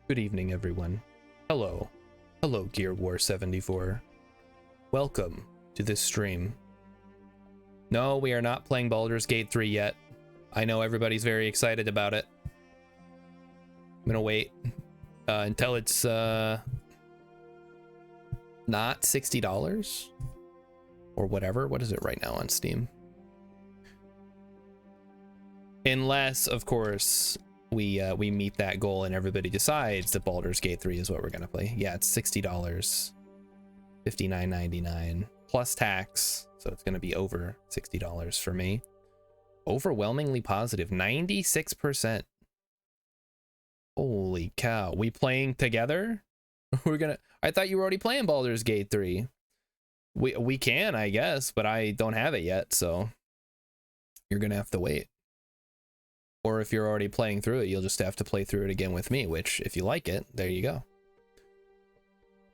Good evening, everyone. Hello. Hello, Gear War 74. Welcome to this stream. No, we are not playing Baldur's Gate 3 yet. I know everybody's very excited about it. I'm gonna wait until it's not $60 or whatever. What is it right now on Steam? Unless, of course, we meet that goal and everybody decides that Baldur's Gate 3 is what we're gonna play. Yeah, it's $60, $59.99 plus tax, so it's gonna be over $60 for me. Overwhelmingly positive, 96%. Holy cow, we playing together? I thought you were already playing Baldur's Gate 3. We can, I guess, but I don't have it yet, so you're gonna have to wait. Or if you're already playing through it, you'll just have to play through it again with me, which, if you like it, there you go.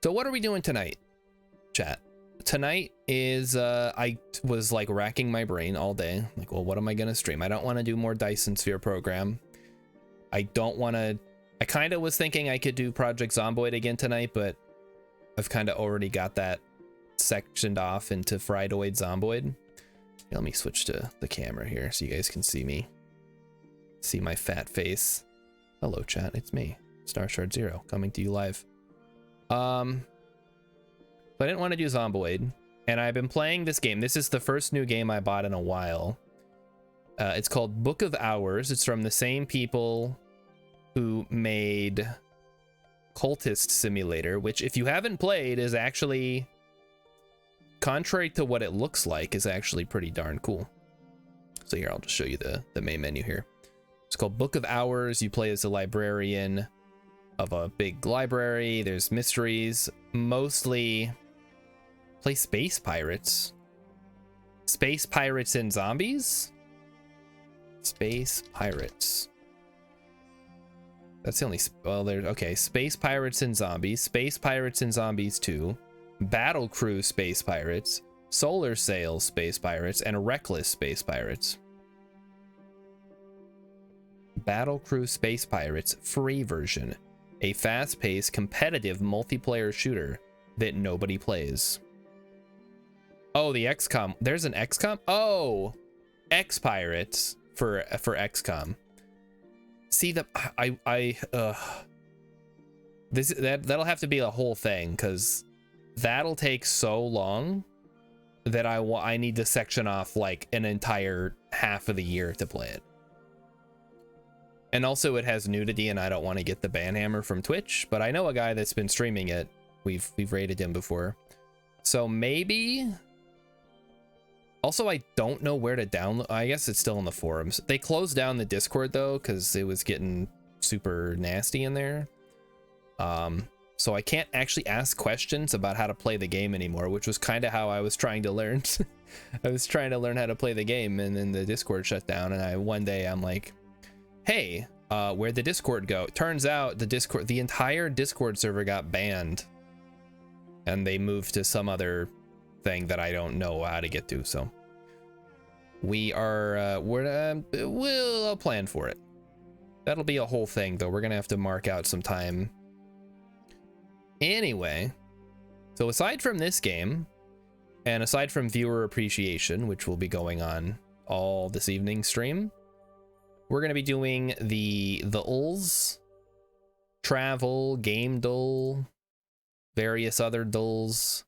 So what are we doing tonight, chat? Tonight is, I was like racking my brain all day. Like, well, what am I gonna stream? I don't want to do more Dyson Sphere program. I don't want to, I kind of was thinking I could do Project Zomboid again tonight, but I've kind of already got that sectioned off into Fridoid Zomboid. Here, let me switch to the camera here so you guys can see me. See my fat face. Hello chat, it's me, Starshard Zero, coming to you live. But I didn't want to do Zomboid, and I've been playing this game. This is the first new game I bought in a while. It's called Book of Hours. It's from the same people who made Cultist Simulator, which, if you haven't played, is actually, contrary to what it looks like, is actually pretty darn cool. So here, I'll just show you the main menu here. It's called Book of Hours. You play as a librarian of a big library. There's mysteries. Mostly play space pirates. Space pirates and zombies? Space pirates. That's the only, well, there's, okay, space pirates and zombies, space pirates and zombies 2, battle crew space pirates, solar sail space pirates, and reckless space pirates. Battle Crew Space Pirates free version, a fast-paced competitive multiplayer shooter that nobody plays. Oh, the XCOM. There's an XCOM? Oh, X Pirates for XCOM. See, that'll have to be a whole thing, because that'll take so long that I need to section off like an entire half of the year to play it. And also it has nudity, and I don't want to get the ban hammer from Twitch, but I know a guy that's been streaming it. We've rated him before. So maybe. Also, I don't know where to download. I guess it's still in the forums. They closed down the Discord though, because it was getting super nasty in there. So I can't actually ask questions about how to play the game anymore, which was kind of how I was trying to learn. I was trying to learn how to play the game, and then the Discord shut down, and one day I'm like, hey, where'd the Discord go? Turns out the entire Discord server got banned, and they moved to some other thing that I don't know how to get to. So we'll plan for it. That'll be a whole thing though. We're gonna have to mark out some time. Anyway, so aside from this game, and aside from viewer appreciation, which will be going on all this evening stream, we're going to be doing the ULs, travel, game dull, various other dulls.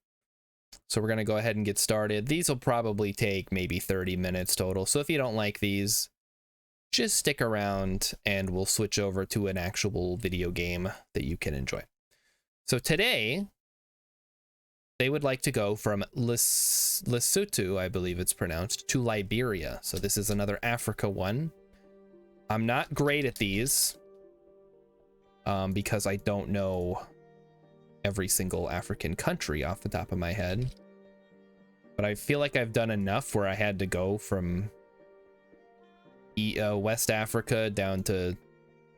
So we're going to go ahead and get started. These will probably take maybe 30 minutes total. So if you don't like these, just stick around and we'll switch over to an actual video game that you can enjoy. So today, they would like to go from Lesotho, I believe it's pronounced, to Liberia. So this is another Africa one. I'm not great at these because I don't know every single African country off the top of my head. But I feel like I've done enough where I had to go from West Africa down to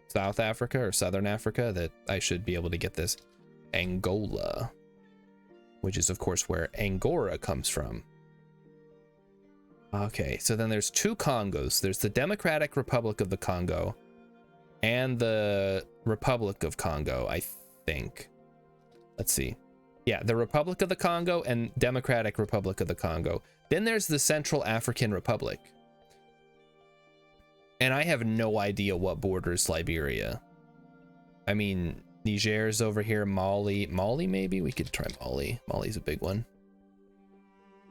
South Africa or Southern Africa that I should be able to get this. Angola, which is of course where Angora comes from. Okay, so then there's two Congos. There's the Democratic Republic of the Congo and the Republic of Congo, I think. Let's see. Yeah, the Republic of the Congo and Democratic Republic of the Congo. Then there's the Central African Republic. And I have no idea what borders Liberia. I mean, Niger's over here, Mali. Mali, maybe? We could try Mali. Mali's a big one.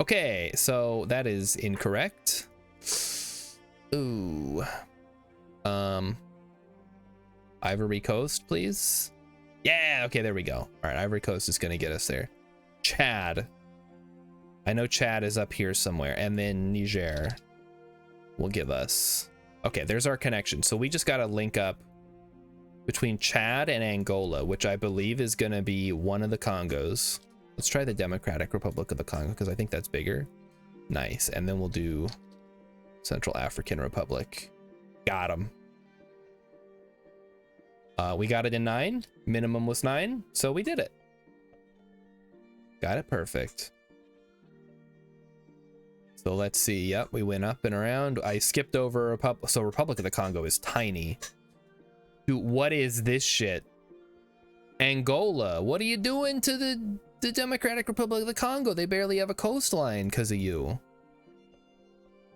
Okay, so that is incorrect. Ooh. Ivory Coast, please. Yeah, okay, there we go. All right, Ivory Coast is gonna get us there. Chad. I know Chad is up here somewhere, and then Niger will give us. Okay, there's our connection. So we just gotta link up between Chad and Angola, which I believe is gonna be one of the Congos. Let's try the Democratic Republic of the Congo, because I think that's bigger. Nice, and then we'll do Central African Republic. Got him. We got it in 9. Minimum was 9, so we did it. Got it perfect. So let's see. Yep, we went up and around. I skipped over Republic. So Republic of the Congo is tiny. Dude, what is this shit? Angola, what are you doing to the Democratic Republic of the Congo? They barely have a coastline because of you.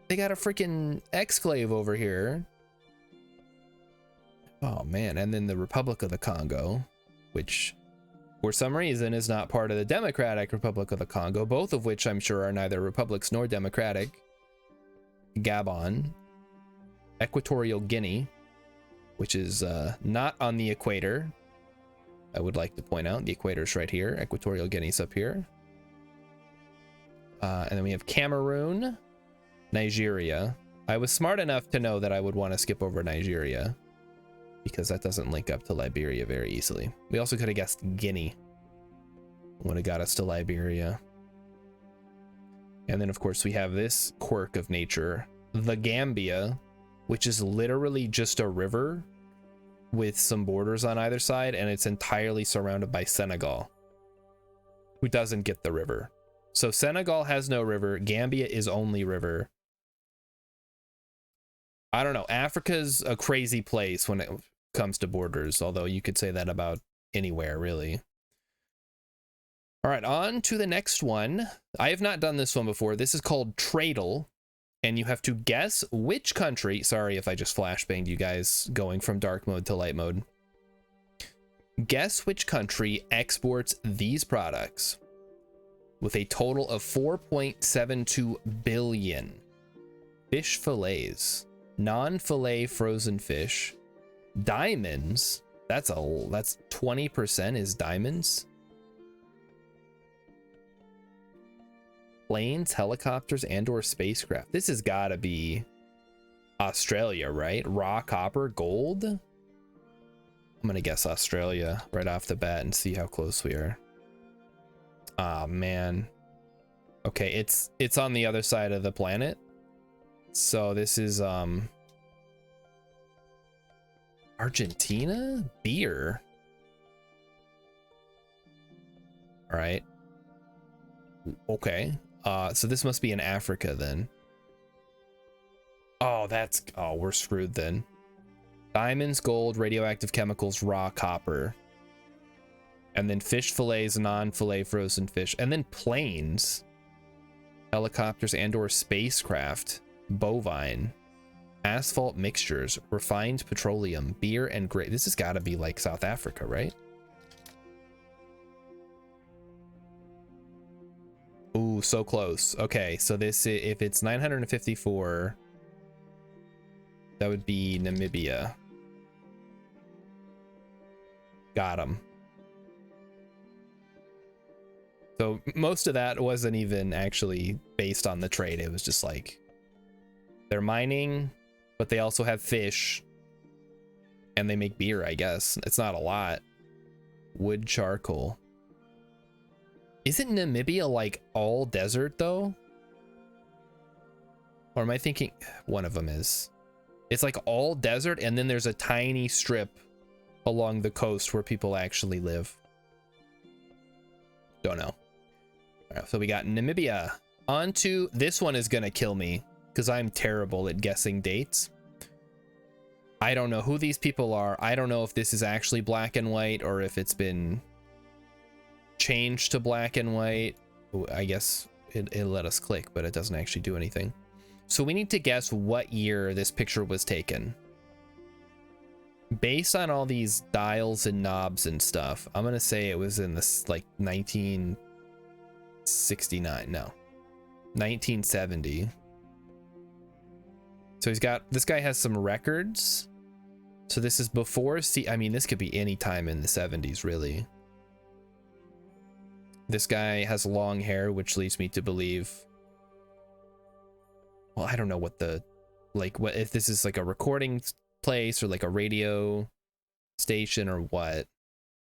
They got a freaking exclave over here. Oh man, and then the Republic of the Congo, which for some reason is not part of the Democratic Republic of the Congo, both of which I'm sure are neither republics nor democratic. Gabon, Equatorial Guinea, which is not on the equator. I would like to point out the equator's right here. Equatorial Guinea's up here. And then we have Cameroon, Nigeria. I was smart enough to know that I would want to skip over Nigeria, because that doesn't link up to Liberia very easily. We also could have guessed Guinea. Would have got us to Liberia. And then of course we have this quirk of nature, the Gambia, which is literally just a river with some borders on either side, and it's entirely surrounded by Senegal, who doesn't get the river. So Senegal has no river, Gambia is only river. I don't know, Africa's a crazy place when it comes to borders, although you could say that about anywhere, really. All right, on to the next one. I have not done this one before. This is called Tradle, and you have to guess which country, sorry if I just flashbanged you guys going from dark mode to light mode. Guess which country exports these products with a total of 4.72 billion fish fillets, non-fillet frozen fish, diamonds. That's 20% is diamonds. Planes, helicopters, and/or spacecraft. This has got to be Australia, right? Raw copper, gold. I'm gonna guess Australia right off the bat and see how close we are. Ah, man. Okay, it's on the other side of the planet. So this is Argentina? Beer. All right. Okay. So this must be in Africa then. Oh, we're screwed then. Diamonds, gold, radioactive chemicals, raw copper. And then fish fillets, non-fillet frozen fish. And then planes, helicopters and/or spacecraft, bovine, asphalt mixtures, refined petroleum, beer, and grape. This has got to be like South Africa, right? Ooh, so close. Okay, so this, if it's 954, that would be Namibia. Got him. So most of that wasn't even actually based on the trade. It was just like they're mining, but they also have fish and they make beer, I guess. It's not a lot. Wood, charcoal. Isn't Namibia like all desert though? Or am I thinking one of them is? It's like all desert and then there's a tiny strip along the coast where people actually live. Don't know. All right, so we got Namibia. On to this one is gonna kill me because I'm terrible at guessing dates. I don't know who these people are. I don't know if this is actually black and white or if it's been changed to black and white. Ooh, I guess it'll let us click, but it doesn't actually do anything. So we need to guess what year this picture was taken. Based on all these dials and knobs and stuff, I'm gonna say it was in this like 1969. No, 1970. So this guy has some records. So this is before, I mean, this could be any time in the 70s, really. This guy has long hair, which leads me to believe, well, I don't know what what if this is like a recording place or like a radio station or what.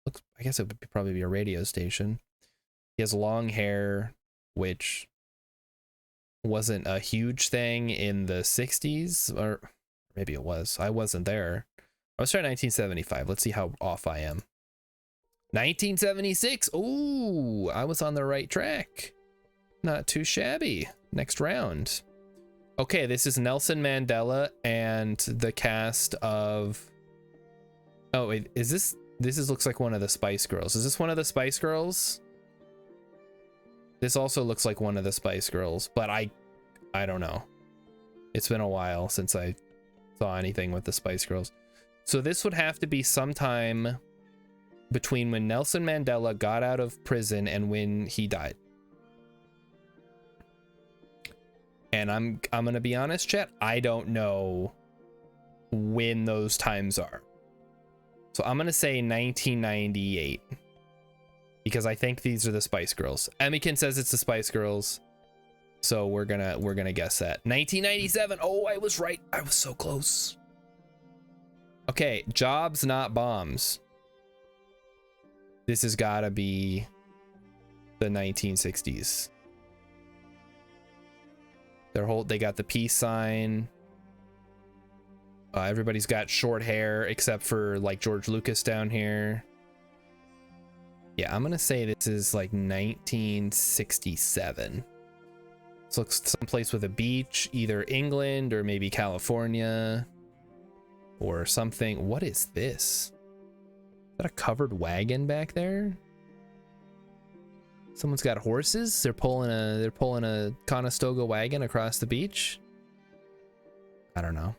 Looks, I guess it would probably be a radio station. He has long hair, which wasn't a huge thing in the 60s, or maybe it was. I wasn't there. I was trying 1975. Let's see how off I am. 1976. Ooh, I was on the right track. Not too shabby. Next round. Okay, this is Nelson Mandela and the cast of... Oh, wait, is this... looks like one of the Spice Girls. Is this one of the Spice Girls? This also looks like one of the Spice Girls, but I don't know. It's been a while since I saw anything with the Spice Girls. So this would have to be sometime between when Nelson Mandela got out of prison and when he died. And I'm gonna be honest, chat, I don't know when those times are. So I'm gonna say 1998. Because I think these are the Spice Girls. Emmykin says it's the Spice Girls. So we're gonna guess that. 1997. Oh, I was right. I was so close. Okay, jobs, not bombs. This has gotta be the 1960s. They got the peace sign. Everybody's got short hair except for like George Lucas down here. Yeah, I'm gonna say this is like 1967. This looks someplace with a beach, either England or maybe California or something. What is this? Is that a covered wagon back there? Someone's got horses. They're pulling a Conestoga wagon across the beach. I don't know.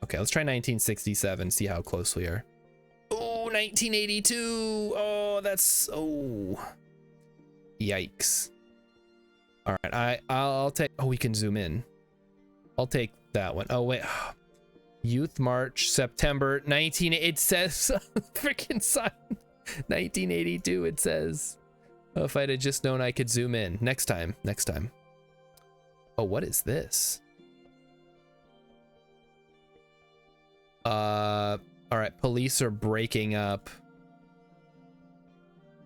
Okay, let's try 1967. See how close we are. Oh, 1982. Oh, that's yikes. All right, I'll take. Oh, we can zoom in. I'll take that one. Oh wait, Youth March, September 19. It says freaking sign. 1982. It says. Oh, if I'd have just known I could zoom in. Next time. Oh, what is this? All right, police are breaking up.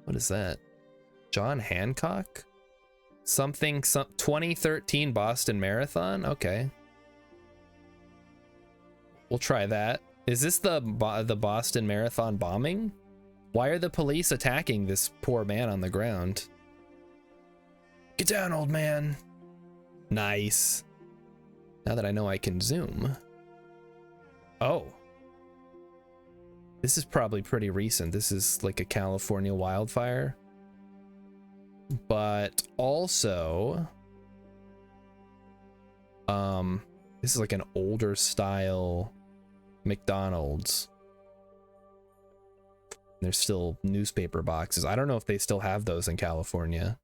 What is that? John Hancock? Some 2013 Boston Marathon? Okay. We'll try that. Is this the Boston Marathon bombing? Why are the police attacking this poor man on the ground? Get down, old man. Nice. Now that I know I can zoom. Oh. This is probably pretty recent. This is like a California wildfire. But also, this is like an older style McDonald's. There's still newspaper boxes. I don't know if they still have those in California.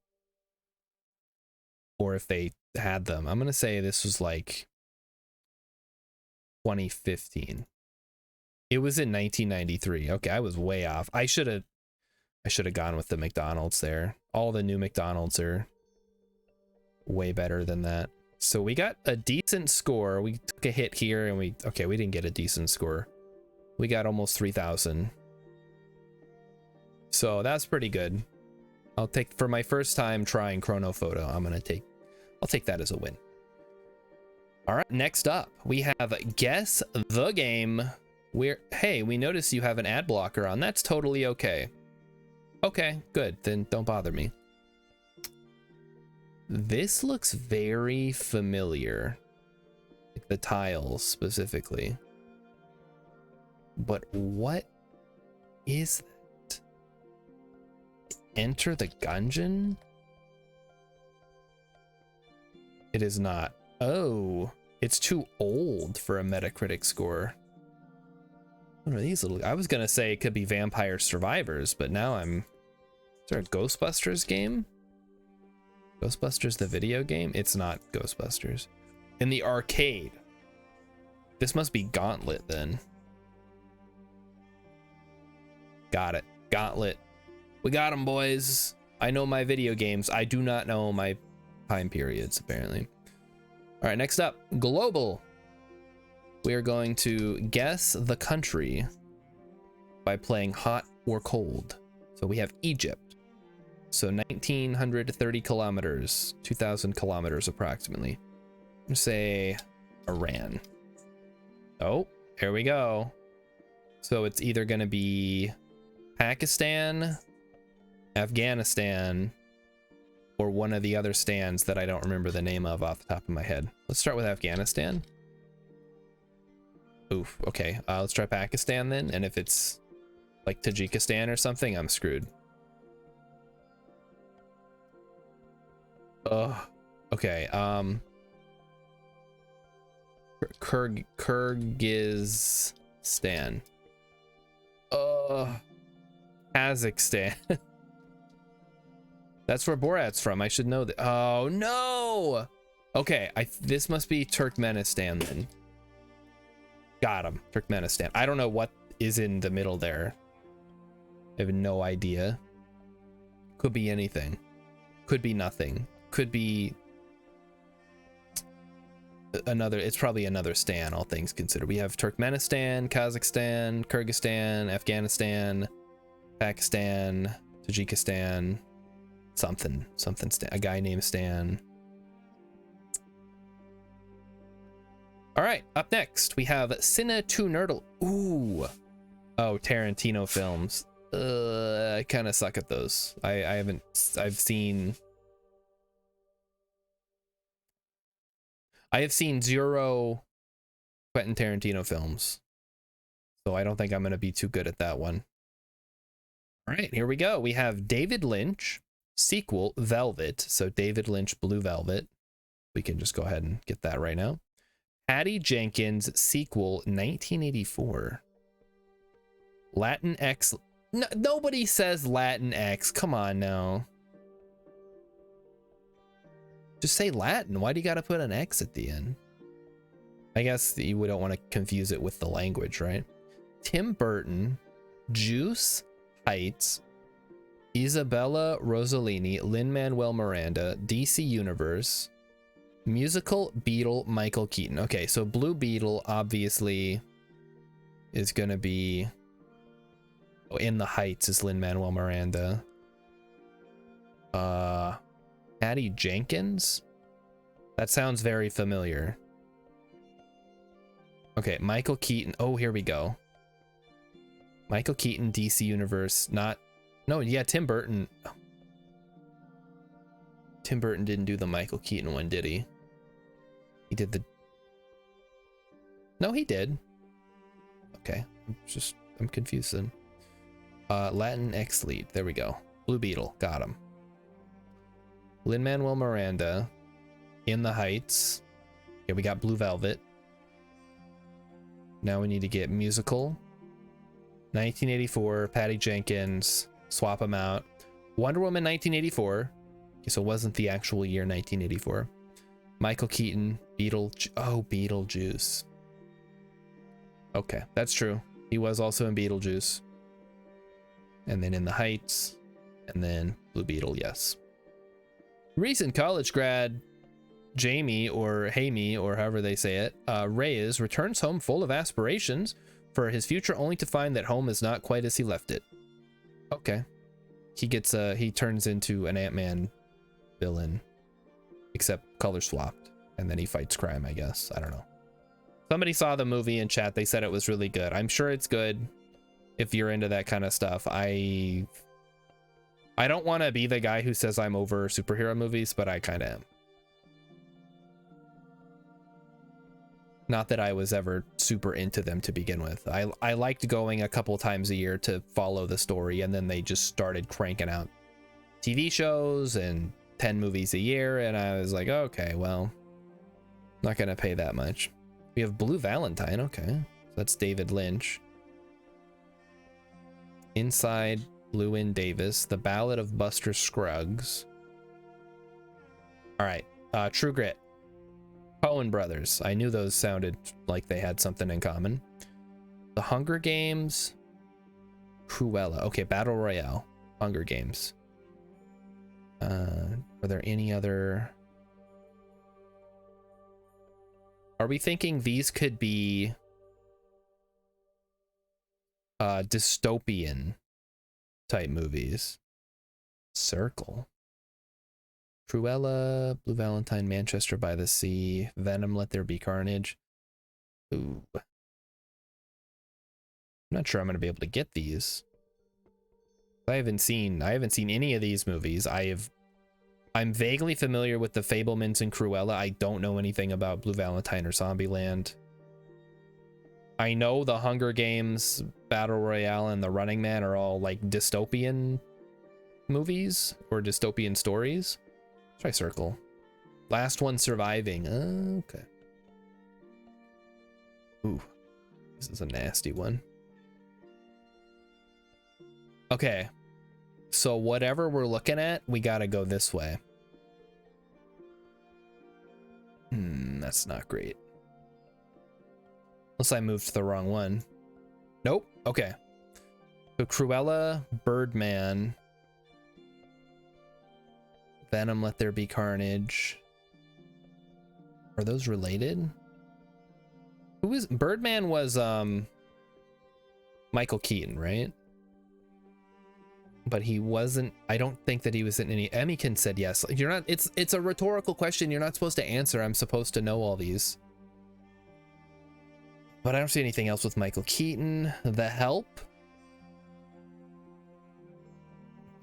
Or if they had them. I'm gonna say this was like 2015. It was in 1993. Okay, I was way off. I should have gone with the McDonald's there. All the new McDonald's are way better than that. So we got a decent score. We took a hit here and we didn't get a decent score. We got almost 3,000. So that's pretty good. I'll take, for my first time trying Chronophoto, I'll take that as a win. All right, next up we have Guess the Game. Hey, we notice you have an ad blocker on. That's totally okay. Okay, good. Then don't bother me. This looks very familiar. Like the tiles specifically. But what is that? Enter the Gungeon? It is not. Oh, it's too old for a Metacritic score. What are these little... I was gonna say it could be Vampire Survivors, but now I'm... Is there a Ghostbusters game? Ghostbusters the video game? It's not Ghostbusters. In the arcade. This must be Gauntlet then. Got it. Gauntlet. We got them, boys. I know my video games. I do not know my time periods, apparently. All right, next up, global. We are going to guess the country by playing hot or cold. So we have Egypt. So 1,930 kilometers, 2,000 kilometers approximately. I'm gonna say Iran. Oh, here we go. So it's either gonna be Pakistan, Afghanistan, or one of the other stands that I don't remember the name of off the top of my head. Let's start with Afghanistan. Oof, okay. Let's try Pakistan then, and if it's like Tajikistan or something, I'm screwed. Okay. Kyrgyzstan. Kazakhstan. That's where Borat's from. I should know that. Oh no. Okay, this must be Turkmenistan then. Got him. Turkmenistan. I don't know what is in the middle there. I have no idea. Could be anything. Could be nothing. Could be another. It's probably another stan, all things considered. We have Turkmenistan, Kazakhstan, Kyrgyzstan, Afghanistan, Pakistan, Tajikistan, something Stan, a guy named Stan. All right, up next we have Cine 2 Nerdle. Ooh. Oh, Tarantino films. I kind of suck at those. I've seen 0 Quentin Tarantino films. So I don't think I'm going to be too good at that one. All right, here we go. We have David Lynch sequel Velvet. So David Lynch Blue Velvet. We can just go ahead and get that right now. Patty Jenkins sequel 1984. Latin X. No, nobody says Latin X. Come on now. Just say Latin. Why do you got to put an X at the end? I guess you don't want to confuse it with the language, right? Tim Burton, Juice, Heights, Isabella Rossellini, Lin-Manuel Miranda, DC Universe, musical Beetle, Michael Keaton. Okay, so Blue Beetle obviously is going to be... Oh, In the Heights is Lin-Manuel Miranda. Patty Jenkins? That sounds very familiar. Okay, Michael Keaton. Oh, here we go. Michael Keaton, DC Universe. Not... No, yeah, Tim Burton. Tim Burton didn't do the Michael Keaton one, did he? He did the... No, he did. Okay, I'm confused then. Latin X lead. There we go. Blue Beetle. Got him. Lin-Manuel Miranda. In the Heights. Yeah, we got Blue Velvet. Now we need to get musical. 1984. Patty Jenkins. Swap them out. Wonder Woman 1984. Okay, so it wasn't the actual year 1984. Michael Keaton. Beetlejuice. Okay, that's true. He was also in Beetlejuice. And then In the Heights. And then Blue Beetle, yes. Recent college grad Jamie, or Hamey, or however they say it, Reyes returns home full of aspirations for his future, only to find that home is not quite as he left it. Okay. He turns into an Ant-Man villain, except color swapped, and then he fights crime, I guess. I don't know. Somebody saw the movie in chat. They said it was really good. I'm sure it's good if you're into that kind of stuff. I don't want to be the guy who says I'm over superhero movies, but I kind of am. Not that I was ever super into them to begin with. I liked going a couple times a year to follow the story, and then they just started cranking out TV shows and 10 movies a year, and I was like, okay, well, not gonna pay that much. We have Blue Valentine, okay. So that's David Lynch. Inside Llewyn Davis, The Ballad of Buster Scruggs. All right, True Grit. Coen Brothers. I knew those sounded like they had something in common. The Hunger Games. Cruella. Okay, Battle Royale. Hunger Games. Are there any other... Are we thinking these could be dystopian type movies? Circle. Cruella, Blue Valentine, Manchester by the Sea, Venom, Let There Be Carnage. Ooh. I'm not sure I'm gonna be able to get these. I haven't seen any of these movies. I'm vaguely familiar with the Fabelmans and Cruella. I don't know anything about Blue Valentine or Zombieland. I know the Hunger Games, Battle Royale, and The Running Man are all like dystopian movies or dystopian stories. Try Circle. Last One Surviving. Okay. Ooh, this is a nasty one. Okay. So whatever we're looking at, we gotta go this way. That's not great. Unless I moved to the wrong one. Nope. Okay. So Cruella, Birdman, Venom, Let There Be Carnage. Are those related? Who is Birdman? Was Michael Keaton, right? But he wasn't. I don't think that he was in any. Emmykin said yes. You're not. It's a rhetorical question. You're not supposed to answer. I'm supposed to know all these. But I don't see anything else with Michael Keaton. The Help.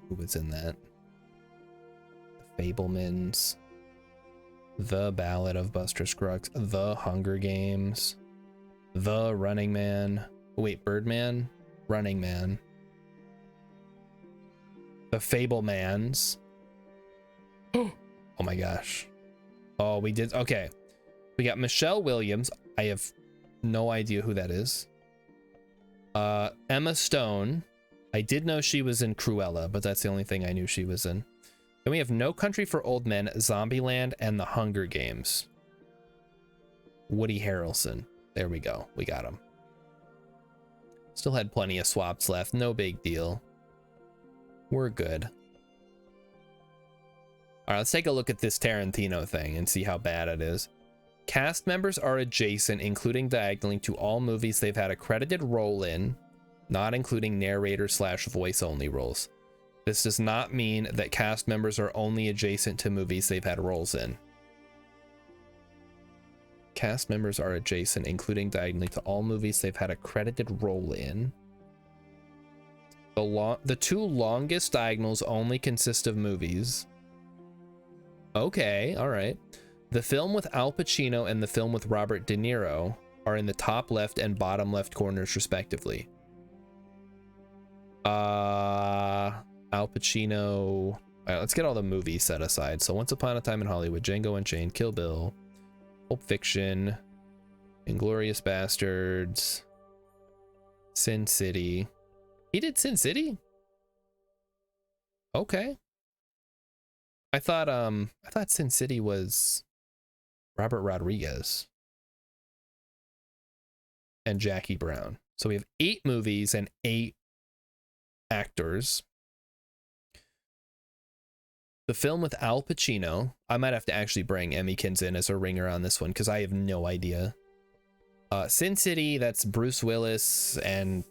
Who was in that? The Fabelmans. The Ballad of Buster Scruggs. The Hunger Games. The Running Man. Wait, Birdman? Running Man. The Fabelmans. Oh my gosh. Oh, we did. Okay. We got Michelle Williams. I have no idea who that is. Emma Stone. I did know she was in Cruella, but that's the only thing I knew she was in. Then we have No Country for Old Men, Zombieland, and The Hunger Games. Woody Harrelson. There we go. We got him. Still had plenty of swaps left. No big deal. We're good. All right, let's take a look at this Tarantino thing and see how bad it is. Cast members are adjacent, including diagonally, to all movies they've had a credited role in, not including narrator/voice only roles. This does not mean that cast members are only adjacent to movies they've had roles in. Cast members are adjacent, including diagonally, to all movies they've had a credited role in. The two longest diagonals only consist of movies. Okay, all right. The film with Al Pacino and the film with Robert De Niro are in the top left and bottom left corners, respectively. Al Pacino. All right, let's get all the movies set aside. So Once Upon a Time in Hollywood, Django Unchained, Kill Bill, Pulp Fiction, Inglourious Bastards, Sin City. He did Sin City? Okay. I thought Sin City was Robert Rodriguez and Jackie Brown. So we have 8 movies and 8 actors. The film with Al Pacino. I might have to actually bring Emmykins in as a ringer on this one because I have no idea. Sin City, that's Bruce Willis and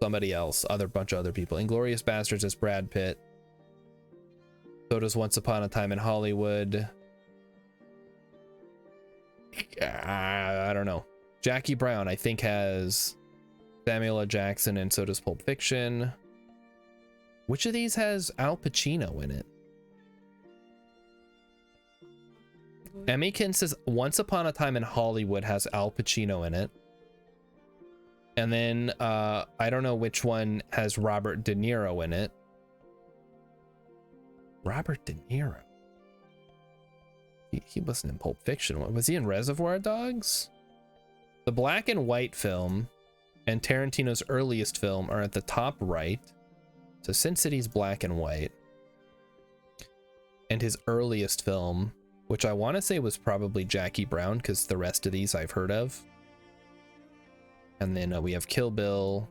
somebody else, bunch of other people. Inglourious Bastards is Brad Pitt. So does Once Upon a Time in Hollywood. I don't know. Jackie Brown, I think, has Samuel L. Jackson, and so does Pulp Fiction. Which of these has Al Pacino in it? Emmykin says Once Upon a Time in Hollywood has Al Pacino in it. And then I don't know which one has Robert De Niro in it. Robert De Niro. He wasn't in Pulp Fiction. Was he in Reservoir Dogs? The black and white film and Tarantino's earliest film are at the top right. So Sin City's black and white. And his earliest film, which I want to say was probably Jackie Brown, because the rest of these I've heard of. And then we have Kill Bill.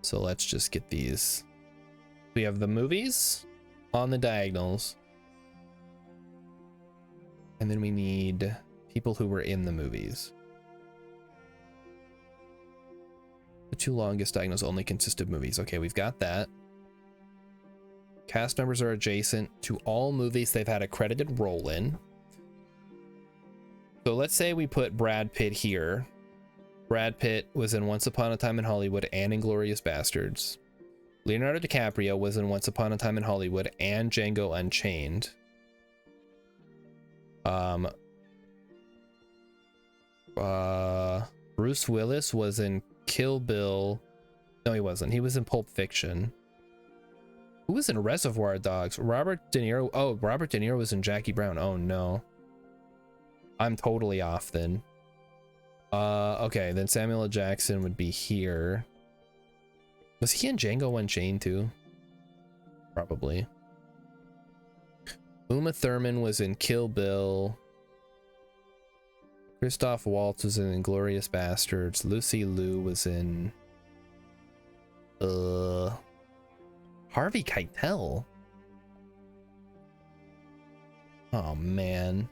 So let's just get these. We have the movies on the diagonals. And then we need people who were in the movies. The two longest diagonals only consist of movies. Okay, we've got that. Cast members are adjacent to all movies they've had a credited role in. So let's say we put Brad Pitt here. Brad Pitt was in Once Upon a Time in Hollywood and Inglourious Bastards. Leonardo DiCaprio was in Once Upon a Time in Hollywood and Django Unchained. Bruce Willis was in Kill Bill. No, he wasn't. He was in Pulp Fiction. Who was in Reservoir Dogs? Robert De Niro. Oh, Robert De Niro was in Jackie Brown. Oh no. I'm totally off then. Okay, then Samuel L. Jackson would be here. Was he in Django Unchained too? Probably. Uma Thurman was in Kill Bill. Christoph Waltz was in Inglourious Bastards. Lucy Liu was in Harvey Keitel. Oh man.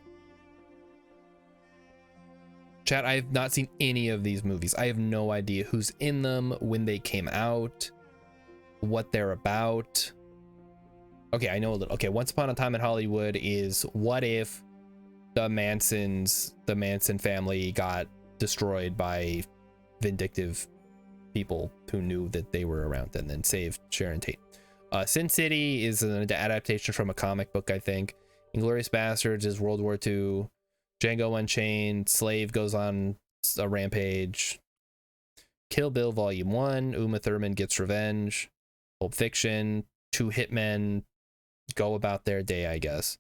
Chat, I have not seen any of these movies. I have no idea who's in them, when they came out, what they're about. Okay, I know a little. Okay, Once Upon a Time in Hollywood is what if the Manson family got destroyed by vindictive people who knew that they were around and then saved Sharon Tate. Sin City is an adaptation from a comic book, I think. Inglourious Bastards is World War II. Django Unchained, Slave goes on a rampage. Kill Bill Volume 1, Uma Thurman gets revenge. Pulp Fiction, two hitmen go about their day, I guess.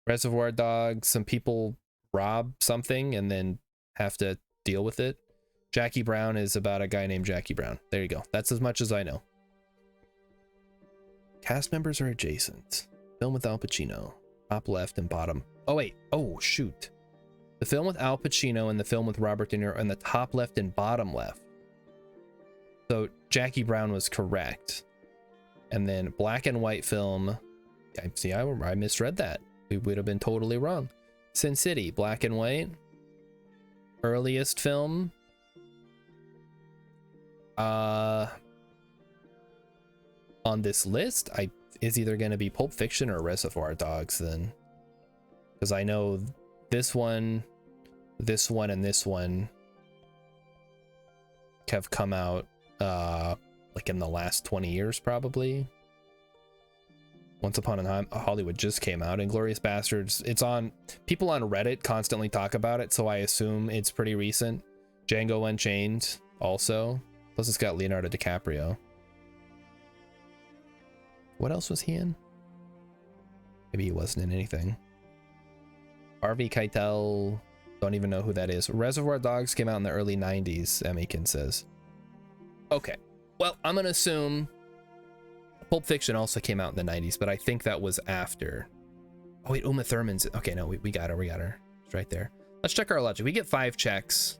Reservoir Dogs, some people rob something and then have to deal with it. Jackie Brown is about a guy named Jackie Brown. There you go. That's as much as I know. Cast members are adjacent. Film with Al Pacino. Top left and bottom. Oh, wait. Oh, shoot. The film with Al Pacino and the film with Robert De Niro in the top left and bottom left. So Jackie Brown was correct. And then black and white film. I misread that. We would have been totally wrong. Sin City, black and white. Earliest film. On this list, is either going to be Pulp Fiction or Reservoir Dogs then. Because I know this one, and this one have come out like in the last 20 years probably. Once Upon a Time Hollywood just came out. Inglourious Bastards, it's on, people on Reddit constantly talk about it, so I assume it's pretty recent. Django Unchained also, plus it's got Leonardo DiCaprio. What else was he in? Maybe he wasn't in anything. Harvey Keitel, don't even know who that is. Reservoir Dogs came out in the early 90s, Emmykin says. Okay, well, I'm gonna assume Pulp Fiction also came out in the 90s, but I think that was after. Oh wait, Uma Thurman's, okay, no, we got her, it's right there. Let's check our logic. We get 5 checks.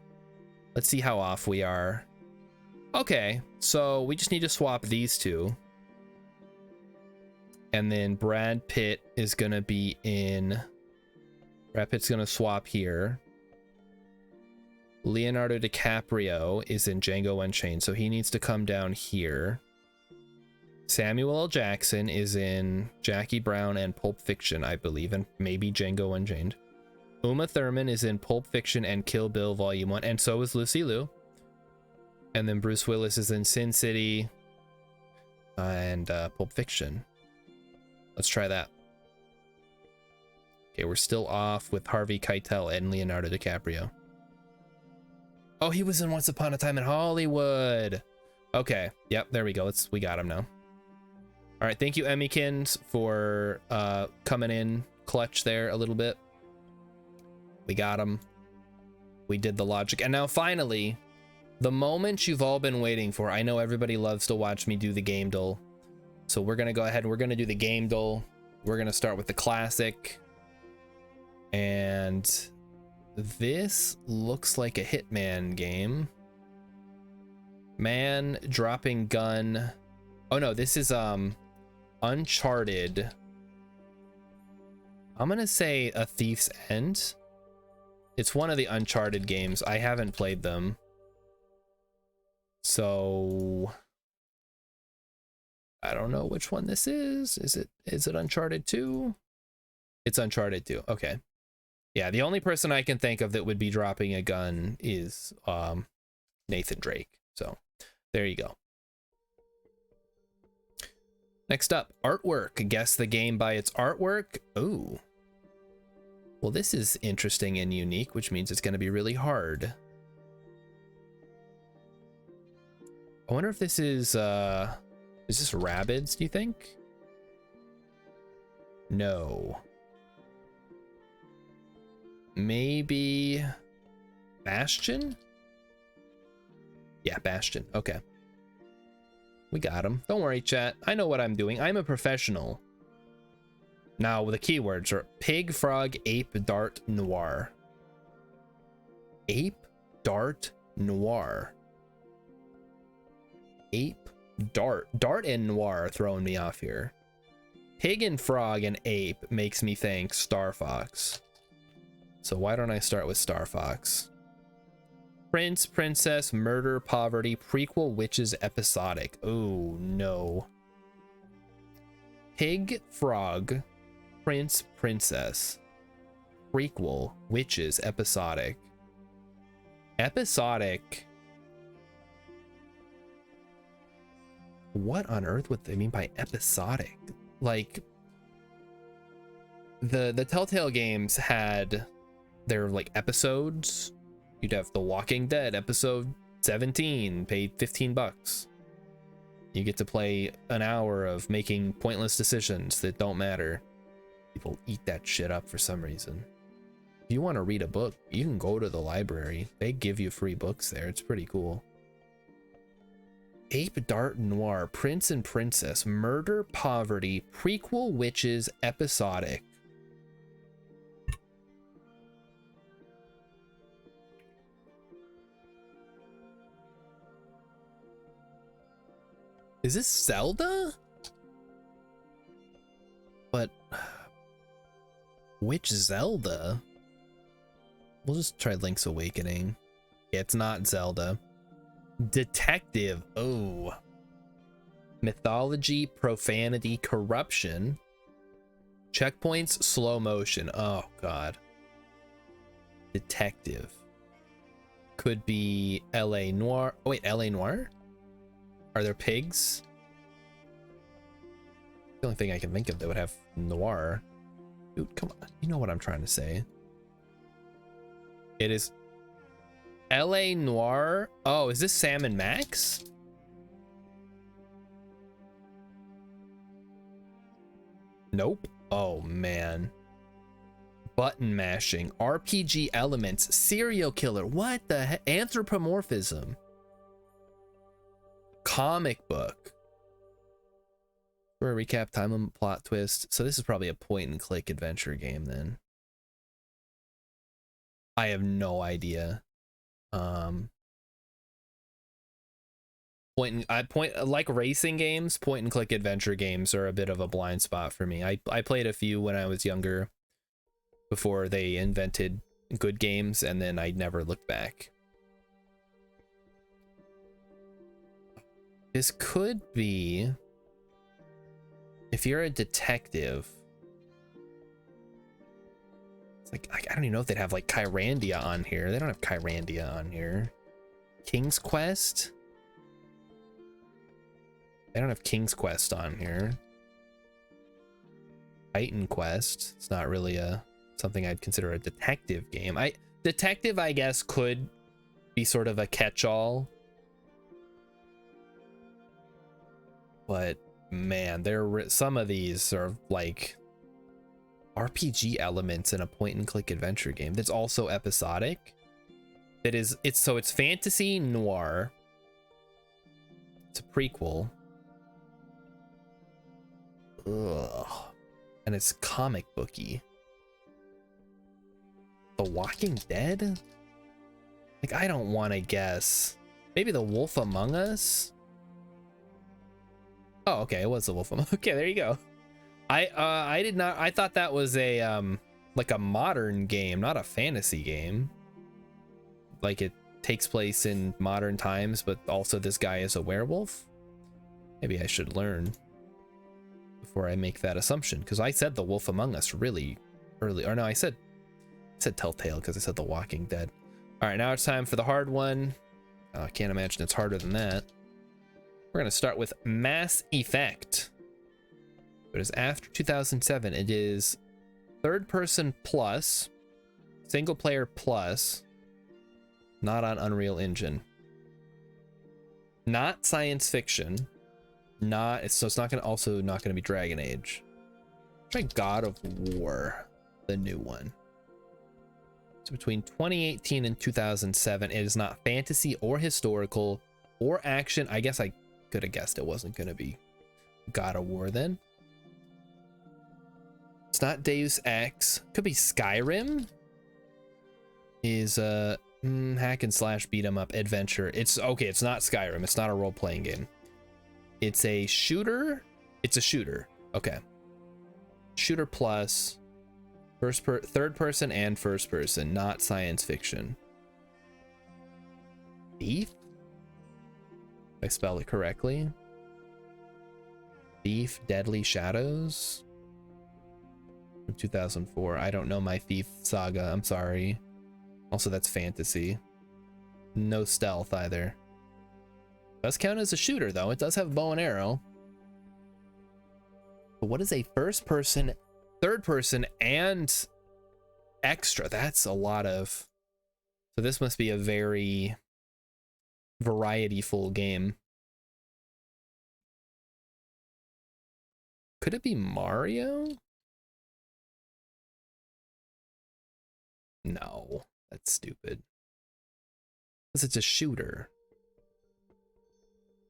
Let's see how off we are. Okay, so we just need to swap these two. And then Brad Pitt is gonna be in, Brad Pitt's gonna swap here. Leonardo DiCaprio is in Django Unchained, so he needs to come down here. Samuel L. Jackson is in Jackie Brown and Pulp Fiction, I believe, and maybe Django Unchained. Uma Thurman is in Pulp Fiction and Kill Bill Volume 1, and so is Lucy Liu. And then Bruce Willis is in Sin City and Pulp Fiction. Let's try that. Okay, we're still off with Harvey Keitel and Leonardo DiCaprio. Oh, he was in Once Upon a Time in Hollywood. Okay, yep, there we go. We got him now. All right, thank you, Emmykins, for coming in clutch there a little bit. We got him. We did the logic. And now finally, the moment you've all been waiting for. I know everybody loves to watch me do the game duel. So we're going to go ahead and we're going to do the game duel. We're going to start with the classic. And this looks like a Hitman game. Man dropping gun. Oh no, this is Uncharted. I'm going to say A Thief's End. It's one of the Uncharted games. I haven't played them. So I don't know which one this is. Is it Uncharted 2? It's Uncharted 2. Okay. Yeah, the only person I can think of that would be dropping a gun is Nathan Drake. So there you go. Next up, artwork. Guess the game by its artwork. Ooh. Well, this is interesting and unique, which means it's going to be really hard. I wonder if this is this Rabbids, do you think? No. Maybe Bastion? Yeah, Bastion. Okay. We got him. Don't worry, chat. I know what I'm doing. I'm a professional. Now, the keywords are pig, frog, ape, dart, noir. Ape, dart, noir. Ape, dart. Dart and noir are throwing me off here. Pig and frog and ape makes me think Star Fox. So why don't I start with Star Fox? Prince, princess, murder, poverty, prequel, witches, episodic. Oh, no. Pig, frog, prince, princess, prequel, witches, episodic. Episodic. What on earth would they mean by episodic? Like, the Telltale games had their like episodes. You'd have The Walking Dead episode 17, paid $15. You get to play an hour of making pointless decisions that don't matter. People eat that shit up for some reason. If you want to read a book, you can go to the library. They give you free books there. It's pretty cool. Ape, dart, noir, prince and princess, murder, poverty, prequel, witches, episodic. Is this Zelda? But which Zelda? We'll just try Link's Awakening. Yeah, it's not Zelda. Detective. Oh. Mythology, profanity, corruption. Checkpoints, slow motion. Oh, God. Detective. Could be LA Noire. Oh, wait, LA Noire? Are there pigs? The only thing I can think of that would have noir. Dude, come on. You know what I'm trying to say. It is LA Noire. Oh, is this Sam and Max? Nope. Oh, man. Button mashing. RPG elements. Serial killer. What the heck? Anthropomorphism. Comic book. For a recap, time limit, plot twist. So this is probably a point and click adventure game then. I have no idea. Like racing games, point and click adventure games are a bit of a blind spot for me. I played a few when I was younger before they invented good games, and then I never looked back. This could be, if you're a detective, it's like, I don't even know if they'd have like Kyrandia on here. They don't have Kyrandia on here. King's Quest? They don't have King's Quest on here. Titan Quest. It's not really a something I'd consider a detective game. Detective, I guess, could be sort of a catch-all, but man, some of these are like RPG elements in a point-and-click adventure game that's also episodic. It's fantasy noir. It's a prequel. Ugh. And it's comic booky. The Walking Dead? Like, I don't want to guess. Maybe The Wolf Among Us? Oh, okay, it was The Wolf Among Us. Okay, there you go. I did not, I thought that was a like a modern game, not a fantasy game. Like it takes place in modern times, but also this guy is a werewolf. Maybe I should learn before I make that assumption, because I said The Wolf Among Us really early. Or no, I said Telltale because I said The Walking Dead. All right, now it's time for the hard one. I can't imagine it's harder than that. We're gonna start with Mass Effect. It is after 2007. It is third person plus, single player plus, not on Unreal Engine, not science fiction, so it's not gonna be Dragon Age. Try God of War, the new one. So between 2018 and 2007, it is not fantasy or historical or action. I guess I could have guessed it wasn't gonna be God of War then. It's not Deus Ex. Could be Skyrim. Is hack and slash beat 'em up adventure. It's okay, it's not Skyrim. It's not a role-playing game. It's a shooter. It's a shooter. Okay. Shooter plus third person and first person, not science fiction. Thief? If I spelled it correctly. Thief Deadly Shadows. From 2004. I don't know my Thief saga. I'm sorry. Also, that's fantasy. No stealth either. Does count as a shooter though. It does have bow and arrow. But what is a first person, third person, and extra? That's a lot of. So this must be a very variety-full game. Could it be Mario? No, that's stupid. Because it's a shooter.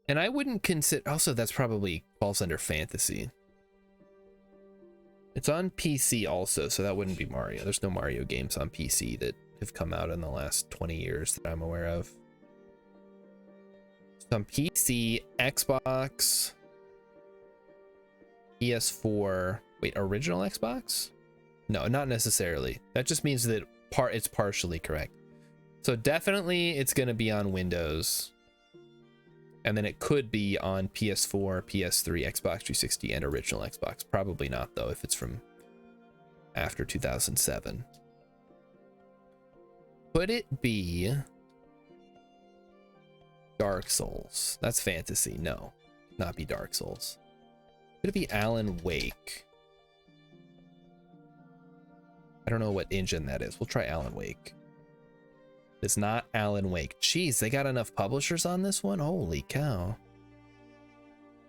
And I wouldn't consider, also that's probably falls under fantasy. It's on PC also, so that wouldn't be Mario. There's no Mario games on PC that have come out in the last 20 years that I'm aware of. So on PC, Xbox, PS4, wait, original Xbox? No, not necessarily. That just means that it's partially correct. So definitely it's going to be on Windows. And then it could be on PS4, PS3, Xbox 360, and original Xbox. Probably not, though, if it's from after 2007. Could it be Dark Souls? That's fantasy. No, not be Dark Souls. Could it be Alan Wake? I don't know what engine that is. We'll try Alan Wake. It's not Alan Wake. Jeez, they got enough publishers on this one? Holy cow.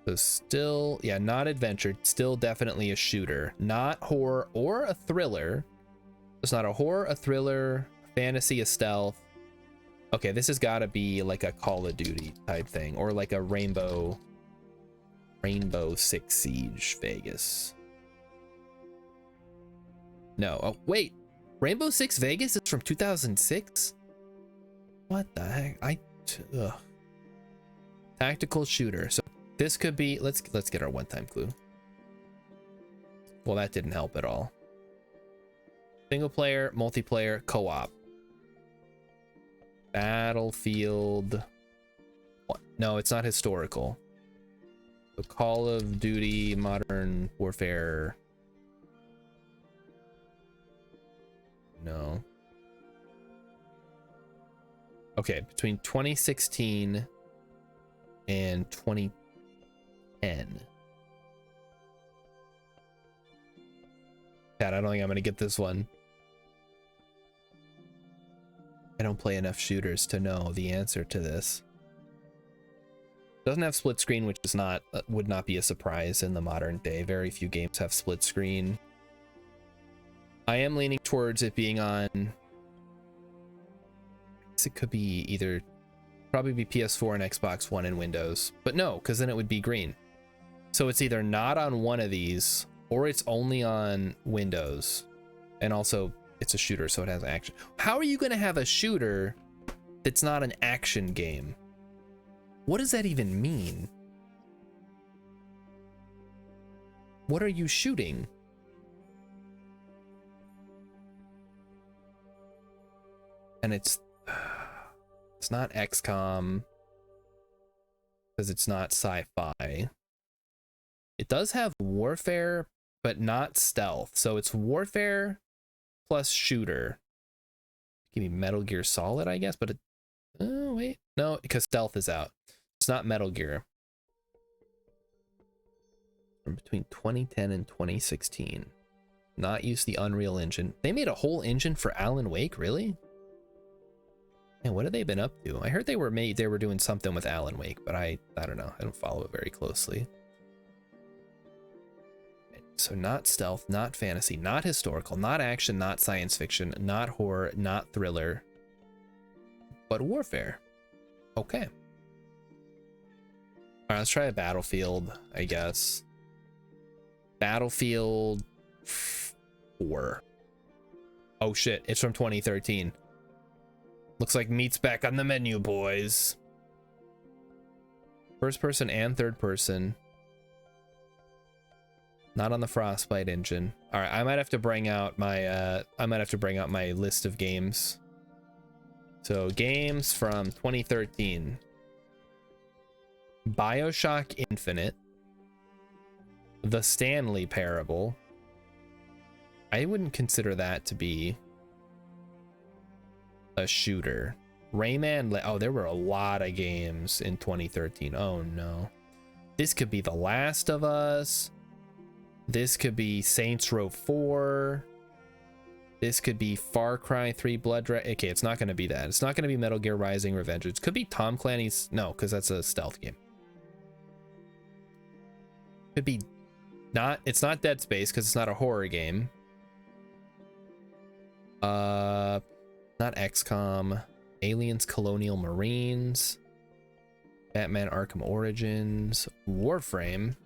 So still, yeah, not adventure. Still definitely a shooter. Not horror or a thriller. It's not a horror, a thriller, a fantasy, a stealth. Okay, this has got to be like a Call of Duty type thing. Or like a Rainbow Six Siege Vegas. No, oh wait, Rainbow Six Vegas is from 2006? What the heck? Tactical shooter. So this could be, let's get our one-time clue. Well, that didn't help at all. Single player, multiplayer, co-op. Battlefield. What? No, it's not historical. So Call of Duty, Modern Warfare. No. Okay, between 2016 and 2010. God, I don't think I'm gonna get this one. I don't play enough shooters to know the answer to this. Doesn't have split screen, which is not would not be a surprise in the modern day. Very few games have split screen. I am leaning towards it being on. I guess it could be either, probably be PS4 and Xbox One and Windows, but no, because then it would be green. So it's either not on one of these or it's only on Windows, and also it's a shooter, so it has action. How are you going to have a shooter that's not an action game? What does that even mean? What are you shooting? And it's not XCOM because it's not sci-fi. It does have warfare, but not stealth. So it's warfare plus shooter. Give me Metal Gear Solid, I guess, but it, oh wait, no, because stealth is out. It's not Metal Gear. From between 2010 and 2016. Not use the Unreal Engine. They made a whole engine for Alan Wake, really? Man, what have they been up to? I heard they were doing something with Alan Wake, but I don't know. I don't follow it very closely. So not stealth, not fantasy, not historical, not action, not science fiction, not horror, not thriller, but warfare. Okay. All right, let's try a Battlefield, I guess. Battlefield 4. Oh shit, it's from 2013. Looks like meat's back on the menu, boys. First person and third person. Not on the Frostbite engine. All right, I might have to bring out my my list of games. So games from 2013. BioShock Infinite. The Stanley Parable. I wouldn't consider that to be a shooter. Rayman, oh, there were a lot of games in 2013. Oh no. This could be The Last of Us. This could be Saints Row 4. This could be Far Cry 3 Blood Dragon. Okay, it's not going to be that. It's not going to be Metal Gear Rising Revenge. It could be Tom Clancy's. No, because that's a stealth game. Could be not. It's not Dead Space because it's not a horror game. Not XCOM. Aliens Colonial Marines. Batman Arkham Origins. Warframe.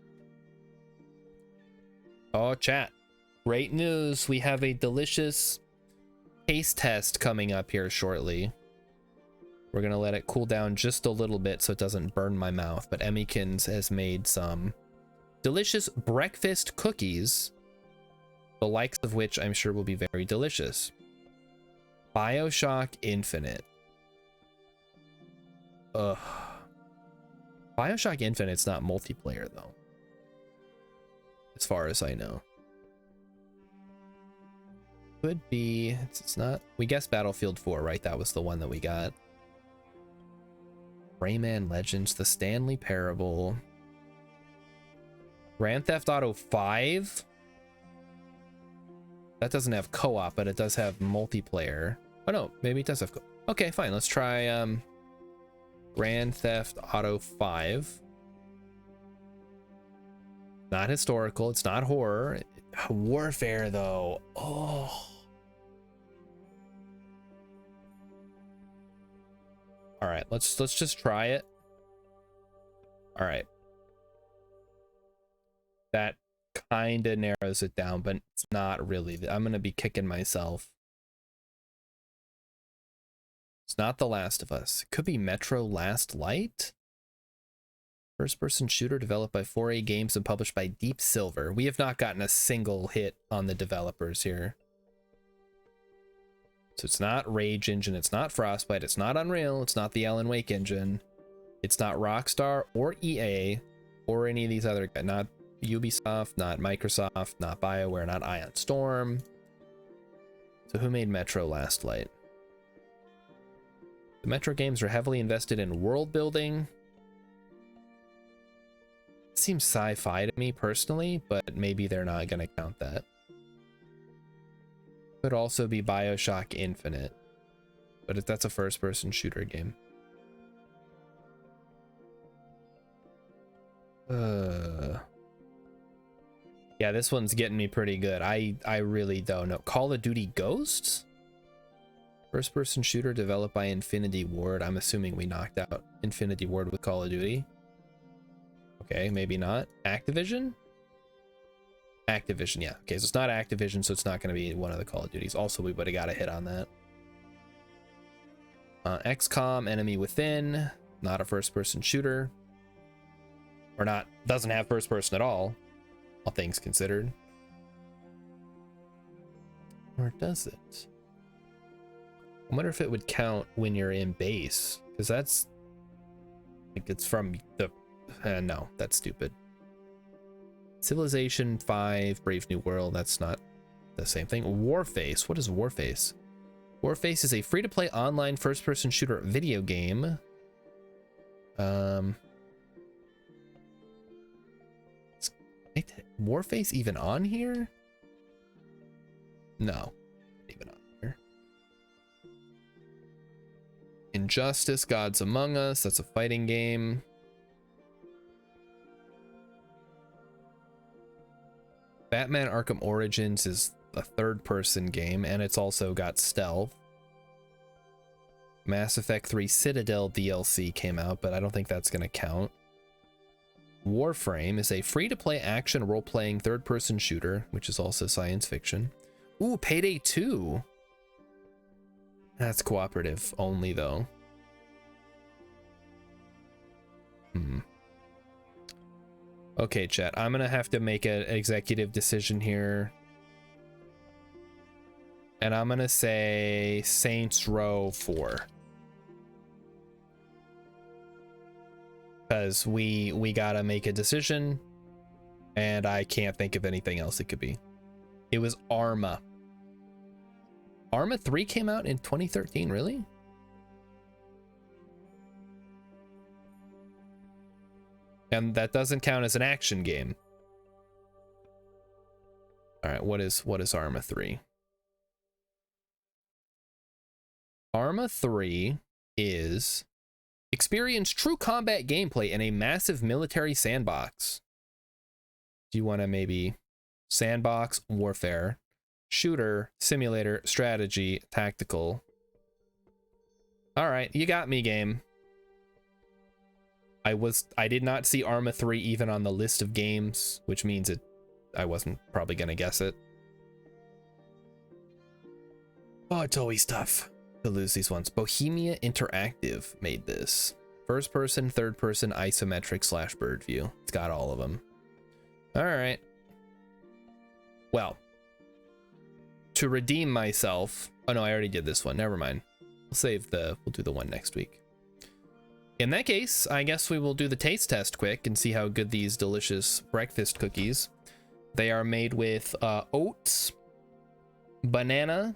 Oh, chat. Great news. We have a delicious taste test coming up here shortly. We're going to let it cool down just a little bit so it doesn't burn my mouth. But Emmykins has made some delicious breakfast cookies, the likes of which I'm sure will be very delicious. BioShock Infinite. Ugh. BioShock Infinite's not multiplayer, though. As far as I know. Could be. It's not. We guessed Battlefield 4, right? That was the one that we got. Rayman Legends, The Stanley Parable. Grand Theft Auto 5? That doesn't have co-op, but it does have multiplayer. Oh no, maybe it does have co-op. Okay, fine. Let's try Grand Theft Auto 5. Not historical, it's not horror. Warfare though. Oh. All right, let's just try it. All right. That kind of narrows it down, but it's not really. I'm going to be kicking myself. It's not The Last of Us. It could be Metro Last Light. First-person shooter developed by 4A Games and published by Deep Silver. We have not gotten a single hit on the developers here. So it's not Rage Engine, it's not Frostbite, it's not Unreal, it's not the Alan Wake engine. It's not Rockstar or EA or any of these other guys. Not Ubisoft, not Microsoft, not BioWare, not Ion Storm. So who made Metro Last Light? The Metro games are heavily invested in world building. It seems sci-fi to me personally, but maybe they're not going to count that. Could also be BioShock Infinite. but that's a first-person shooter game. Yeah, this one's getting me pretty good. I really don't know. Call of Duty Ghosts? First-person shooter developed by Infinity Ward. I'm assuming we knocked out Infinity Ward with Call of Duty. Okay, maybe not. Activision? Activision, yeah. Okay, so it's not Activision, so it's not going to be one of the Call of Duties. Also, we would have got a hit on that. XCOM, Enemy Within. Not a first-person shooter. Or not, doesn't have first-person at all things considered. Or does it? I wonder if it would count when you're in base, because that's like it's from the no, that's stupid. Civilization 5, Brave New World, that's not the same thing. Warface, what is Warface? Warface is a free-to-play online first-person shooter video game. Warface even on here? No, not even on here. Injustice, Gods Among Us, that's a fighting game. Batman Arkham Origins is a third-person game, and it's also got stealth. Mass Effect 3 Citadel DLC came out, but I don't think that's going to count. Warframe is a free-to-play action role-playing third-person shooter, which is also science fiction. Ooh, Payday 2. That's cooperative only, though. Okay, chat, I'm gonna have to make an executive decision here. And I'm gonna say Saints Row 4. Because we gotta make a decision, and I can't think of anything else it could be. It was Arma. Arma 3 came out in 2013, really? And that doesn't count as an action game. All right, what is Arma 3? Arma 3 is experience true combat gameplay in a massive military sandbox. Do you want to maybe sandbox, warfare, shooter, simulator, strategy, tactical? All right, you got me, game. I did not see Arma 3 even on the list of games, which means I wasn't probably gonna guess it. Oh, it's always tough to lose these ones. Bohemia Interactive made this. First person, third person, isometric / bird view. It's got all of them. All right. Well, to redeem myself. Oh no, I already did this one. Never mind. We'll do the one next week. In that case, I guess we will do the taste test quick and see how good these delicious breakfast cookies. They are made with oats, banana,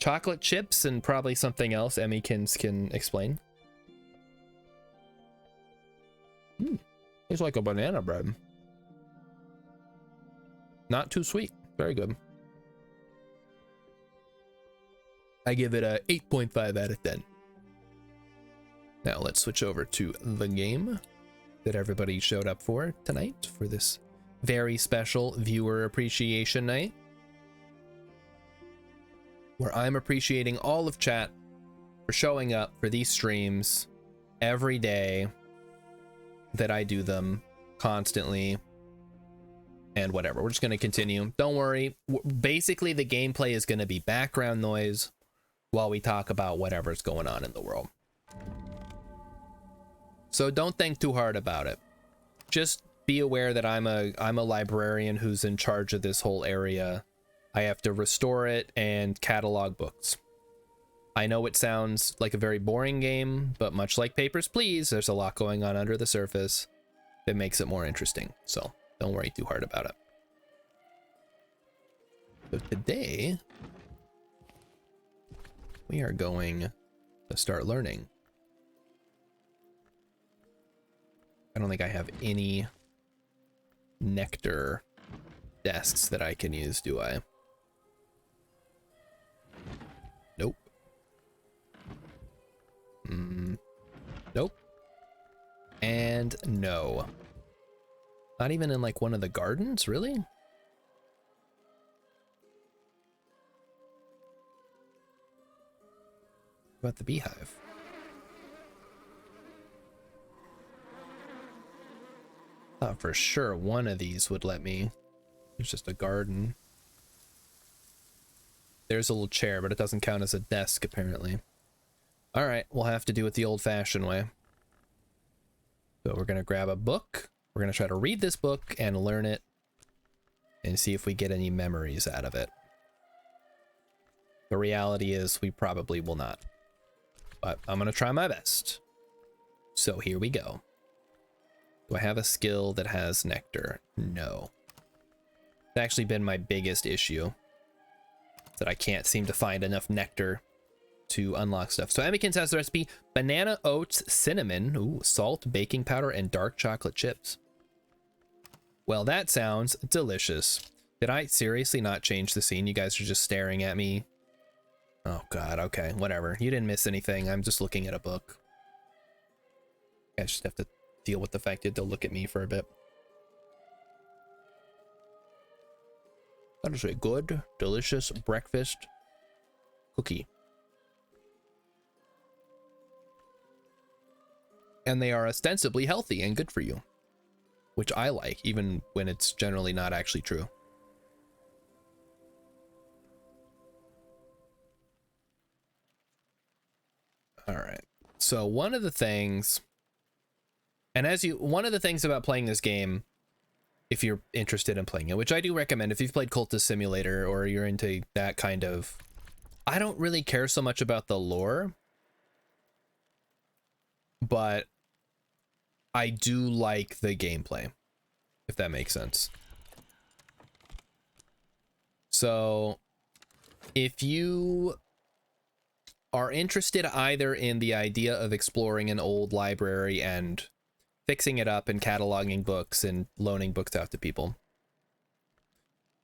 chocolate chips, and probably something else Emmykins can explain. Tastes like a banana bread. Not too sweet. Very good. I give it a 8.5 out of 10. Now let's switch over to the game that everybody showed up for tonight for this very special viewer appreciation night, where I'm appreciating all of chat for showing up for these streams every day that I do them constantly and whatever. We're just going to continue. Don't worry. Basically, the gameplay is going to be background noise while we talk about whatever's going on in the world. So don't think too hard about it. Just be aware that I'm a librarian who's in charge of this whole area. I have to restore it and catalog books. I know it sounds like a very boring game, but much like Papers, Please, there's a lot going on under the surface that makes it more interesting. So don't worry too hard about it. So today, we are going to start learning. I don't think I have any Nectar desks that I can use, do I? Nope. And no. Not even in like one of the gardens, really? What about the beehive? Thought for sure one of these would let me. There's just a garden. There's a little chair, but it doesn't count as a desk, apparently. All right, we'll have to do it the old-fashioned way. So we're gonna grab a book. We're gonna try to read this book and learn it and see if we get any memories out of it. The reality is we probably will not, but I'm gonna try my best. So here we go. Do I have a skill that has nectar? No. It's actually been my biggest issue, that I can't seem to find enough nectar to unlock stuff. So Emmykins has the recipe: banana, oats, cinnamon, ooh, salt, baking powder, and dark chocolate chips. Well, that sounds delicious. Did I seriously not change the scene? You guys are just staring at me. Oh god, okay, whatever. You didn't miss anything. I'm just looking at a book. I just have to deal with the fact that they'll look at me for a bit. That is a good, delicious breakfast cookie. And they are ostensibly healthy and good for you, which I like, even when it's generally not actually true. All right. So one of the things, one of the things about playing this game, if you're interested in playing it, which I do recommend if you've played Cultist Simulator or you're into that kind of, I don't really care so much about the lore, but I do like the gameplay, if that makes sense. So if you are interested either in the idea of exploring an old library and fixing it up and cataloging books and loaning books out to people,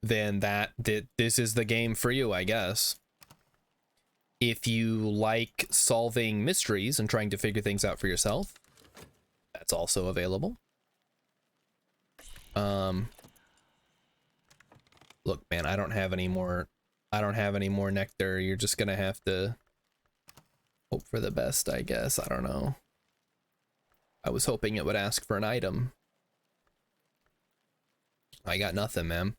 then this is the game for you, I guess. If you like solving mysteries and trying to figure things out for yourself, that's also available. Look, man, I don't have any more nectar. You're just gonna have to hope for the best, I guess. I don't know. I was hoping it would ask for an item. I got nothing, man.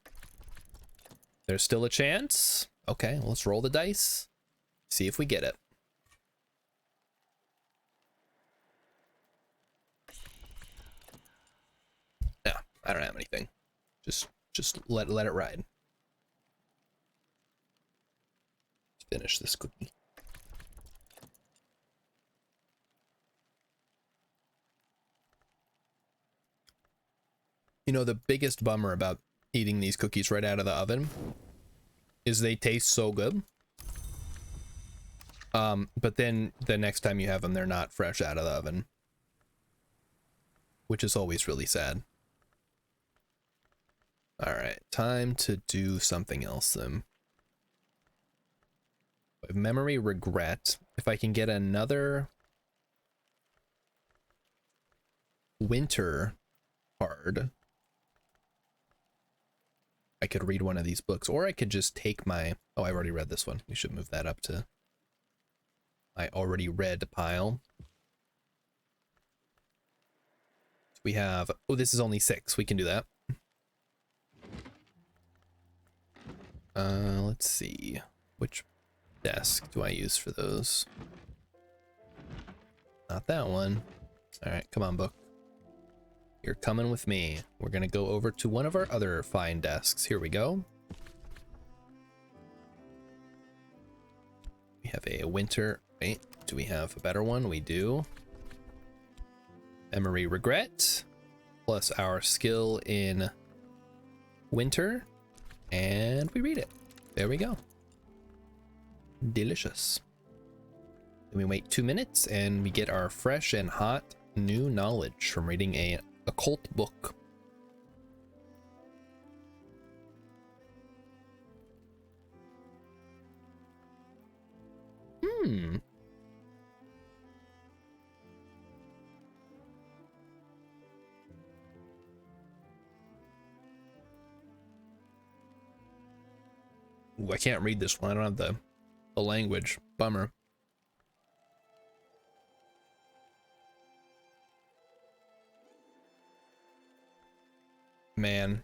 There's still a chance. Okay, let's roll the dice. See if we get it. No, I don't have anything. Just let it ride. Finish this cookie. You know, the biggest bummer about eating these cookies right out of the oven is they taste so good. But then the next time you have them, they're not fresh out of the oven, which is always really sad. All right, time to do something else then. Memory regret. If I can get another winter card, I could read one of these books, or I could just take my, oh, I already read this one. We should move that up to I already read pile. We have, oh, this is only 6. We can do that. Let's see. Which desk do I use for those? Not that one. All right, come on, book. You're coming with me. We're gonna go over to one of our other fine desks. Here we go. We have a winter, wait, do we have a better one? We do. Memory regret, plus our skill in winter, and we read it. There we go. Delicious. Then we wait 2 minutes and we get our fresh and hot new knowledge from reading a occult book. Ooh, I can't read this one. I don't have the language. Bummer. Man,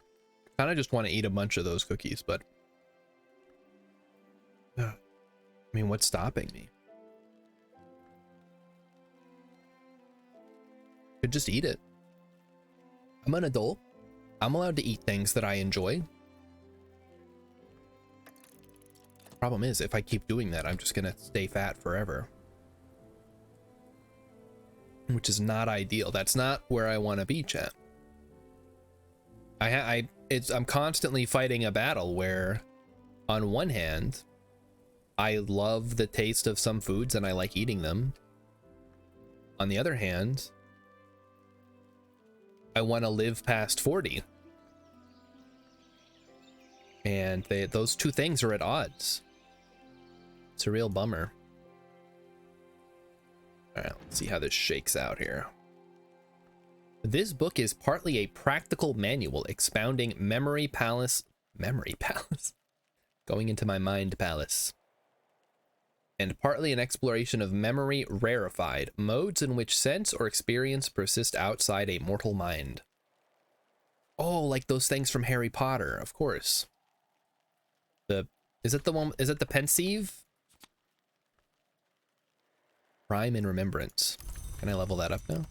kind of just want to eat a bunch of those cookies, but I mean, what's stopping me? Could just eat it. I'm an adult. I'm allowed to eat things that I enjoy. Problem is, if I keep doing that, I'm just gonna stay fat forever, which is not ideal. That's not where I want to be, chat. I'm constantly fighting a battle where, on one hand, I love the taste of some foods and I like eating them. On the other hand, I want to live past 40. And those two things are at odds. It's a real bummer. All right, let's see how this shakes out here. This book is partly a practical manual expounding memory palace, going into my mind palace, and partly an exploration of memory rarefied, modes in which sense or experience persist outside a mortal mind. Oh, like those things from Harry Potter, of course. Is it the pensieve? Rhyme in Remembrance. Can I level that up now?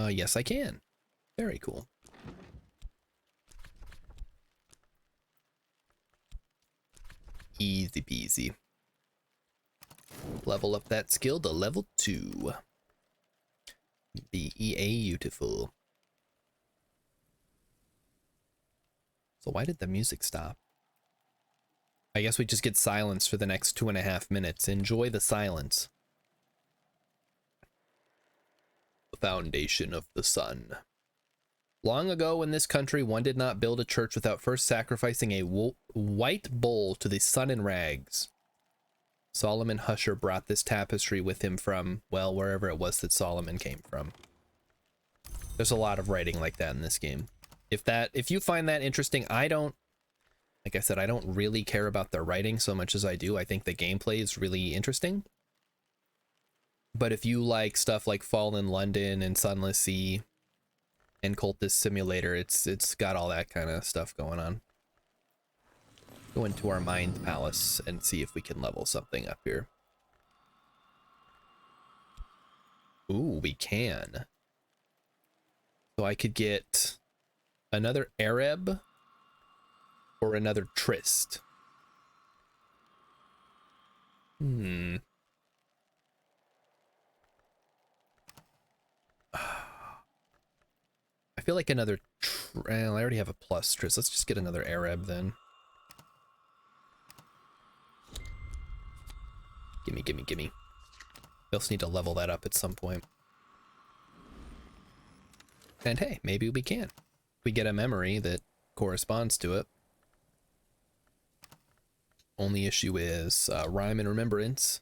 Yes, I can. Very cool. Easy peasy. Level up that skill to level 2. Be beautiful. So why did the music stop? I guess we just get silence for the next 2.5 minutes. Enjoy the silence. The foundation of the sun. Long ago in this country, one did not build a church without first sacrificing a white bull to the sun in rags. Solomon Husher brought this tapestry with him from, well, wherever it was that Solomon came from. There's a lot of writing like that in this game. If you find that interesting, like I said, I don't really care about the writing so much as I do. I think the gameplay is really interesting. But if you like stuff like Fallen London and Sunless Sea and Cultist Simulator, it's got all that kind of stuff going on. Go into our Mind Palace and see if we can level something up here. Ooh, we can. So I could get another Arab or another Trist. I feel like another well, I already have a plus Trist. Let's just get another Arab then. Gimme, gimme, gimme. We also need to level that up at some point. And hey, maybe we can. We get a memory that corresponds to it. Only issue is Rhyme and Remembrance.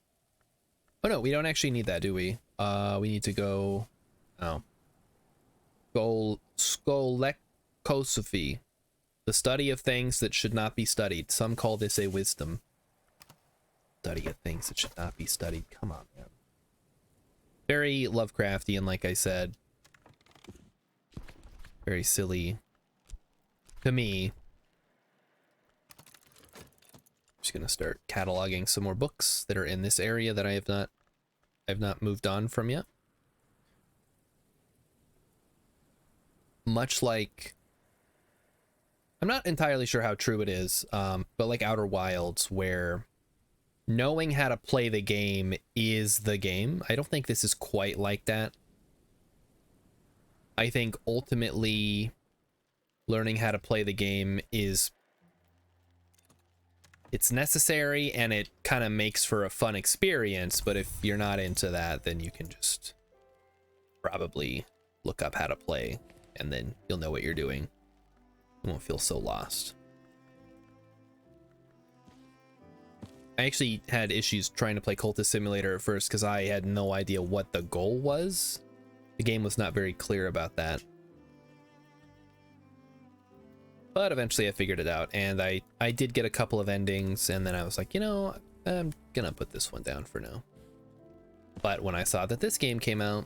Oh no, we don't actually need that, do we? We need to go... Oh. Skolekosophy. The study of things that should not be studied. Some call this a wisdom. Study of things that should not be studied. Come on, man. Very Lovecraftian, like I said. Very silly. To me. I'm just gonna start cataloging some more books that are in this area that I've not moved on from yet. Much like, I'm not entirely sure how true it is, but like Outer Wilds, where knowing how to play the game is the game. I don't think this is quite like that. I think ultimately learning how to play the game it's necessary and it kind of makes for a fun experience, but if you're not into that, then you can just probably look up how to play and then you'll know what you're doing. You won't feel so lost. I actually had issues trying to play Cultist Simulator at first because I had no idea what the goal was. The game was not very clear about that. but eventually I figured it out, and I did get a couple of endings, and then I was like, you know, I'm gonna put this one down for now. But when I saw that this game came out,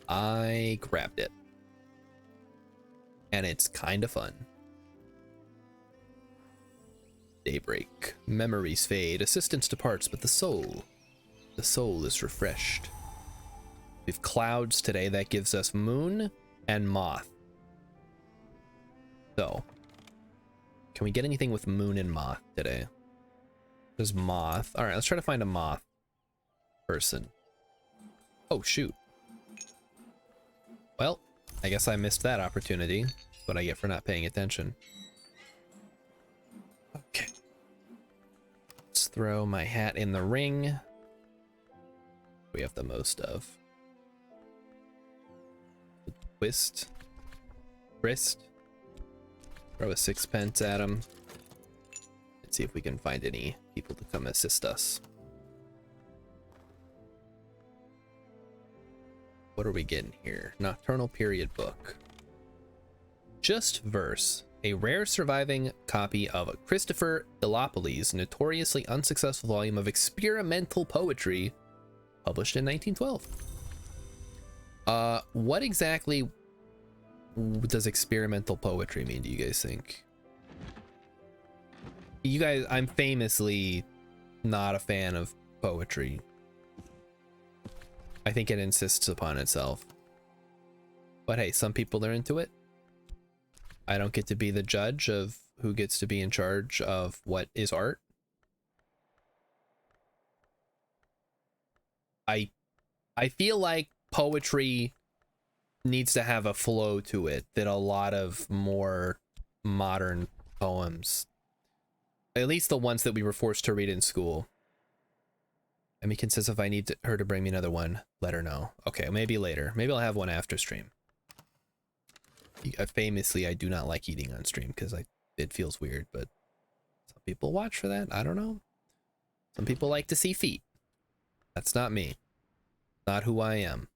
I grabbed it, and it's kind of fun. Daybreak. Memories fade. Assistance departs, but the soul is refreshed. We have clouds today. That gives us moon and moth. So, can we get anything with moon and moth today? There's moth. All right, let's try to find a moth person. Oh, shoot. Well, I guess I missed that opportunity. That's what I get for not paying attention. Okay. Let's throw my hat in the ring. We have the most of. Twist. Wrist. Throw a sixpence at him. Let's see if we can find any people to come assist us. What are we getting here? Nocturnal Period book. Just Verse. A rare surviving copy of Christopher Illopoulos' notoriously unsuccessful volume of experimental poetry, published in 1912. What exactly does experimental poetry mean, do you guys think? You guys, I'm famously not a fan of poetry. I think it insists upon itself. But hey, some people are into it. I don't get to be the judge of who gets to be in charge of what is art. I feel like poetry needs to have a flow to it that a lot of more modern poems, at least the ones that we were forced to read in school. Emikin says if I need her to bring me another one, let her know. Okay, maybe later. Maybe I'll have one after stream. Famously, I do not like eating on stream because it feels weird, but some people watch for that. I don't know. Some people like to see feet. That's not me. Not who I am.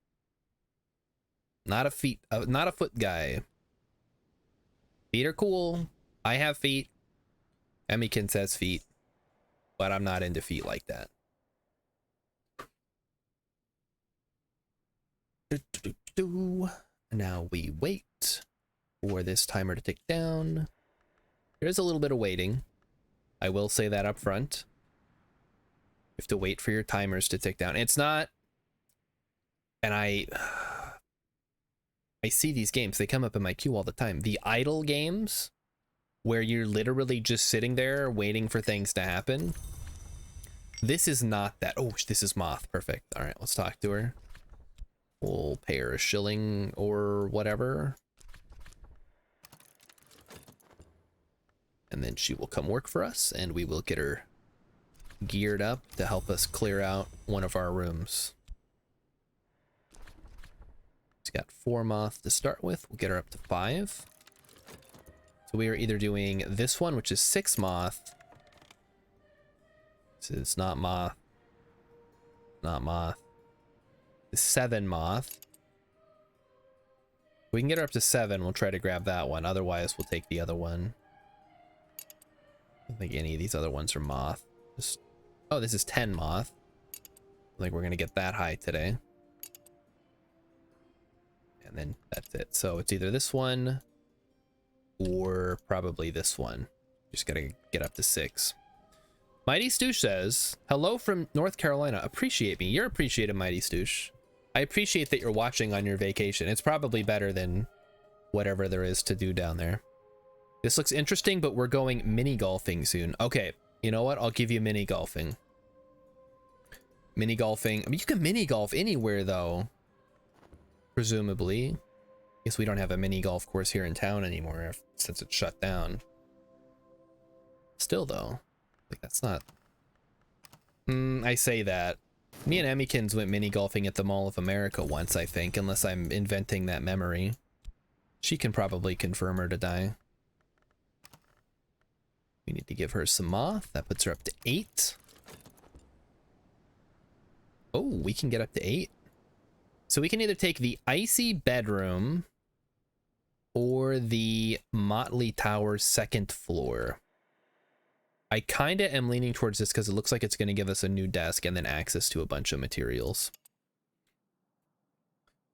Not a foot guy. Feet are cool. I have feet. Emikin says feet, but I'm not into feet like that. Now we wait for this timer to tick down. There's a little bit of waiting. I will say that up front. You have to wait for your timers to tick down. It's not, and I see these games, they come up in my queue all the time. The idle games where you're literally just sitting there waiting for things to happen. This is not that. Oh, this is Moth. Perfect. All right, let's talk to her. We'll pay her a shilling or whatever. And then she will come work for us, and we will get her geared up to help us clear out one of our rooms. She's got 4 moth to start with. We'll get her up to 5. So we are either doing this one, which is 6 moth. This is not moth. Not moth. 7 moth. We can get her up to 7. We'll try to grab that one. Otherwise, we'll take the other one. I don't think any of these other ones are moth. Oh, this is 10 moth. I think we're gonna get that high today. And then that's it. So it's either this one or probably this one. Just gotta get up to 6. Mighty Stoosh says, hello from North Carolina. Appreciate me. You're appreciated, Mighty Stoosh. I appreciate that you're watching on your vacation. It's probably better than whatever there is to do down there. This looks interesting, but we're going mini golfing soon. Okay, you know what? I'll give you mini golfing. Mini golfing. I mean, you can mini golf anywhere, though. Presumably. Guess we don't have a mini golf course here in town anymore since it's shut down. Still, though. Like, that's not... I say that. Me and Emmykins went mini golfing at the Mall of America once, I think, unless I'm inventing that memory. She can probably confirm or deny. We need to give her some moth. That puts her up to 8. Oh, we can get up to 8. So we can either take the icy bedroom or the Motley Tower second floor? I kind of am leaning towards this because it looks like it's going to give us a new desk and then access to a bunch of materials.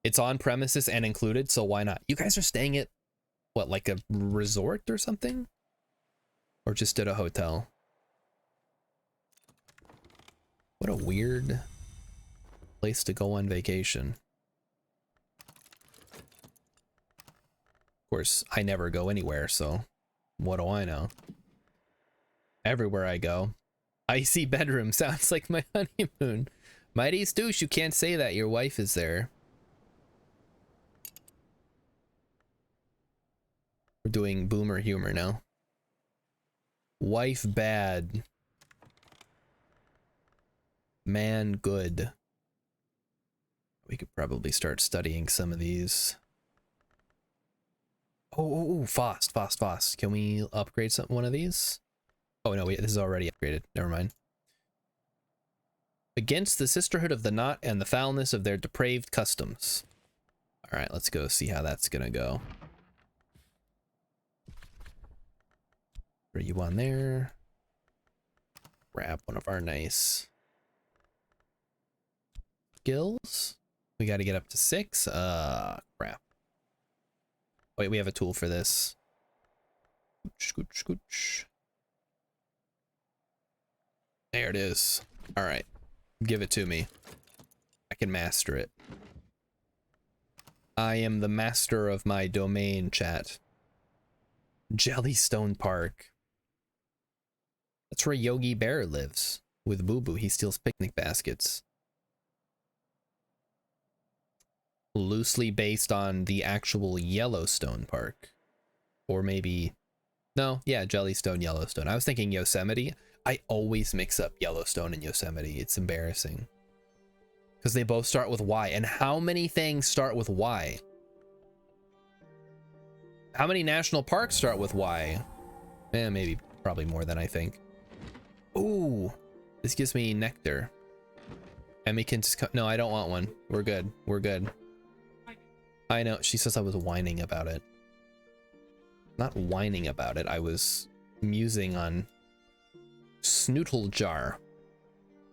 It's on premises and included, so why not? You guys are staying at, what, like a resort or something? Or just at a hotel? What a weird place to go on vacation. Of course, I never go anywhere, so what do I know? Everywhere I go. Icy bedroom sounds like my honeymoon. Mighty Stoosh, you can't say that. Your wife is there. We're doing boomer humor now. Wife bad. Man good. We could probably start studying some of these. Oh, Fost. Can we upgrade one of these? Oh no, this is already upgraded. Never mind. Against the sisterhood of the knot and the foulness of their depraved customs. All right, let's go see how that's gonna go. Are you on there? Grab one of our nice skills. We got to get up to 6. Crap. Wait, we have a tool for this. Scooch. There it is. All right, give it to me. I can master it. I am the master of my domain, chat. Jellystone Park. That's where Yogi Bear lives. With Boo Boo, he steals picnic baskets. Loosely based on the actual Yellowstone Park. Or maybe... No, yeah, Jellystone, Yellowstone. I was thinking Yosemite. I always mix up Yellowstone and Yosemite. It's embarrassing. Because they both start with Y. And how many things start with Y? How many national parks start with Y? Maybe, probably more than I think. Ooh, this gives me nectar. And we can just... No, I don't want one. We're good. We're good. I know. She says I was whining about it. Not whining about it. I was musing on Snootle Jar.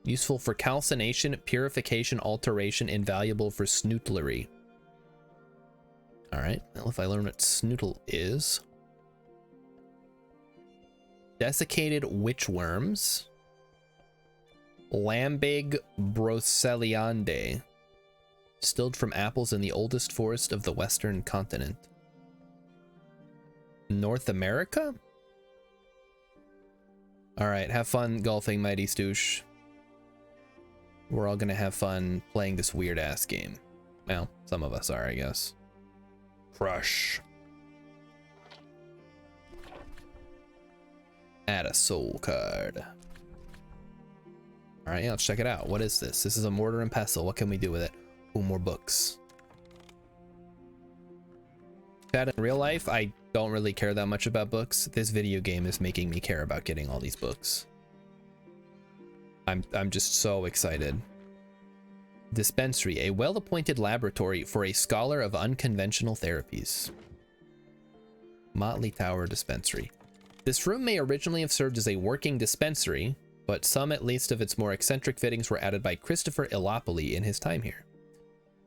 Useful for calcination, purification, alteration, invaluable for snootlery. Alright, well, if I learn what snootle is. Desiccated witchworms. Lambig broceliande. Distilled from apples in the oldest forest of the western continent. North America? Alright, have fun golfing, Mighty Stoosh. We're all gonna have fun playing this weird-ass game. Well, some of us are, I guess. Crush. Add a soul card. Alright, yeah, let's check it out. What is this? This is a mortar and pestle. What can we do with it? Ooh, more books. Chat, in real life, I don't really care that much about books. This video game is making me care about getting all these books. I'm just so excited. Dispensary, a well-appointed laboratory for a scholar of unconventional therapies. Motley Tower Dispensary. This room may originally have served as a working dispensary, but some at least of its more eccentric fittings were added by Christopher Illapoli in his time here.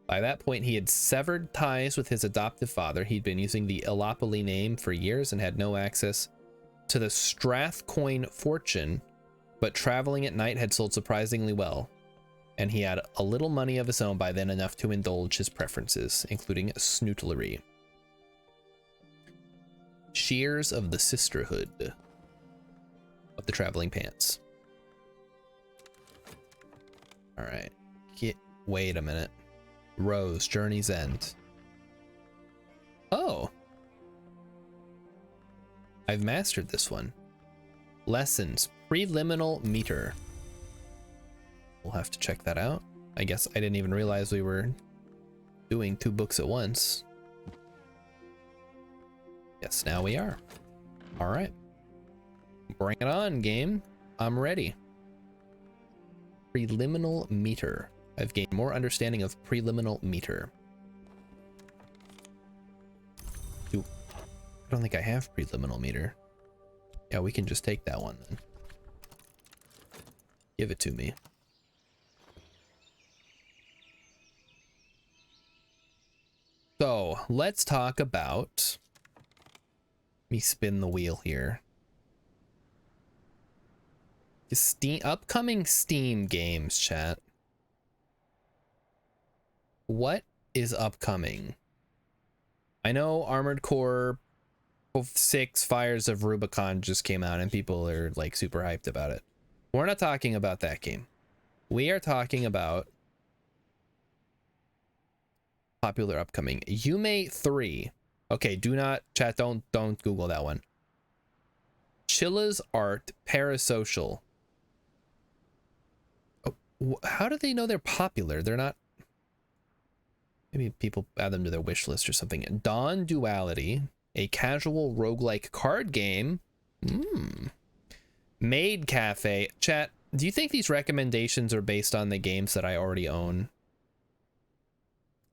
By that point, he had severed ties with his adoptive father. He'd been using the Illapoli name for years and had no access to the Strathcoyne fortune, but traveling at night had sold surprisingly well, and he had a little money of his own by then, enough to indulge his preferences, including snootlery. Shears of the Sisterhood of the Traveling Pants. All right, wait a minute. Rose, Journey's End. Oh, I've mastered this one. Lessons, Preliminal Meter. We'll have to check that out. I guess I didn't even realize we were doing 2 books at once. Yes, now we are. All right. Bring it on, game. I'm ready. Preliminal Meter. I've gained more understanding of preliminal meter. don't think I have preliminal meter. Yeah, we can just take that one then. Give it to me. So let's talk about, let me spin the wheel here. Steam, upcoming Steam games, chat. What is upcoming? I know Armored Core 6 Fires of Rubicon just came out and people are like super hyped about it. We're not talking about that game. We are talking about popular upcoming Yume 3. Okay, do not chat, don't Google that one. Chilla's Art Parasocial. Oh, how do they know they're popular? They're not. Maybe people add them to their wish list or something. Dawn Duality, a casual roguelike card game. Maid Cafe. Chat, do you think these recommendations are based on the games that I already own?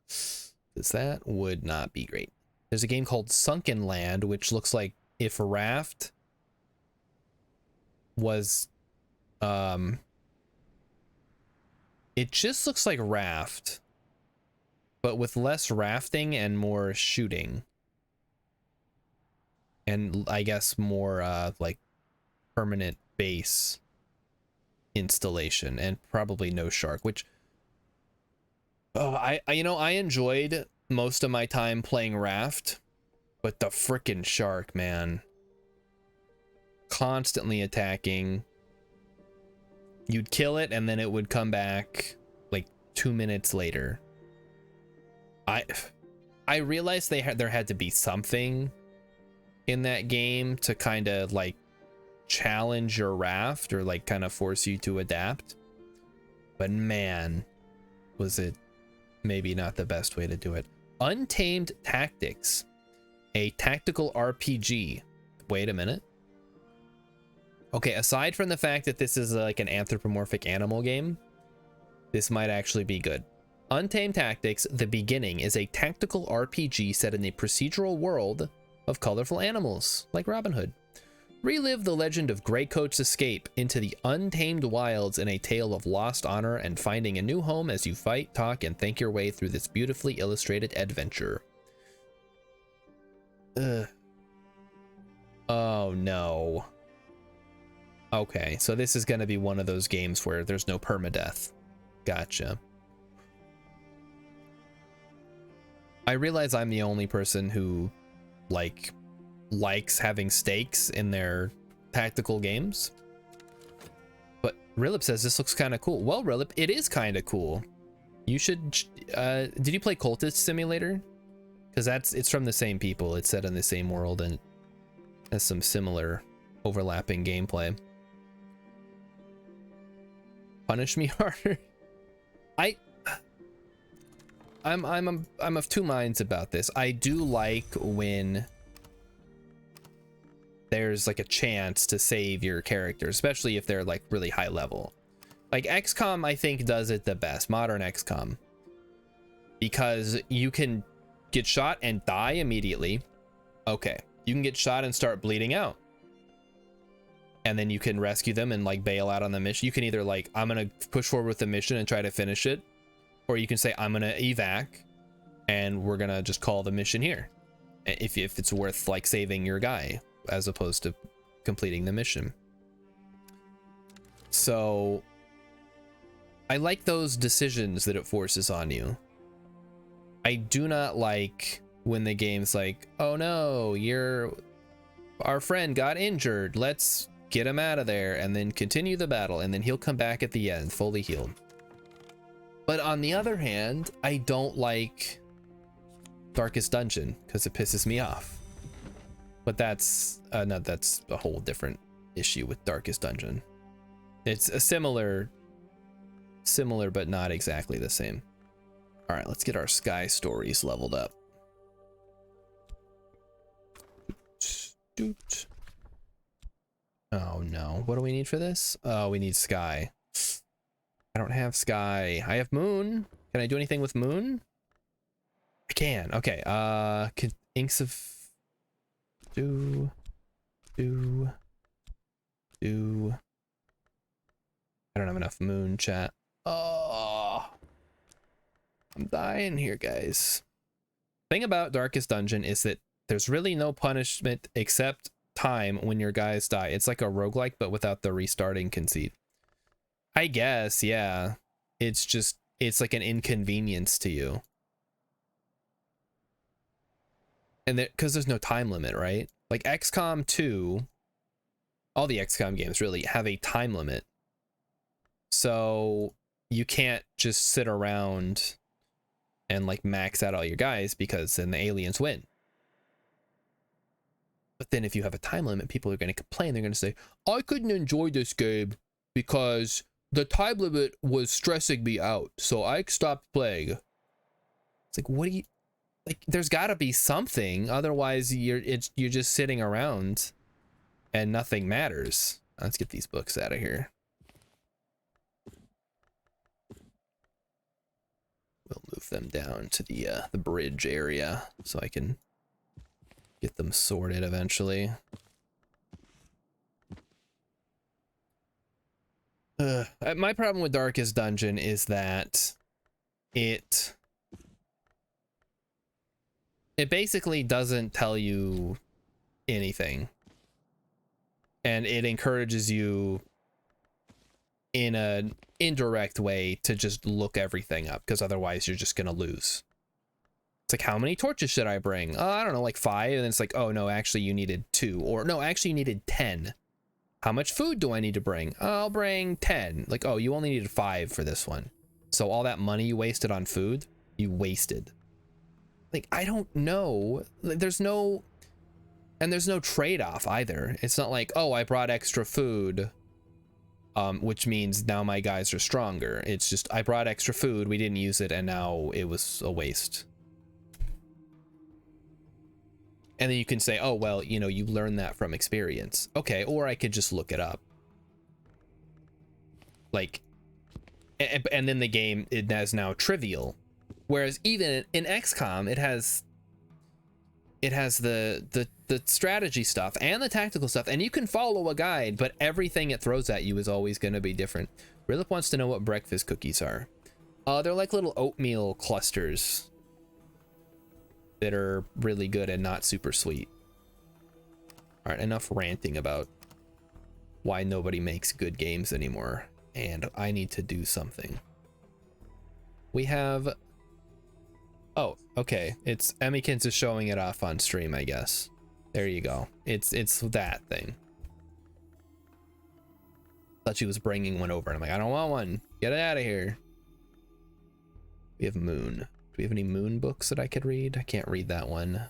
Because that would not be great. There's a game called Sunken Land, which looks like if Raft was... it just looks like Raft, but with less rafting and more shooting. And I guess more like permanent base installation and probably no shark, which I you know, I enjoyed most of my time playing Raft, but the frickin' shark, man, constantly attacking. You'd kill it and then it would come back like 2 minutes later. I realized there had to be something in that game to kind of like challenge your raft or like kind of force you to adapt, but man, was it maybe not the best way to do it. Untamed Tactics, a tactical RPG. Wait a minute. Okay, aside from the fact that this is like an anthropomorphic animal game, this might actually be good. Untamed Tactics: The Beginning is a tactical RPG set in a procedural world of colorful animals, like Robin Hood. Relive the legend of Greycoat's escape into the untamed wilds in a tale of lost honor and finding a new home as you fight, talk, and think your way through this beautifully illustrated adventure. Oh no. Okay, so this is going to be one of those games where there's no permadeath. Gotcha. I realize I'm the only person who likes having stakes in their tactical games, but Rilip says this looks kind of cool. Well, Rilip, it is kind of cool. You should did you play Cultist Simulator? Because it's from the same people. It's set in the same world and has some similar overlapping gameplay. Punish me harder. I'm of two minds about this. I do like when there's like a chance to save your character, especially if they're like really high level. Like XCOM, I think, does it the best, modern XCOM, because you can get shot and die immediately. Okay, you can get shot and start bleeding out, and then you can rescue them and like bail out on the mission. You can either like, I'm gonna push forward with the mission and try to finish it, or you can say, I'm gonna evac and we're gonna just call the mission here, if it's worth like saving your guy as opposed to completing the mission. So I like those decisions that it forces on you. I do not like when the game's like, oh no, our friend got injured, let's get him out of there and then continue the battle, and then he'll come back at the end fully healed. But on the other hand, I don't like Darkest Dungeon because it pisses me off. But that's a whole different issue with Darkest Dungeon. It's a similar but not exactly the same. All right, let's get our Sky Stories leveled up. Oh no, what do we need for this? Oh, we need Sky. I don't have Sky. I have Moon. Can I do anything with Moon? I can. Okay. Inks of Do. I don't have enough moon chat. Oh, I'm dying here, guys. Thing about Darkest Dungeon is that there's really no punishment except time when your guys die. It's like a roguelike, but without the restarting conceit. I guess, yeah. It's just, it's like an inconvenience to you. And because there's no time limit, right? Like XCOM 2, all the XCOM games really have a time limit. So you can't just sit around and like max out all your guys because then the aliens win. But then if you have a time limit, people are going to complain. They're going to say, I couldn't enjoy this game because the time limit was stressing me out, so I stopped playing. It's like, what do you, like, there's got to be something, otherwise you're just sitting around and nothing matters. Let's get these books out of here. We'll move them down to the bridge area so I can get them sorted eventually. My problem with Darkest Dungeon is that it basically doesn't tell you anything, and it encourages you in an indirect way to just look everything up, because otherwise you're just gonna lose. It's like, how many torches should I bring? I don't know, like 5. And then it's like, oh no, actually you needed 2, or no, actually you needed 10. How much food do I need to bring? I'll bring 10. Like, oh, you only needed 5 for this one. So all that money you wasted on food, you wasted. Like, I don't know. Like, there's no trade-off either. It's not like, oh, I brought extra food, which means now my guys are stronger. It's just, I brought extra food, we didn't use it, and now it was a waste. And then you can say, oh, well, you know, you learned that from experience. Okay, or I could just look it up. Like, and then the game, it has now trivial. Whereas even in XCOM, it has the strategy stuff and the tactical stuff, and you can follow a guide, but everything it throws at you is always going to be different. Rilip wants to know what breakfast cookies are. They're like little oatmeal clusters that are really good and not super sweet. All right, enough ranting about why nobody makes good games anymore, and I need to do something. We have, oh, okay, it's Emmykins is showing it off on stream, I guess. There you go. It's that thing. Thought she was bringing one over, and I'm like, I don't want one. Get it out of here. We have Moon. Do we have any Moon books that I could read? I can't read that one.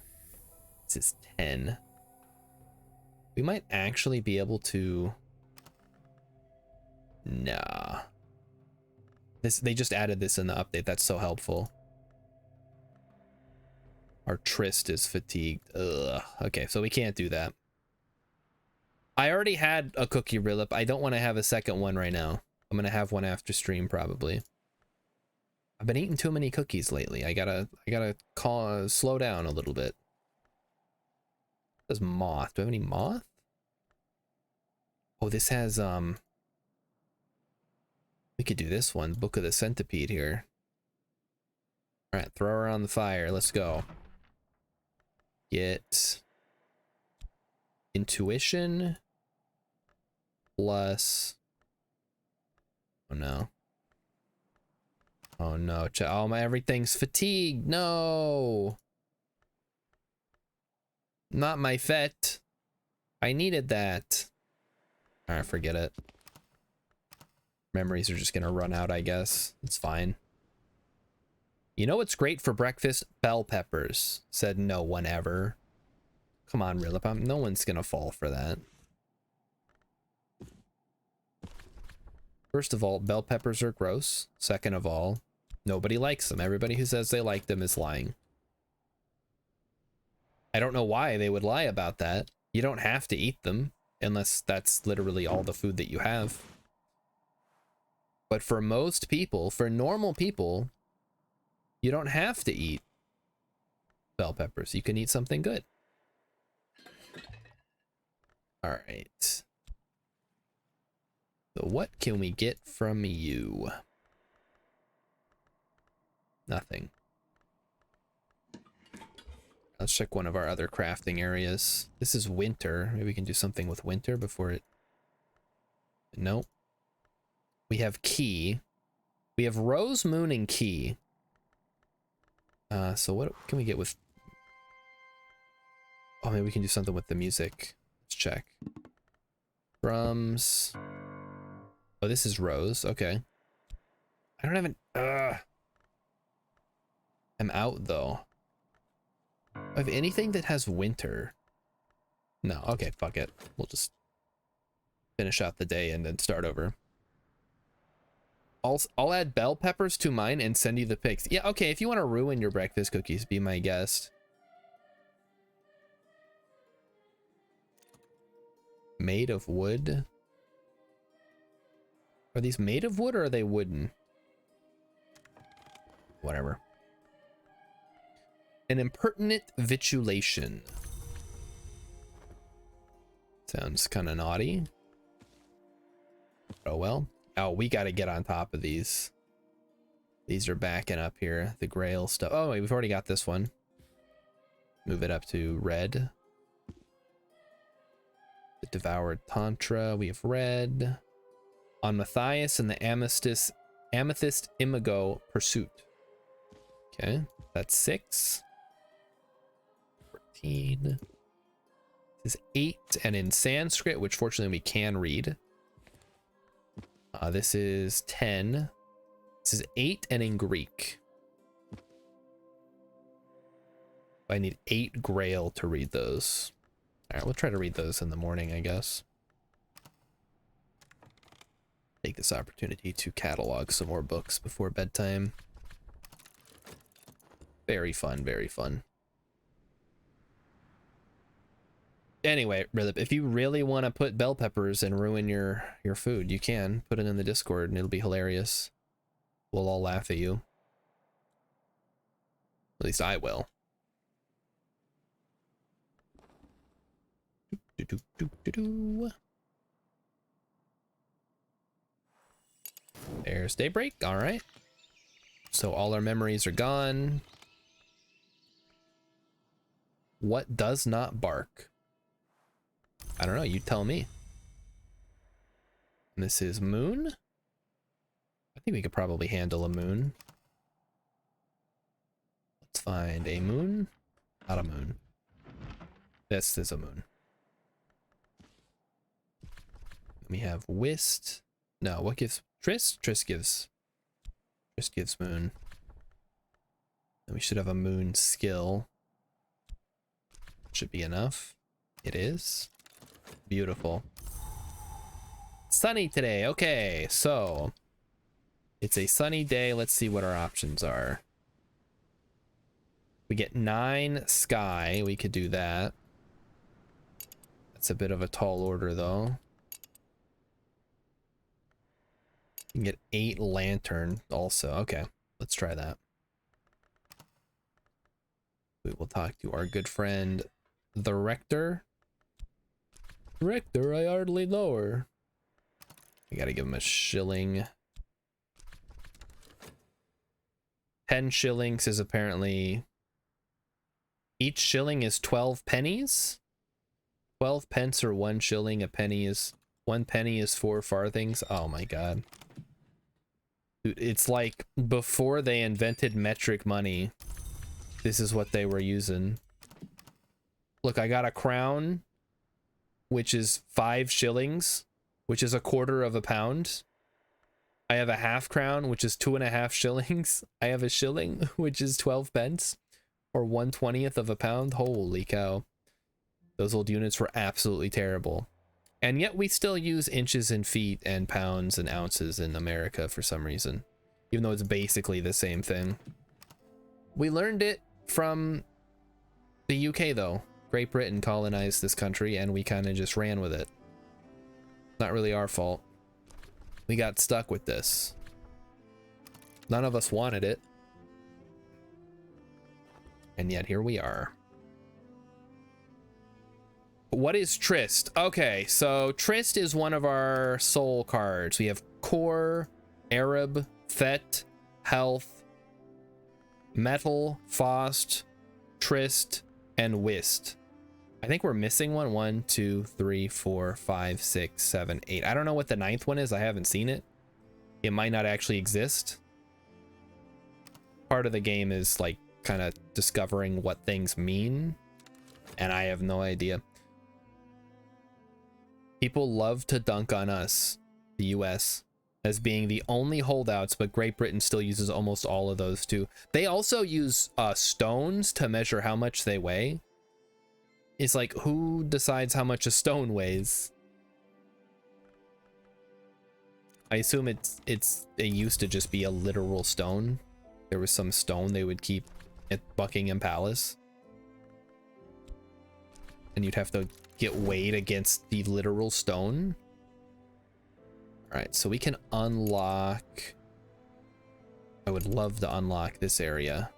This is 10. We might actually be able to... Nah. They just added this in the update. That's so helpful. Our Trist is fatigued. Ugh. Okay, so we can't do that. I already had a cookie Rilip. I don't want to have a second one right now. I'm going to have one after stream probably. I've been eating too many cookies lately. I gotta slow down a little bit. There's moth. Do I have any moth? Oh, this has we could do this one. Book of the Centipede here. All right, throw her on the fire. Let's go. Get intuition plus. Oh no. Oh no, oh my, everything's fatigued. No. Not my fet. I needed that. Alright, forget it. Memories are just gonna run out, I guess. It's fine. You know what's great for breakfast? Bell peppers, said no one ever. Come on, Rilip, no one's gonna fall for that. First of all, bell peppers are gross. Second of all, nobody likes them. Everybody who says they like them is lying. I don't know why they would lie about that. You don't have to eat them unless that's literally all the food that you have. But for most people, for normal people, you don't have to eat bell peppers. You can eat something good. All right. So what can we get from you? Nothing. Let's check one of our other crafting areas. This is winter. Maybe we can do something with winter before it... Nope. We have key. We have rose, moon, and key. So what can we get with... Oh, maybe we can do something with the music. Let's check. Drums. Oh, this is rose. Okay. I don't have an... I'm out, though. Of anything that has winter. No, okay, fuck it. We'll just finish out the day and then start over. I'll add bell peppers to mine and send you the pics. Yeah, okay, if you want to ruin your breakfast cookies, be my guest. Made of wood? Are these made of wood or are they wooden? Whatever. An impertinent vitulation. Sounds kind of naughty. Oh well. Oh, we got to get on top of these. These are backing up here. The grail stuff. Oh, wait, we've already got this one. Move it up to red. The devoured tantra. We have red. On Matthias and the amethyst imago pursuit. Okay, that's 6. 14. This is 8, and in Sanskrit, which fortunately we can read. This is 10. This is 8, and in Greek. I need 8 grail to read those. All right, we'll try to read those in the morning, I guess. Take this opportunity to catalog some more books before bedtime. Very fun, very fun. Anyway, if you really want to put bell peppers and ruin your food, you can. Put it in the Discord and it'll be hilarious. We'll all laugh at you. At least I will. There's daybreak. All right. So all our memories are gone. What does not bark? I don't know. You tell me. And this is moon. I think we could probably handle a moon. Let's find a moon. Not a moon. This is a moon. We have whist. No, what gives Triss? Triss gives moon. And we should have a moon skill. Should be enough. It is. Beautiful. Sunny today. Okay, so it's a sunny day. Let's see what our options are. We get 9 sky. We could do that. That's a bit of a tall order, though. You can get 8 lantern also. Okay, let's try that. We will talk to our good friend, the Rector. Rector, I hardly know her. I gotta give him a shilling. 10 shillings is apparently... Each shilling is 12 pennies? 12 pence or 1 shilling. A penny is... 1 penny is 4 farthings. Oh my god. Dude, it's like before they invented metric money, this is what they were using. Look, I got a crown, which is 5 shillings, which is a quarter of a pound. I have a half crown, which is 2.5 shillings. I have a shilling, which is 12 pence, or 1/20th of a pound. Holy cow. Those old units were absolutely terrible. And yet we still use inches and feet and pounds and ounces in America for some reason, even though it's basically the same thing. We learned it from the UK, though. Great Britain colonized this country and we kind of just ran with it. Not really our fault. We got stuck with this. None of us wanted it. And yet here we are. What is Trist? Okay, so Trist is one of our soul cards. We have Core, Arab, Thet, Health, Metal, Faust, Trist, and Whist. I think we're missing one. 1, 2, 3, 4, 5, 6, 7, 8. I don't know what the 9th one is. I haven't seen it. It might not actually exist. Part of the game is like kind of discovering what things mean, and I have no idea. People love to dunk on us, the US, as being the only holdouts, but Great Britain still uses almost all of those too. They also use stones to measure how much they weigh. It's like, who decides how much a stone weighs? I assume it used to just be a literal stone. There was some stone they would keep at Buckingham Palace, and you'd have to get weighed against the literal stone. All right, so we can unlock, I would love to unlock this area,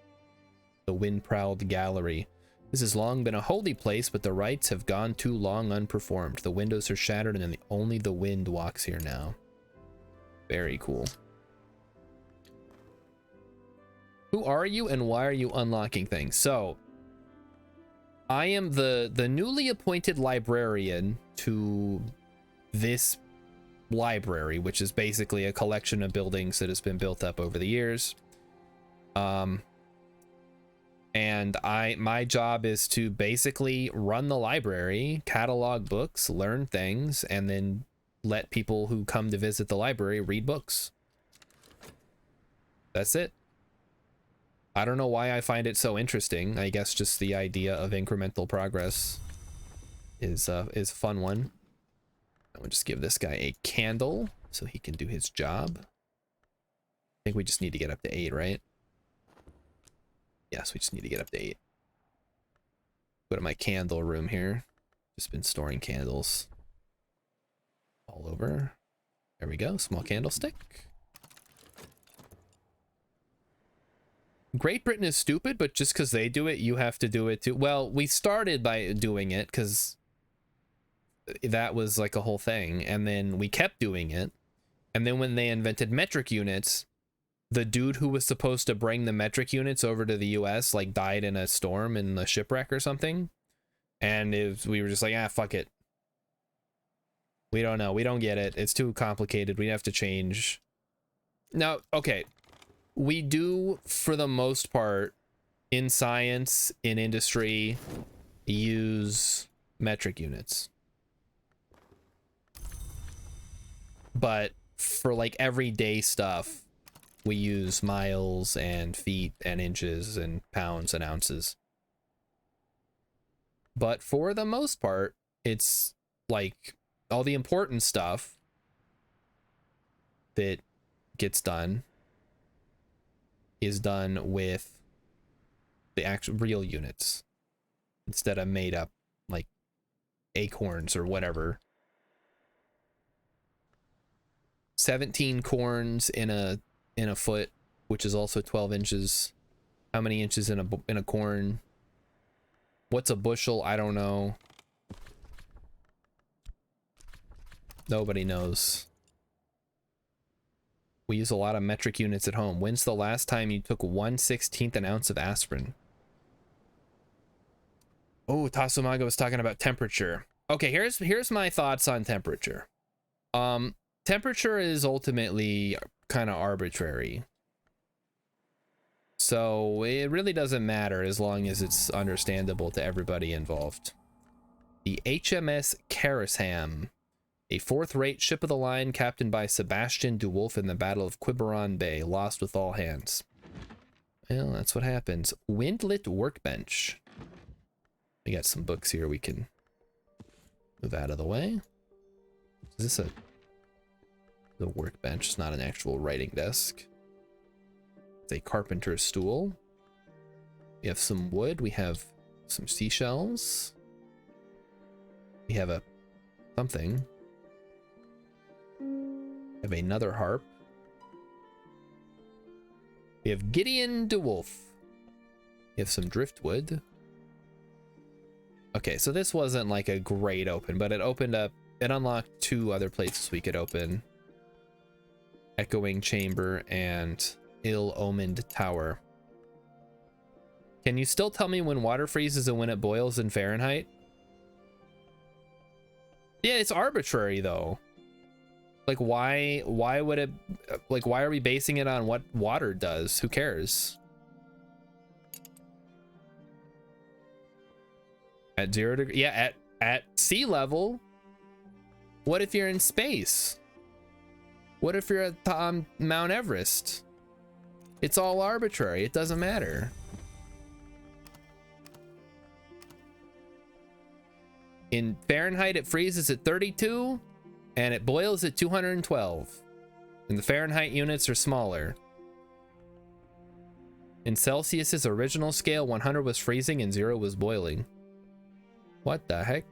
the Wind-Prowled Gallery. This has long been a holy place, but the rites have gone too long unperformed. The windows are shattered, and only the wind walks here now. Very cool. Who are you, and why are you unlocking things? So, I am the newly appointed librarian to this library, which is basically a collection of buildings that has been built up over the years. And my job is to basically run the library, catalog books, learn things, and then let people who come to visit the library read books. That's it. I don't know why I find it so interesting. I guess just the idea of incremental progress is a fun one. I'll just give this guy a candle so he can do his job. I think we just need to get up to 8, right? Yes, we just need to get up to 8. Go to my candle room here. Just been storing candles all over. There we go, small candlestick. Great Britain is stupid, but just because they do it, you have to do it too. Well, we started by doing it because that was like a whole thing, and then we kept doing it. And then when they invented metric units, the dude who was supposed to bring the metric units over to the US like died in a storm in a shipwreck or something. And we were just like, ah, fuck it. We don't know. We don't get it. It's too complicated. We have to change. Now, okay. We do, for the most part, in science, in industry, use metric units. But for like everyday stuff, we use miles and feet and inches and pounds and ounces. But for the most part, it's like all the important stuff that gets done is done with the actual real units instead of made up like acorns or whatever. 17 corns in a foot, which is also 12 inches. How many inches in a corn? What's a bushel? I don't know. Nobody knows. We use a lot of metric units at home. When's the last time you took 1/16 an ounce of aspirin? Oh, Tasumaga was talking about temperature. Okay, here's my thoughts on temperature. Temperature is ultimately kind of arbitrary. So it really doesn't matter as long as it's understandable to everybody involved. The HMS Karisham, a fourth-rate ship of the line captained by Sebastian de Wolf in the Battle of Quiberon Bay, lost with all hands. Well, that's what happens. Windlit workbench. We got some books here we can move out of the way. Is this the workbench? It's not an actual writing desk. It's a carpenter's stool. We have some wood. We have some seashells. We have a something. We have another harp. We have Gideon de Wolf. We have some driftwood. Okay, so this wasn't like a great open, but it opened up, it unlocked 2 other places we could open. Echoing Chamber and Ill-Omened Tower. Can you still tell me when water freezes and when it boils in Fahrenheit? Yeah, it's arbitrary though. Like why would it, like why are we basing it on what water does? Who cares? At 0 degrees, yeah, at sea level. What if you're in space? What if you're at Mount Everest? It's all arbitrary. It doesn't matter. In Fahrenheit, it freezes at 32 and it boils at 212. And the Fahrenheit units are smaller. In Celsius's original scale, 100 was freezing and 0 was boiling. What the heck?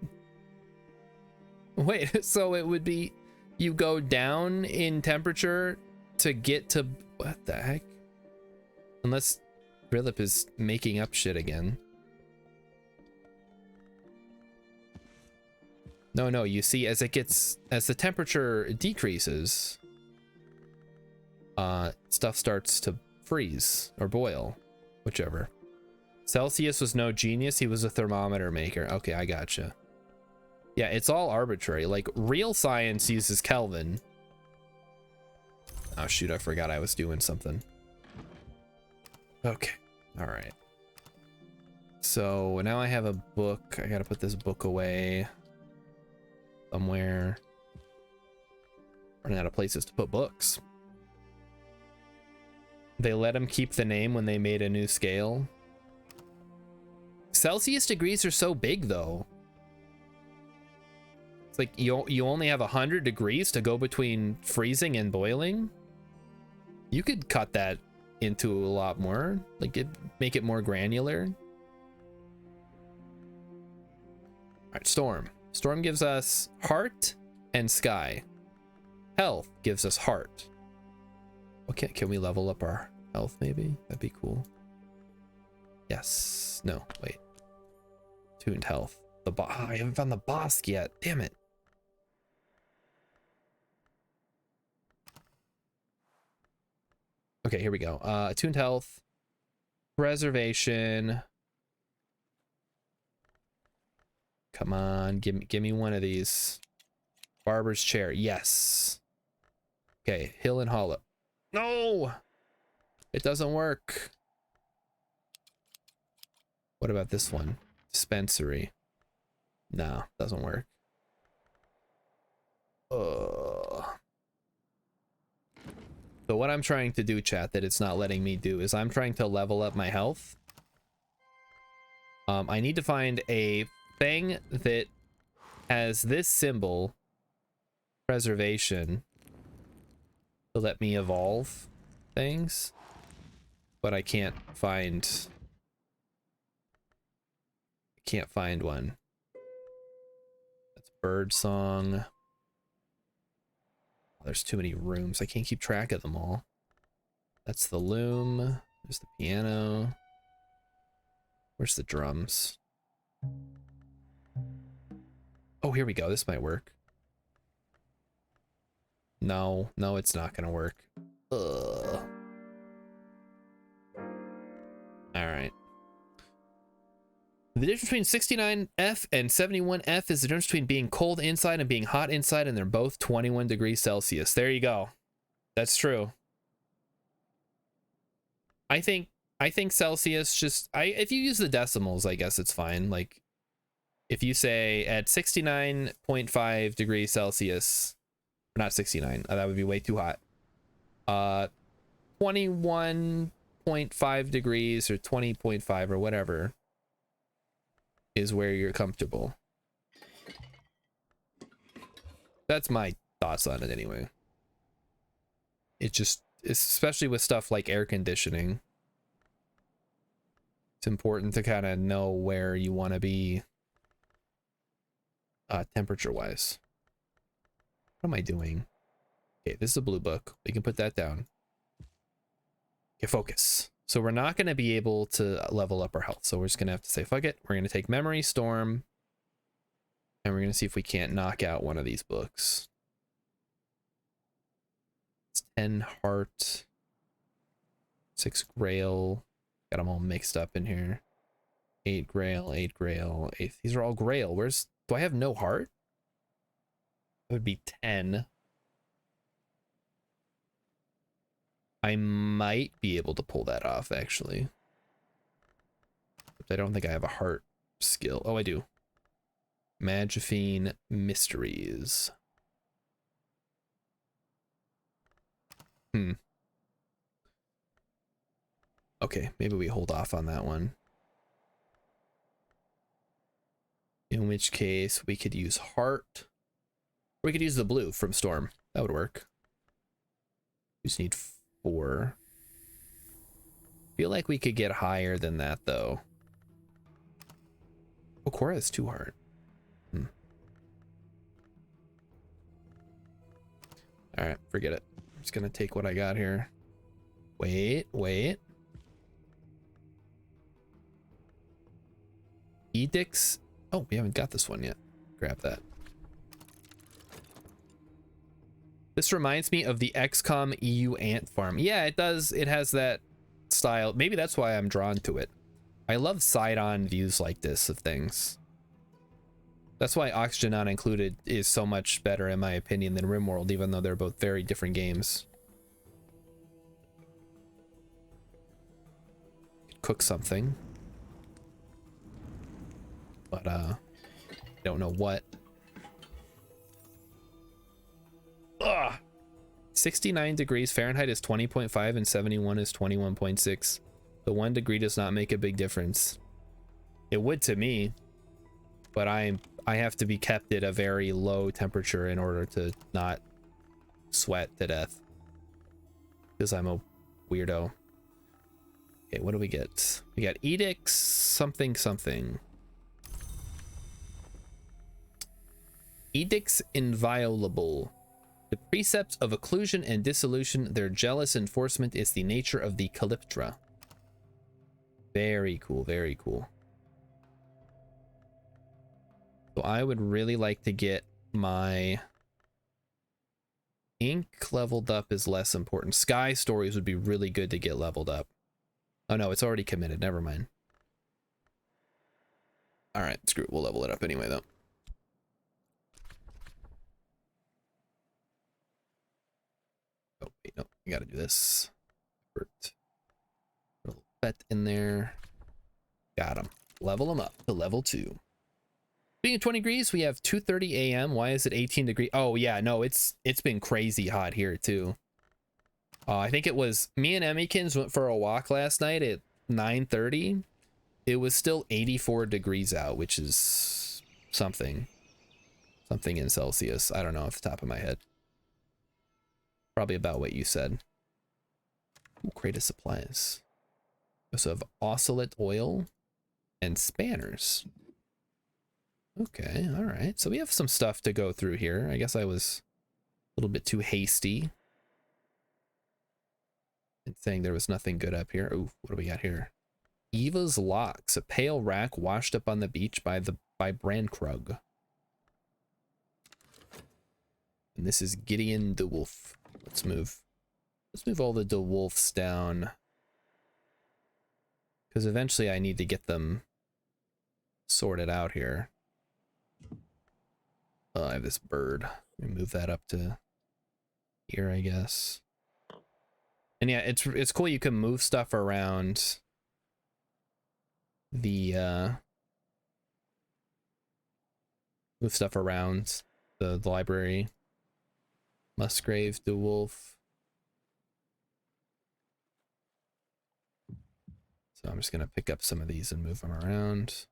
Wait, so it would be you go down in temperature to get to what the heck? Unless Grillip is making up shit again. No, you see, as the temperature decreases, stuff starts to freeze or boil, whichever. Celsius was no genius, he was a thermometer maker. Okay, I gotcha. Yeah, it's all arbitrary. Like, real science uses Kelvin. Oh shoot, I forgot I was doing something. Okay, all right. So now I have a book. I gotta put this book away somewhere. Running out of places to put books. They let him keep the name when they made a new scale. Celsius degrees are so big though. It's like you only have 100 degrees to go between freezing and boiling. You could cut that into a lot more, like make it more granular. All right, storm. Storm gives us heart and sky. Health gives us heart. Okay, can we level up our health maybe? That'd be cool. Yes. No, wait. Tuned health. The I haven't found the boss yet. Damn it. Okay, here we go. Tuned health. Preservation. Come on, give me one of these. Barber's chair, yes. Okay, hill and hollow. No, it doesn't work. What about this one? Dispensary. No, doesn't work. So what I'm trying to do, chat, that it's not letting me do is I'm trying to level up my health. I need to find a thing that has this symbol, preservation, to let me evolve things, but I can't find one. That's bird song. Oh, there's too many rooms. I can't keep track of them all. That's the loom. There's the piano. Where's the drums? Oh, here we go. This might work. No, it's not gonna work. Ugh. All right. The difference between 69F and 71F is the difference between being cold inside and being hot inside, and they're both 21 degrees Celsius. There you go. That's true. I think Celsius just, if you use the decimals, I guess it's fine. Like, if you say at 69.5 degrees Celsius, not 69, that would be way too hot. 21.5 degrees or 20.5 or whatever is where you're comfortable. That's my thoughts on it anyway. It just, especially with stuff like air conditioning, it's important to kind of know where you want to be temperature wise. What am I doing? Okay, this is a blue book. We can put that down. Okay, focus. So we're not going to be able to level up our health. So we're just going to have to say, fuck it. We're going to take memory, storm, And we're going to see if we can't knock out one of these books. It's 10 heart, 6 grail. Got them all mixed up in here. 8 grail, 8 grail, 8. These are all grail. Where's... Do I have no heart? It would be 10. I might be able to pull that off, actually. But I don't think I have a heart skill. Oh, I do. Magifine Mysteries. Okay, maybe we hold off on that one. In which case, we could use heart. Or we could use the blue from Storm. That would work. We just need 4. Feel like we could get higher than that, though. Oh, Cora has 2 heart. Alright, forget it. I'm just gonna take what I got here. Wait. Edicts. Oh, we haven't got this one yet. Grab that. This reminds me of the XCOM EU ant farm. Yeah, it does. It has that style. Maybe that's why I'm drawn to it. I love side-on views like this of things. That's why Oxygen Not Included is so much better, in my opinion, than RimWorld, even though they're both very different games. Cook something. But, don't know what. Ugh! 69 degrees Fahrenheit is 20.5 and 71 is 21.6. The 1 degree does not make a big difference. It would to me, but I have to be kept at a very low temperature in order to not sweat to death. Because I'm a weirdo. Okay, what do we get? We got edicts, something. Edicts inviolable. The precepts of occlusion and dissolution, their jealous enforcement is the nature of the Calyptra. Very cool, very cool. So I would really like to get my ink leveled up is less important. Sky stories would be really good to get leveled up. Oh no, it's already committed. Never mind. All right, screw it. We'll level it up anyway, though. Oh, wait, no. We gotta do this. Little pet in there. Got him. Level him up to level 2. Being at 20 degrees, we have 2:30 a.m. Why is it 18 degrees? Oh yeah, no, it's been crazy hot here too. I think it was me and Emmykins went for a walk last night at 9:30. It was still 84 degrees out, which is something in Celsius. I don't know off the top of my head. Probably about what you said. Ooh, crate of supplies. We also have oscillate oil and spanners. Okay, all right. So we have some stuff to go through here. I guess I was a little bit too hasty in saying there was nothing good up here. Ooh, what do we got here? Eva's Locks, a pale rack washed up on the beach by Brandkrug. And this is Gideon the Wolf. Let's move all the DeWolfs down. Because eventually I need to get them sorted out here. Oh, I have this bird. Let me move that up to here, I guess. And yeah, it's cool you can move stuff around the the library. Musgrave, DeWolf. So I'm just gonna pick up some of these and move them around.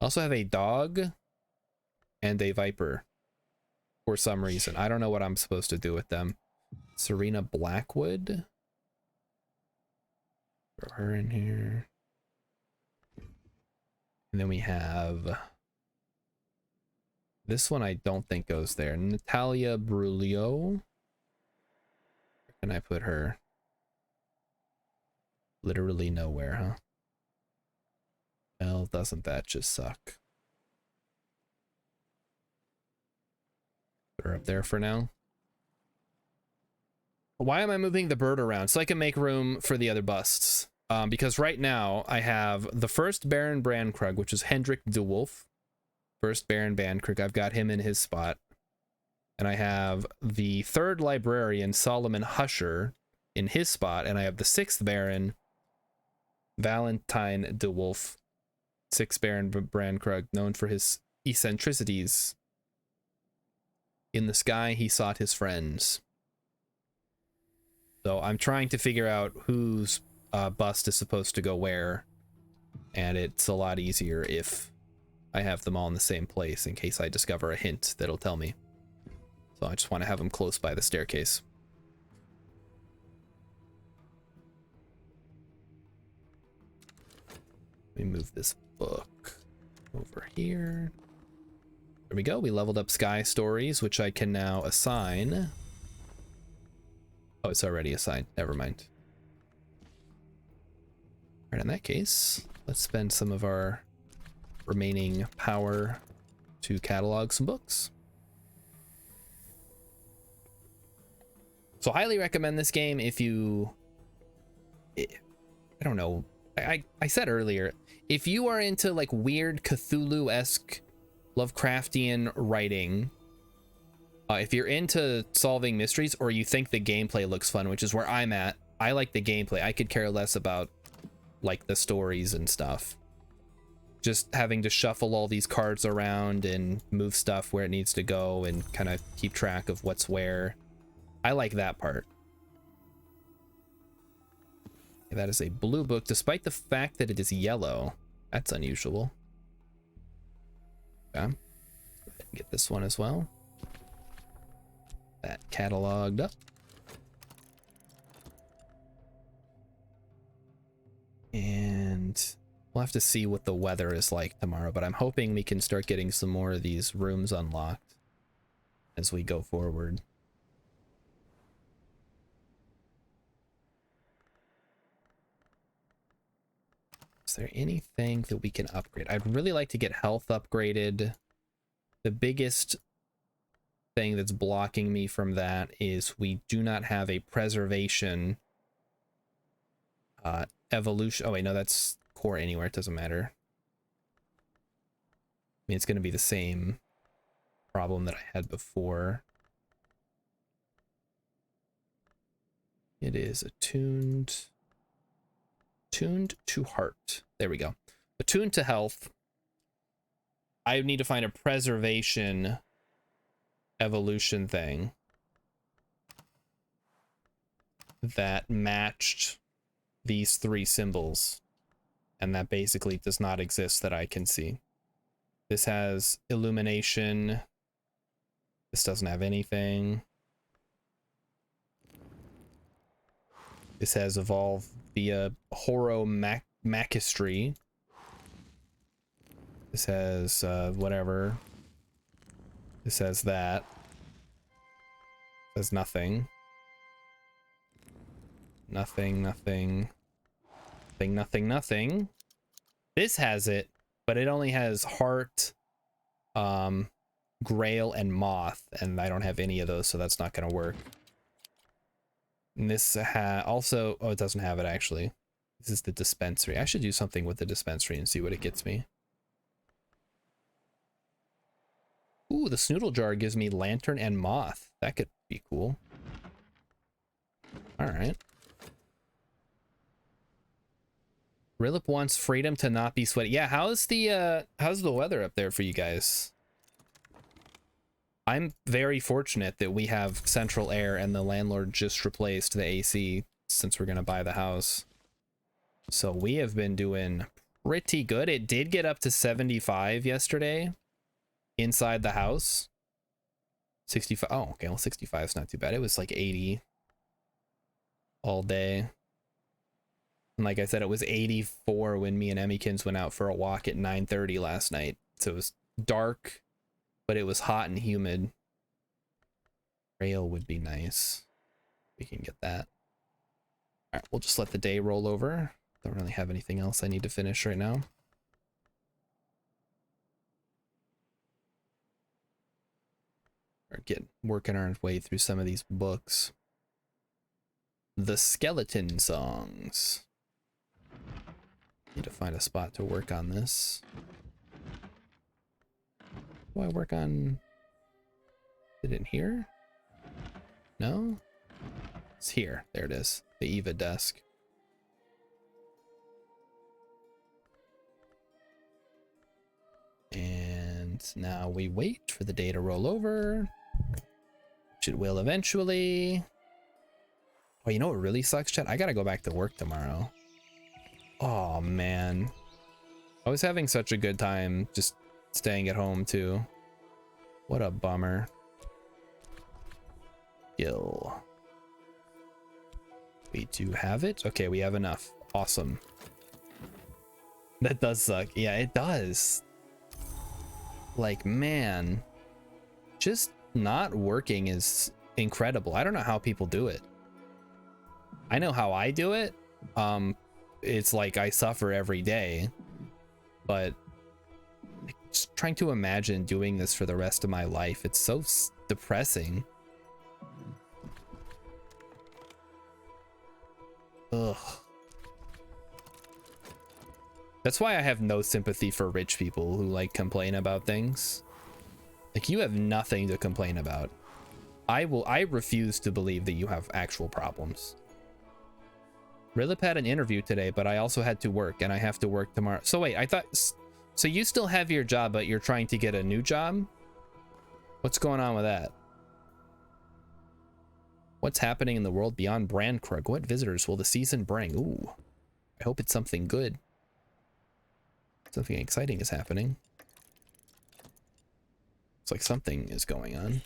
I also have a dog and a viper for some reason. I don't know what I'm supposed to do with them. Serena Blackwood. Throw her in here. And then we have this one I don't think goes there. Natalia Brulio. Where can I put her? Literally nowhere, huh? Well, doesn't that just suck? Put her up there for now. Why am I moving the bird around? So I can make room for the other busts. Because right now I have the first Baron Brandkrug, which is Hendrik de Wolf. First Baron Brandkrug, I've got him in his spot. And I have the third librarian, Solomon Husher, in his spot. And I have the sixth Baron, Valentine de Wolf. Sixth Baron Brandkrug, known for his eccentricities. In the sky, he sought his friends. So I'm trying to figure out whose bust is supposed to go where, and it's a lot easier if I have them all in the same place in case I discover a hint that'll tell me. So I just want to have them close by the staircase. Let me move this book over here. There we go. We leveled up Sky Stories, which I can now assign. Oh, it's already assigned. Never mind. All right, in that case, let's spend some of our remaining power to catalog some books. So highly recommend this game if you... I don't know. I said earlier, if you are into like weird Cthulhu-esque Lovecraftian writing, if you're into solving mysteries or you think the gameplay looks fun, which is where I'm at, I like the gameplay. I could care less about like the stories and stuff. Just having to shuffle all these cards around and move stuff where it needs to go and kind of keep track of what's where. I like that part. That is a blue book, despite the fact that it is yellow. That's unusual. Okay. Go ahead and get this one as well. That cataloged up. And we'll have to see what the weather is like tomorrow, but I'm hoping we can start getting some more of these rooms unlocked as we go forward. Is there anything that we can upgrade? I'd really like to get health upgraded. The biggest thing that's blocking me from that is we do not have a preservation evolution. Oh wait, no, that's core anywhere. It doesn't matter. I mean, it's going to be the same problem that I had before. It is attuned to heart. There we go. Attuned to health. I need to find a preservation evolution thing that matched these three symbols, and that basically does not exist that I can see. This has illumination. This doesn't have anything. This has evolved via Horomachistry. This has whatever. This has that. There's nothing. Nothing. This has it, but it only has heart, grail, and moth, and I don't have any of those, so that's not gonna work. And this also, oh, it doesn't have it actually. This is the dispensary. I should do something with the dispensary and see what it gets me. Ooh, the Snoodle Jar gives me lantern and moth. That could be cool. All right. Rilip wants freedom to not be sweaty. Yeah, how's the weather up there for you guys? I'm very fortunate that we have central air and the landlord just replaced the AC since we're gonna buy the house. So we have been doing pretty good. It did get up to 75 yesterday inside the house. 65. Oh, okay. Well, 65 is not too bad. It was like 80 all day. And like I said, it was 84 when me and Emmykins went out for a walk at 9:30 last night. So it was dark, but it was hot and humid. Rail would be nice. We can get that. All right, we'll just let the day roll over. Don't really have anything else I need to finish right now. Or get working our way through some of these books. The Skeleton Songs. Need to find a spot to work on this. Do I work on it in here? No? It's here. There it is. The Eva desk. And now we wait for the day to roll over. Which it will eventually. Oh, you know what really sucks, chat? I gotta go back to work tomorrow. Oh, man. I was having such a good time just staying at home, too. What a bummer. Gil. We do have it? Okay, we have enough. Awesome. That does suck. Yeah, it does. Like, man. Just not working is incredible. I don't know how people do it. I know how I do it. It's like I suffer every day. But just trying to imagine doing this for the rest of my life, it's so depressing. Ugh. That's why I have no sympathy for rich people who like complain about things. Like, you have nothing to complain about. I refuse to believe that you have actual problems. Rilip had an interview today, but I also had to work, and I have to work tomorrow. So wait, I thought, so you still have your job, but you're trying to get a new job? What's going on with that? What's happening in the world beyond Brandkrug? What visitors will the season bring? Ooh, I hope it's something good. Something exciting is happening. It's like something is going on.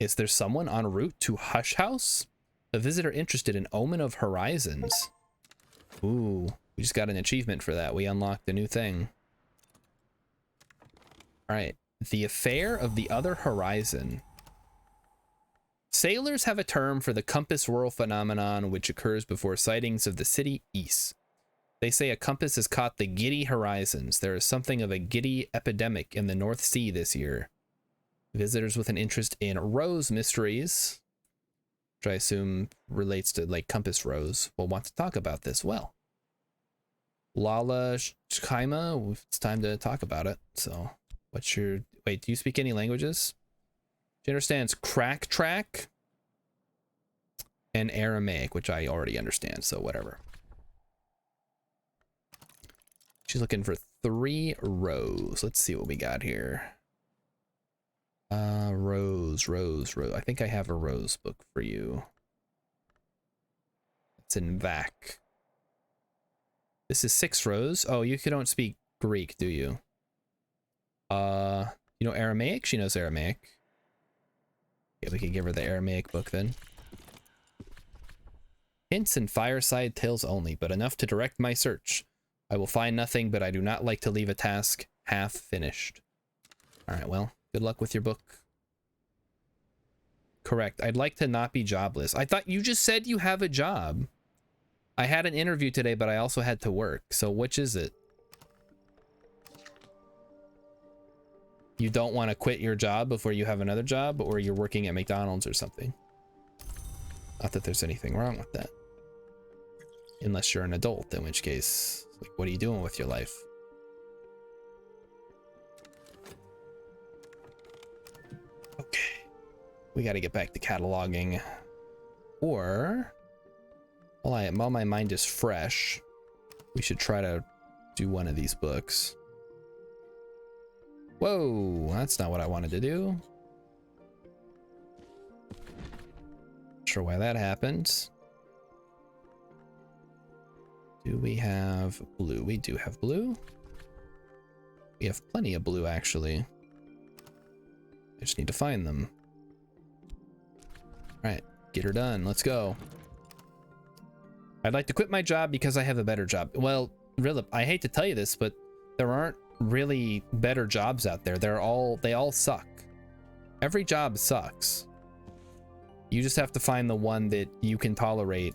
Is there someone en route to Hush House? A visitor interested in Omen of Horizons. Ooh, we just got an achievement for that. We unlocked a new thing. All right, the Affair of the Other Horizon. Sailors have a term for the compass whirl phenomenon, which occurs before sightings of the city Ys. They say a compass has caught the giddy horizons. There is something of a giddy epidemic in the North Sea this year. Visitors with an interest in rose mysteries, which I assume relates to like compass rose, will want to talk about this. Well, Lala Shkaima, it's time to talk about it. So what's your, wait, do you speak any languages? She understands crack track and Aramaic, which I already understand, so whatever. She's looking for 3 rows. Let's see what we got here. Rose. I think I have a rose book for you. It's in VAC. This is 6 rows. Oh, you don't speak Greek, do you? You know Aramaic? She knows Aramaic. Yeah, we can give her the Aramaic book then. Hints and fireside tales only, but enough to direct my search. I will find nothing, but I do not like to leave a task half finished. All right, well, good luck with your book. Correct. I'd like to not be jobless. I thought you just said you have a job. I had an interview today, but I also had to work. So which is it? You don't want to quit your job before you have another job, or you're working at McDonald's or something. Not that there's anything wrong with that. Unless you're an adult, in which case, like, what are you doing with your life? Okay. We got to get back to cataloging. Or, while my mind is fresh, we should try to do one of these books. Whoa, that's not what I wanted to do. Not sure why that happened. Do we have blue? We do have blue. We have plenty of blue, actually. I just need to find them. All right, get her done. Let's go. I'd like to quit my job because I have a better job. Well, really, I hate to tell you this, but there aren't really better jobs out there. They all suck. Every job sucks. You just have to find the one that you can tolerate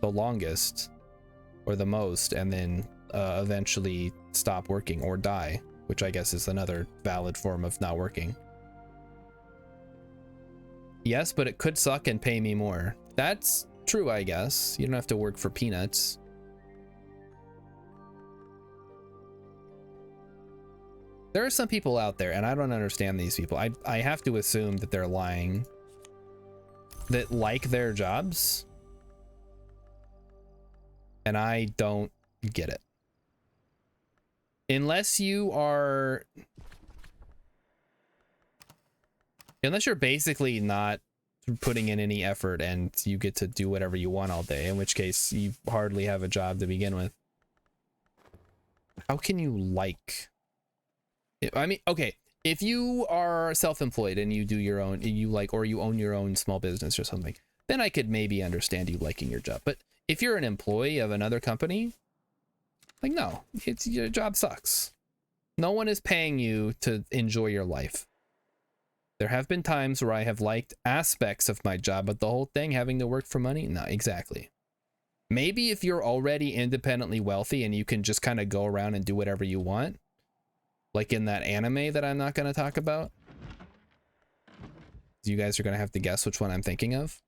the longest or the most, and then eventually stop working or die, which I guess is another valid form of not working. Yes, but it could suck and pay me more. That's true, I guess. You don't have to work for peanuts. There are some people out there, and I don't understand these people. I have to assume that they're lying, that like their jobs, and I don't get it. Unless you're basically not putting in any effort and you get to do whatever you want all day, in which case you hardly have a job to begin with. How can you like? I mean, okay, if you are self-employed and you do your own, or you own your own small business or something, then I could maybe understand you liking your job. But if you're an employee of another company, like, no, your job sucks. No one is paying you to enjoy your life. There have been times where I have liked aspects of my job, but the whole thing, having to work for money, no, exactly. Maybe if you're already independently wealthy and you can just kind of go around and do whatever you want, like in that anime that I'm not going to talk about, you guys are going to have to guess which one I'm thinking of,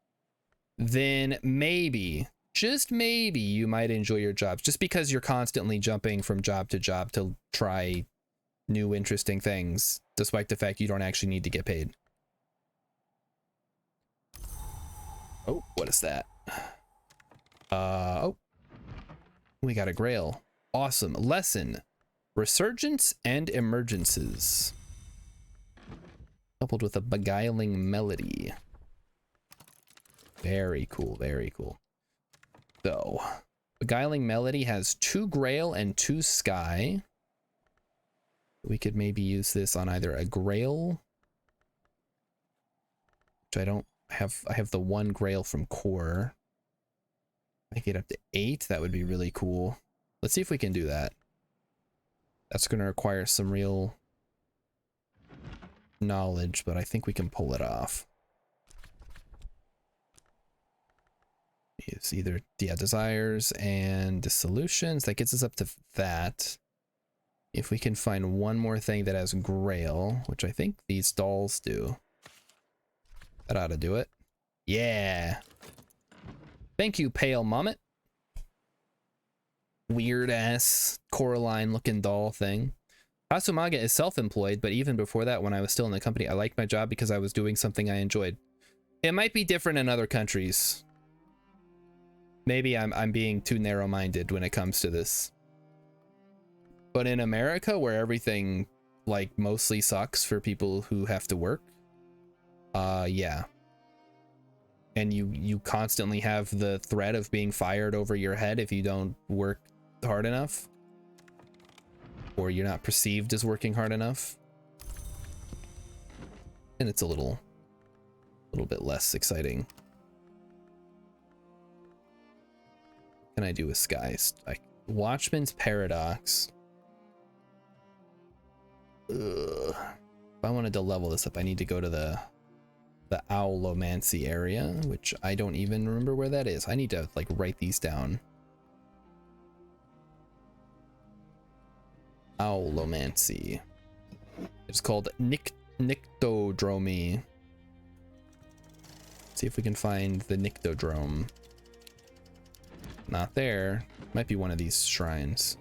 then maybe, just maybe, you might enjoy your jobs just because you're constantly jumping from job to try new interesting things, despite the fact you don't actually need to get paid. Oh, what is that? Oh, we got a grail. Awesome. Lesson: resurgence and emergences, coupled with a beguiling melody. Very cool, very cool. So, beguiling melody has 2 grail and 2 sky. We could maybe use this on either a grail, which I don't have. I have the 1 grail from core. I get up to 8. That would be really cool. Let's see if we can do that. That's going to require some real knowledge, but I think we can pull it off. It's either, yeah, desires and dissolutions. That gets us up to that. If we can find one more thing that has grail, which I think these dolls do, that ought to do it. Yeah. Thank you, Pale Mommet. Weird ass Coraline looking doll thing. Kasumaga is self-employed, but even before that, when I was still in the company, I liked my job because I was doing something I enjoyed. It might be different in other countries. Maybe I'm being too narrow-minded when it comes to this. But in America, where everything like mostly sucks for people who have to work, yeah. And you constantly have the threat of being fired over your head if you don't work hard enough, or you're not perceived as working hard enough. And it's a little bit less exciting. What can I do with skies? Watchman's Paradox. Ugh. If I wanted to level this up, I need to go to the Owlomancy area, which I don't even remember where that is. I need to like write these down. Owlomancy. It's called Nyctodromy. See if we can find the Nyctodrome. Not there. Might be one of these shrines.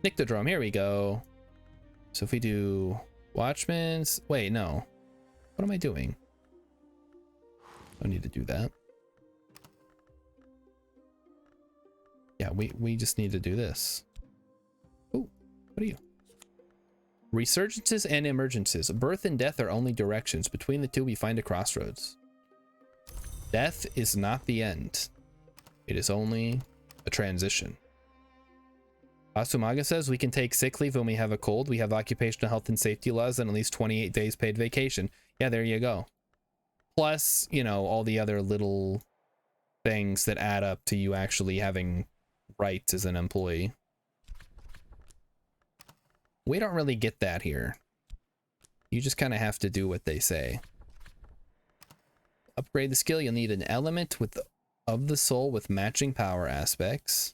Nyctodrome, here we go. So if we do Watchman's, wait, no. What am I doing? I need to do that. Yeah, we just need to do this. Oh, what are you? Resurgences and emergences. Birth and death are only directions. Between the two, we find a crossroads. Death is not the end. It is only a transition. Asumaga says we can take sick leave when we have a cold. We have occupational health and safety laws and at least 28 days paid vacation. Yeah, there you go. Plus, you know, all the other little things that add up to you actually having rights as an employee. We don't really get that here. You just kind of have to do what they say. Upgrade the skill, you'll need an element of the soul with matching power aspects.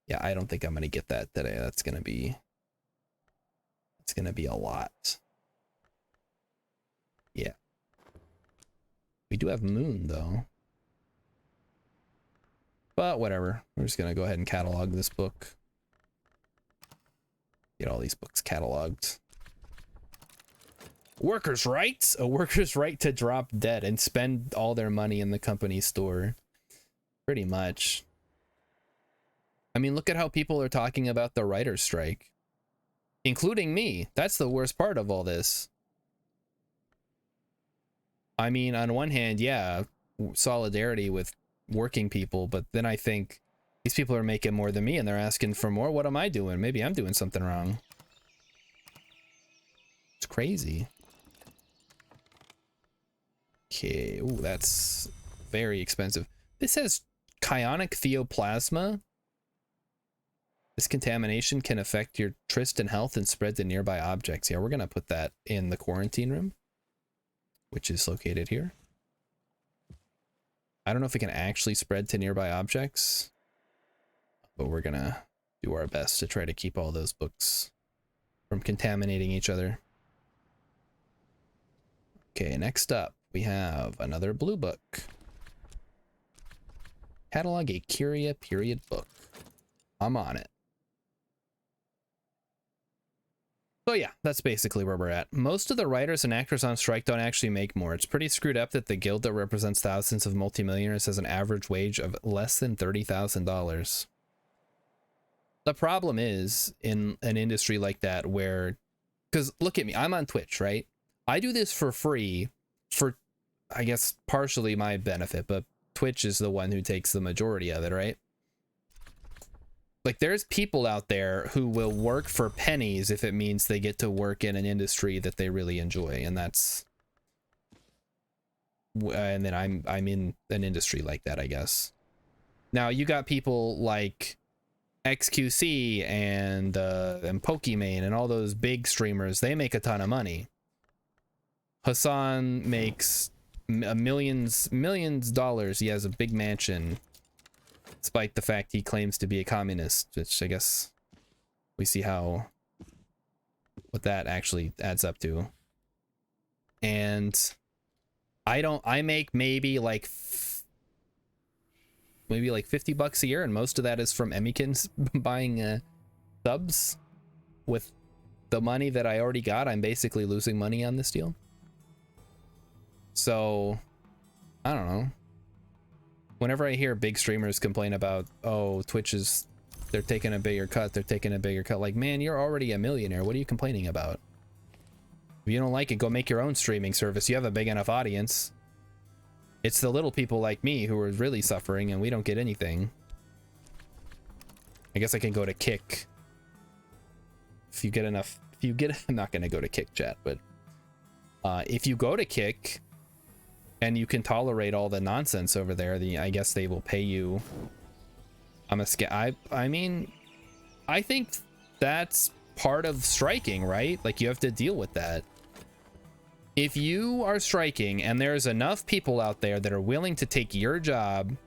Yeah, I don't think I'm going to get that today. It's going to be a lot. Yeah. We do have Moon, though. But whatever. We're just going to go ahead and catalog this book. Get all these books cataloged. Workers' rights? A worker's right to drop dead and spend all their money in the company store. Pretty much. I mean, look at how people are talking about the writer's strike. Including me. That's the worst part of all this. I mean, on one hand, yeah, solidarity with working people, but then I think these people are making more than me and they're asking for more. What am I doing? Maybe I'm doing something wrong. It's crazy. Okay, ooh, that's very expensive. This says Chionic Theoplasma. This contamination can affect your tryst and health and spread to nearby objects. Yeah, we're gonna put that in the quarantine room, which is located here. I don't know if it can actually spread to nearby objects, but we're gonna do our best to try to keep all those books from contaminating each other. Okay, next up, we have another blue book. Catalog a Curia period book. I'm on it. So yeah, that's basically where we're at. Most of the writers and actors on strike don't actually make more. It's pretty screwed up that the guild that represents thousands of multimillionaires has an average wage of less than $30,000. The problem is in an industry like that where, because look at me, I'm on Twitch, right? I do this for free for, I guess, partially my benefit, but Twitch is the one who takes the majority of it, right? Like, there's people out there who will work for pennies if it means they get to work in an industry that they really enjoy, and that's, and then I'm in an industry like that, I guess. Now you got people like XQC and Pokimane and all those big streamers. They make a ton of money. Hassan makes millions dollars. He has a big mansion, despite the fact he claims to be a communist, which I guess we see how what that actually adds up to. And I make maybe like $50 a year, and most of that is from Emmykins buying subs. With the money that I already got, I'm basically losing money on this deal. So I don't know. Whenever I hear big streamers complain about, oh, Twitch is, they're taking a bigger cut, like, man, you're already a millionaire. What are you complaining about? If you don't like it, go make your own streaming service. You have a big enough audience. It's the little people like me who are really suffering, and we don't get anything. I guess I can go to Kick. If you get enough, I'm not going to go to Kick chat, but if you go to Kick and you can tolerate all the nonsense over there, I guess they will pay you. I mean, I think that's part of striking, right? Like, you have to deal with that. If you are striking and there's enough people out there that are willing to take your job,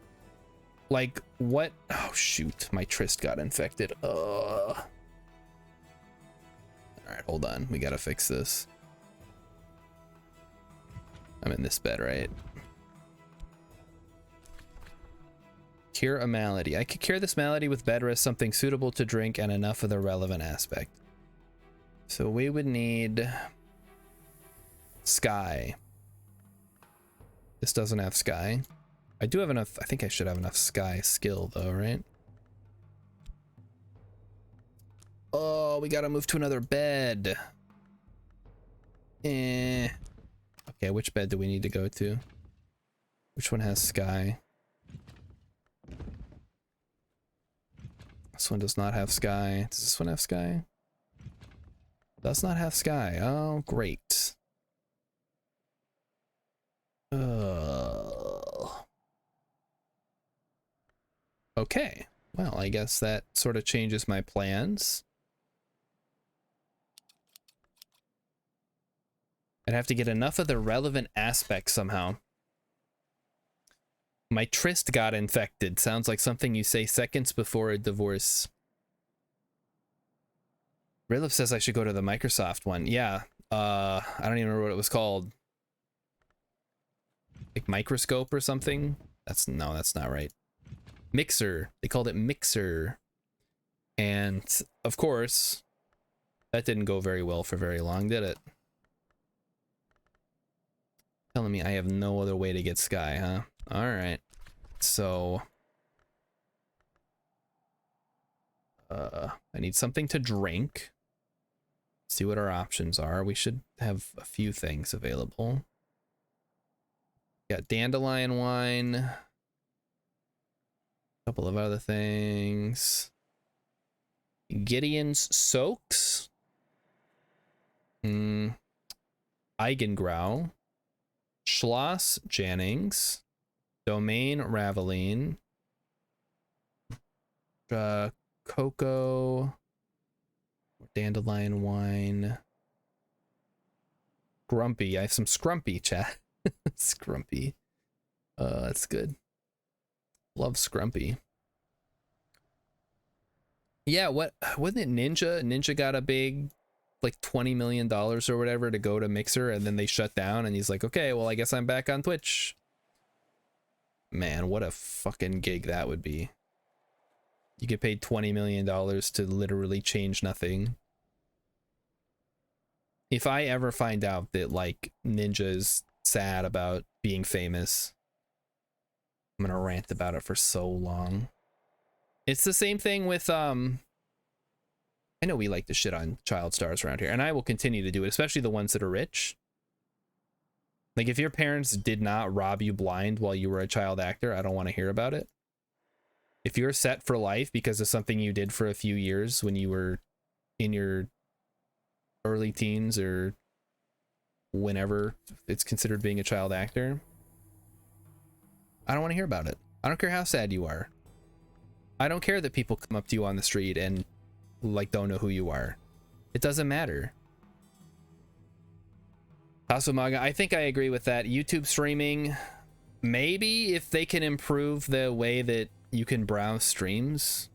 like what? Oh shoot, my tryst got infected. All right, hold on. We gotta fix this. I'm in this bed, right? Cure a malady. I could cure this malady with bed rest, something suitable to drink, and enough of the relevant aspect. So we would need Sky. This doesn't have Sky. I do have enough. I think I should have enough Sky skill though, right? Oh, we gotta move to another bed. Okay, which bed do we need to go to? Which one has Sky? This one does not have Sky. Does this one have Sky? Does not have Sky. Oh, great. Okay. Well, I guess that sort of changes my plans. I'd have to get enough of the relevant aspects somehow. My tryst got infected. Sounds like something you say seconds before a divorce. Rilif says I should go to the Microsoft one. Yeah. I don't even remember what it was called. Like microscope or something. That's not right. Mixer. They called it Mixer. And of course, that didn't go very well for very long, did it? Telling me I have no other way to get Sky, huh? All right. So I need something to drink. See what our options are. We should have a few things available. Got dandelion wine. A couple of other things. Gideon's soaks. Eigengrau. Schloss Jannings. Domaine Raveline. Cocoa. Dandelion wine. Grumpy. I have some Scrumpy, chat. Scrumpy. That's good. Love Scrumpy. Yeah, wasn't it Ninja? Ninja got a big, like $20 million or whatever to go to Mixer, and then they shut down, and he's like, okay, well, I guess I'm back on Twitch. Man, what a fucking gig that would be. You get paid $20 million to literally change nothing. If I ever find out that, like, Ninja's sad about being famous, I'm gonna rant about it for so long. It's the same thing with, I know we like to shit on child stars around here, and I will continue to do it, especially the ones that are rich. Like, if your parents did not rob you blind while you were a child actor, I don't want to hear about it. If you're set for life because of something you did for a few years when you were in your early teens or whenever it's considered being a child actor, I don't want to hear about it. I don't care how sad you are. I don't care that people come up to you on the street and like don't know who you are. It doesn't matter. Tasumaga, I think I agree with that. YouTube streaming, maybe if they can improve the way that you can browse streams,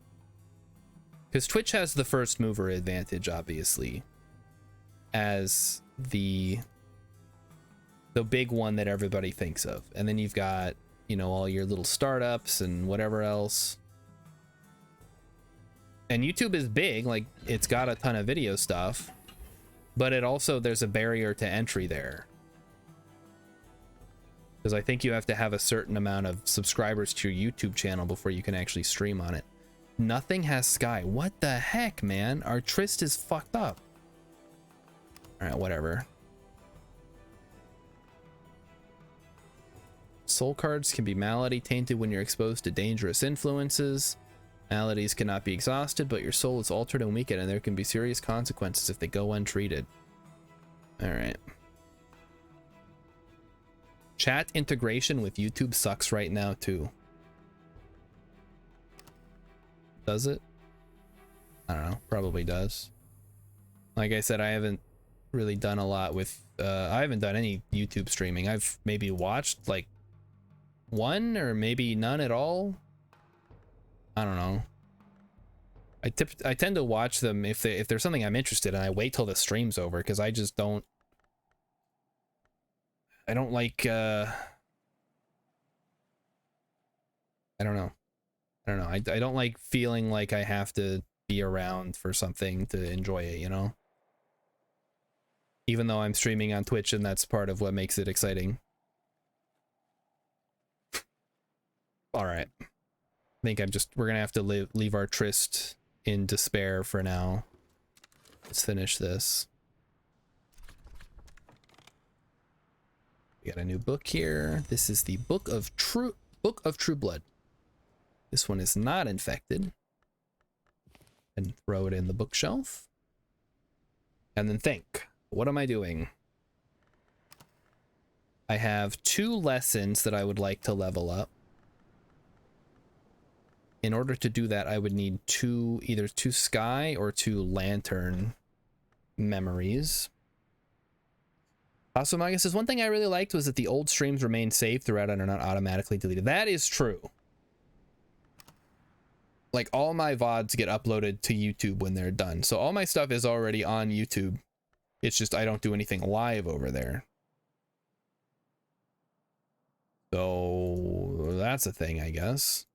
because Twitch has the first mover advantage, obviously, as the big one that everybody thinks of, and then you've got, you know, all your little startups and whatever else. And YouTube is big, like it's got a ton of video stuff, but it also, there's a barrier to entry there, because I think you have to have a certain amount of subscribers to your YouTube channel before you can actually stream on it. Nothing has Sky. What the heck, man? Our Trist is fucked up. All right, whatever. Soul cards can be malady tainted when you're exposed to dangerous influences. Maladies cannot be exhausted, but your soul is altered and weakened, and there can be serious consequences if they go untreated. All right. Chat integration with YouTube sucks right now too. Does it? I don't know. Probably does. Like I said, I haven't really done a lot with, I haven't done any YouTube streaming. I've maybe watched like one or maybe none at all. I don't know. I tend to watch them if there's something I'm interested in. I wait till the stream's over because I just don't. I don't like. I don't know. I don't like feeling like I have to be around for something to enjoy it. You know. Even though I'm streaming on Twitch and that's part of what makes it exciting. All right. I think we're gonna have to leave our Tryst in despair for now. Let's finish this. We got a new book here. This is the Book of True Blood. This one is not infected. And throw it in the bookshelf. And then think, what am I doing? I have 2 lessons that I would like to level up. In order to do that, I would need either 2 Sky or 2 Lantern memories. Also, Magus says, one thing I really liked was that the old streams remain saved throughout and are not automatically deleted. That is true. Like, all my VODs get uploaded to YouTube when they're done. So all my stuff is already on YouTube. It's just I don't do anything live over there. that's a thing, I guess.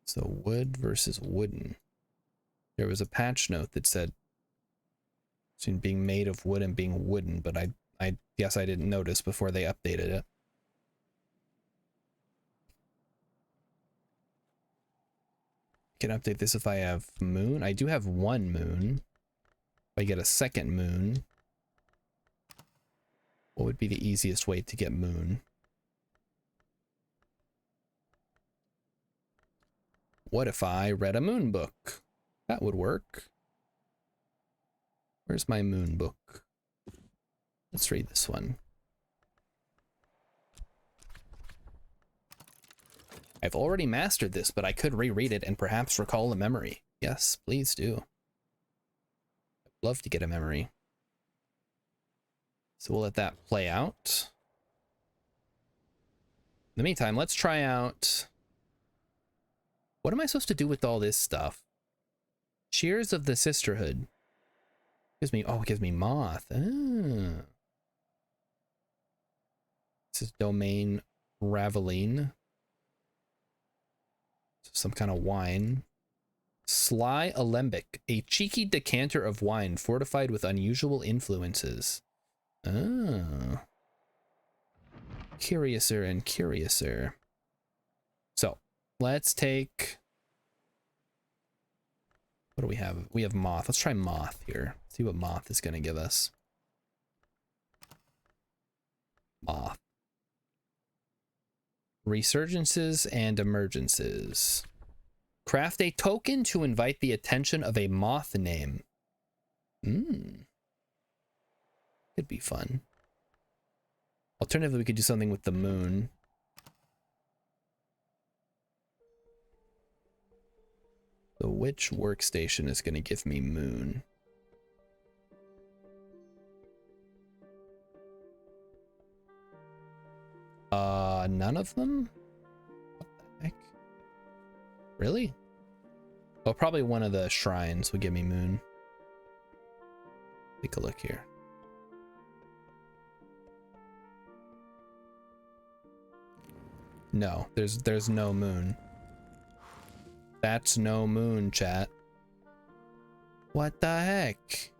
So wood versus wooden. There was a patch note that said being made of wood and being wooden, but I guess I didn't notice before they updated it. Can update this if I have moon. I do have one moon. If I get a second moon, what would be the easiest way to get moon? What if I read a moon book? That would work. Where's my moon book? Let's read this one. I've already mastered this, but I could reread it and perhaps recall a memory. Yes, please do. I'd love to get a memory. So we'll let that play out. In the meantime, let's try out... What am I supposed to do with all this stuff? Shears of the Sisterhood. Gives me, oh, it gives me moth. Ah. This is domain Raveline. Some kind of wine. Sly Alembic, a cheeky decanter of wine fortified with unusual influences. Ah. Curiouser and curiouser. So, let's take... What do we have? We have moth. Let's try moth here. See what moth is going to give us. Moth. Resurgences and emergences. Craft a token to invite the attention of a moth name. Could be fun. Alternatively, we could do something with the moon. So which workstation is going to give me moon? None of them? What the heck? Really? Well, probably one of the shrines would give me moon. Take a look here. No, there's no moon. That's no moon, chat. What the heck?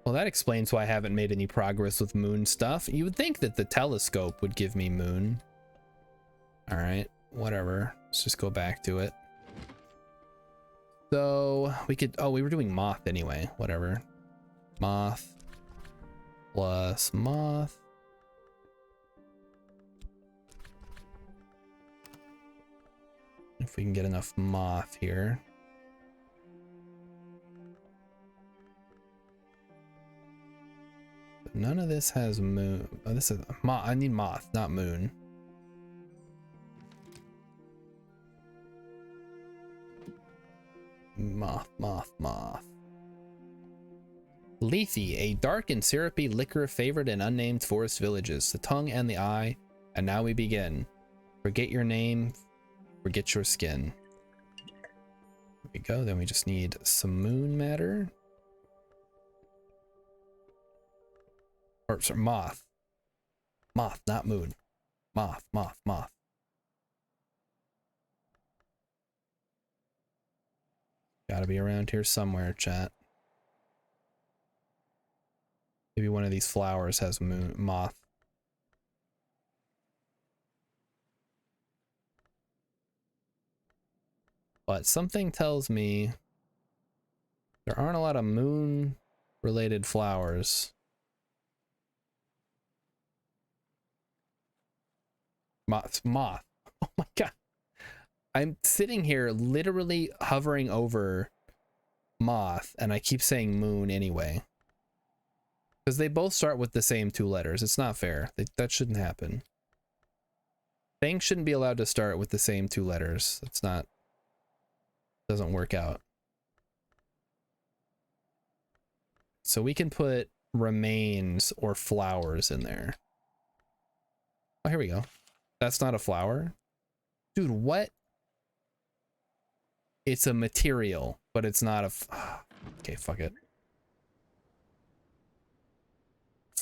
Well, that explains why I haven't made any progress with moon stuff. You would think that the telescope would give me moon. All right, whatever. Let's just go back to it. So we could, oh, we were doing moth anyway, whatever. Moth plus moth. If we can get enough moth here. But none of this has moon. Oh, this is moth. I need moth, not moon. Moth, moth, moth. Lethe, a dark and syrupy liquor favored in unnamed forest villages. The tongue and the eye. And now we begin. Forget your name. Forget your skin. There we go. Then we just need some moon matter. Or sorry, moth. Moth, not moon. Moth, moth, moth. Gotta be around here somewhere, chat. Maybe one of these flowers has moon moth. But something tells me there aren't a lot of moon related flowers. Moth. Oh my god. I'm sitting here literally hovering over moth and I keep saying moon anyway. Because they both start with the same two letters. It's not fair. That shouldn't happen. Things shouldn't be allowed to start with the same two letters. It's not... Doesn't work out. So we can put remains or flowers in there. Oh, here we go. That's not a flower. Dude, what? It's a material, but it's not a... Okay, fuck it.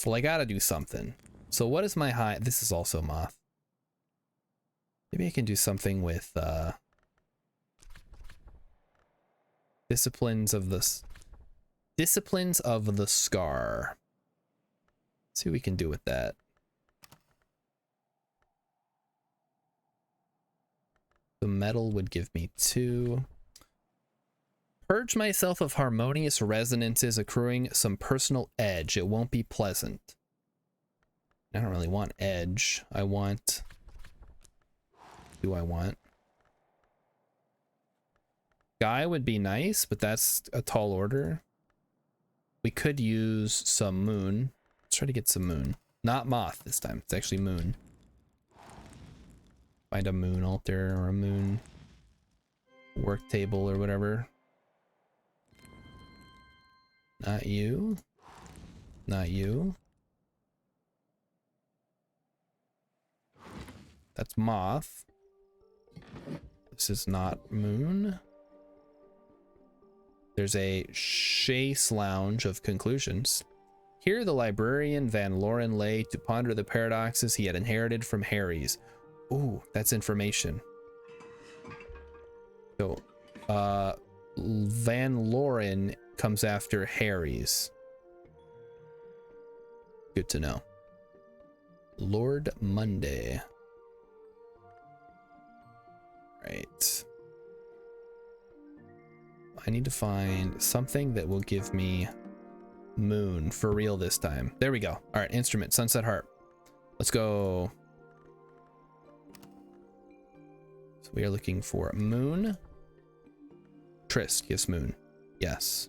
Well, I gotta do something. So what is my high? This is also moth. Maybe I can do something with Disciplines of the Scar. Let's see what we can do with that. The metal would give me 2. Purge myself of harmonious resonances, accruing some personal edge. It won't be pleasant. I don't really want edge. I want... do I want? Guy would be nice, but that's a tall order. We could use some moon. Let's try to get some moon. Not moth this time. It's actually moon. Find a moon altar or a moon work table or whatever. Not you. Not you. That's moth. This is not moon. There's a chaise lounge of conclusions. Here the librarian Van Loren lay to ponder the paradoxes he had inherited from Harry's. Ooh, that's information. So, Van Loren comes after Harry's. Good to know. Lord Monday. Right. I need to find something that will give me moon for real this time. There we go. All right, instrument, Sunset Harp. Let's go. So we are looking for moon. Trist gives moon. Yes.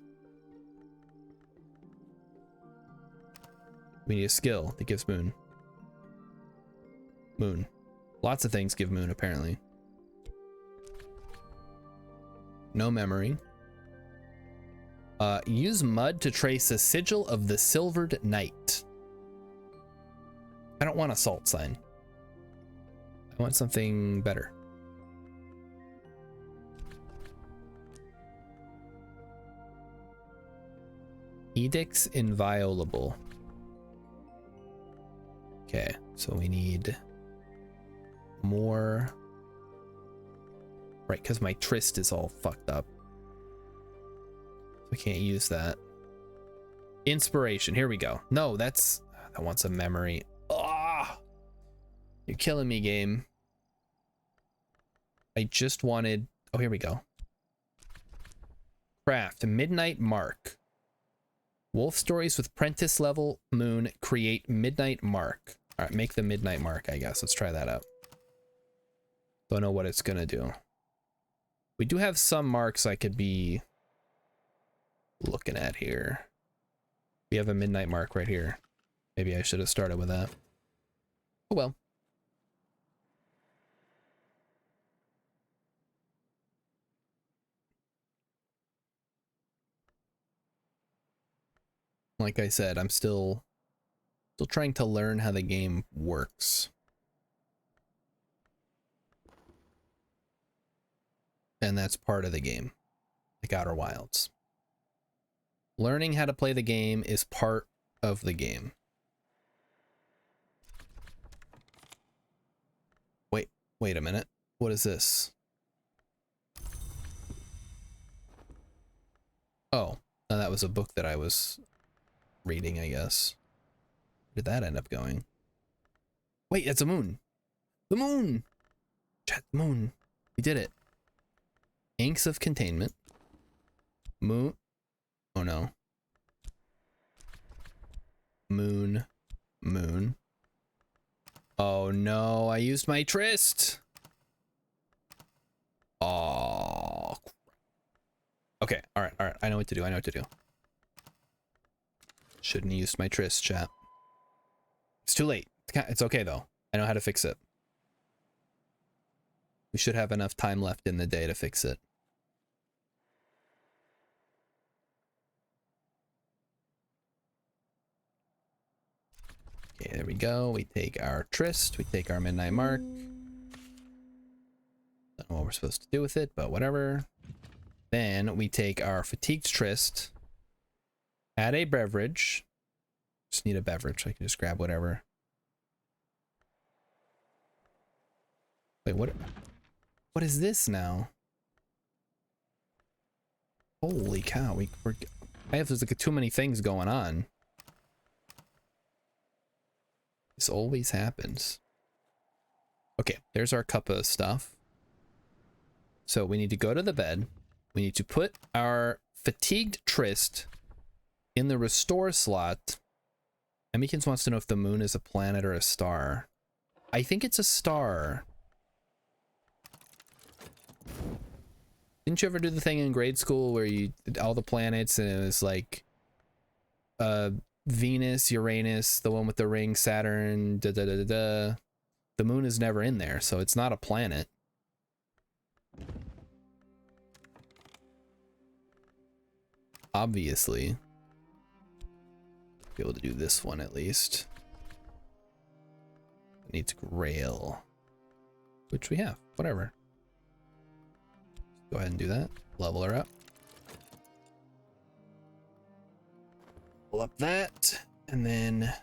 We need a skill that gives moon. Moon. Lots of things give moon, apparently. No memory. Use mud to trace a sigil of the Silvered Knight. I don't want a salt sign. I want something better. Edicts Inviolable. Okay, so we need more. Right, because my Trist is all fucked up. I can't use that. Inspiration, here we go. No, that wants a memory. Ah, you're killing me, game. I just wanted, oh, here we go. Craft, Midnight Mark. Wolf stories with Prentice level moon create Midnight Mark. All right, make the Midnight Mark, I guess. Let's try that out. Don't know what it's gonna do. We do have some marks I could be looking at here. We have a Midnight Mark right here. Maybe I should have started with that. Oh well. Like I said, I'm still trying to learn how the game works. And that's part of the game, like Outer Wilds. Learning how to play the game is part of the game. Wait a minute. What is this? Oh, that was a book that I was reading, I guess. Where did that end up going? Wait, it's a moon. The moon! Chat, moon. We did it. Inks of Containment. Moon. Oh no. Moon. Moon. Oh no, I used my Trist. Oh. Okay, alright. I know what to do. Shouldn't have used my Trist, chat. It's too late. It's okay though. I know how to fix it. We should have enough time left in the day to fix it. Okay, there we go. We take our Trist. We take our Midnight Mark. Don't know what we're supposed to do with it, but whatever. Then we take our Fatigued Trist. Add a beverage. Just need a beverage. I can just grab whatever. Wait, what is this now? Holy cow, there's like too many things going on. This always happens. Okay, there's our cup of stuff. So we need to go to the bed. We need to put our fatigued Trist in the restore slot. Emmykins wants to know if the moon is a planet or a star. I think it's a star. Didn't you ever do the thing in grade school where you did all the planets and it was like Venus, Uranus, the one with the ring, Saturn, da da da da da. The moon is never in there, so it's not a planet. Obviously. Be able to do this one at least. It needs Grail, which we have. Whatever. Go ahead and do that. Level her up. Pull up that, and then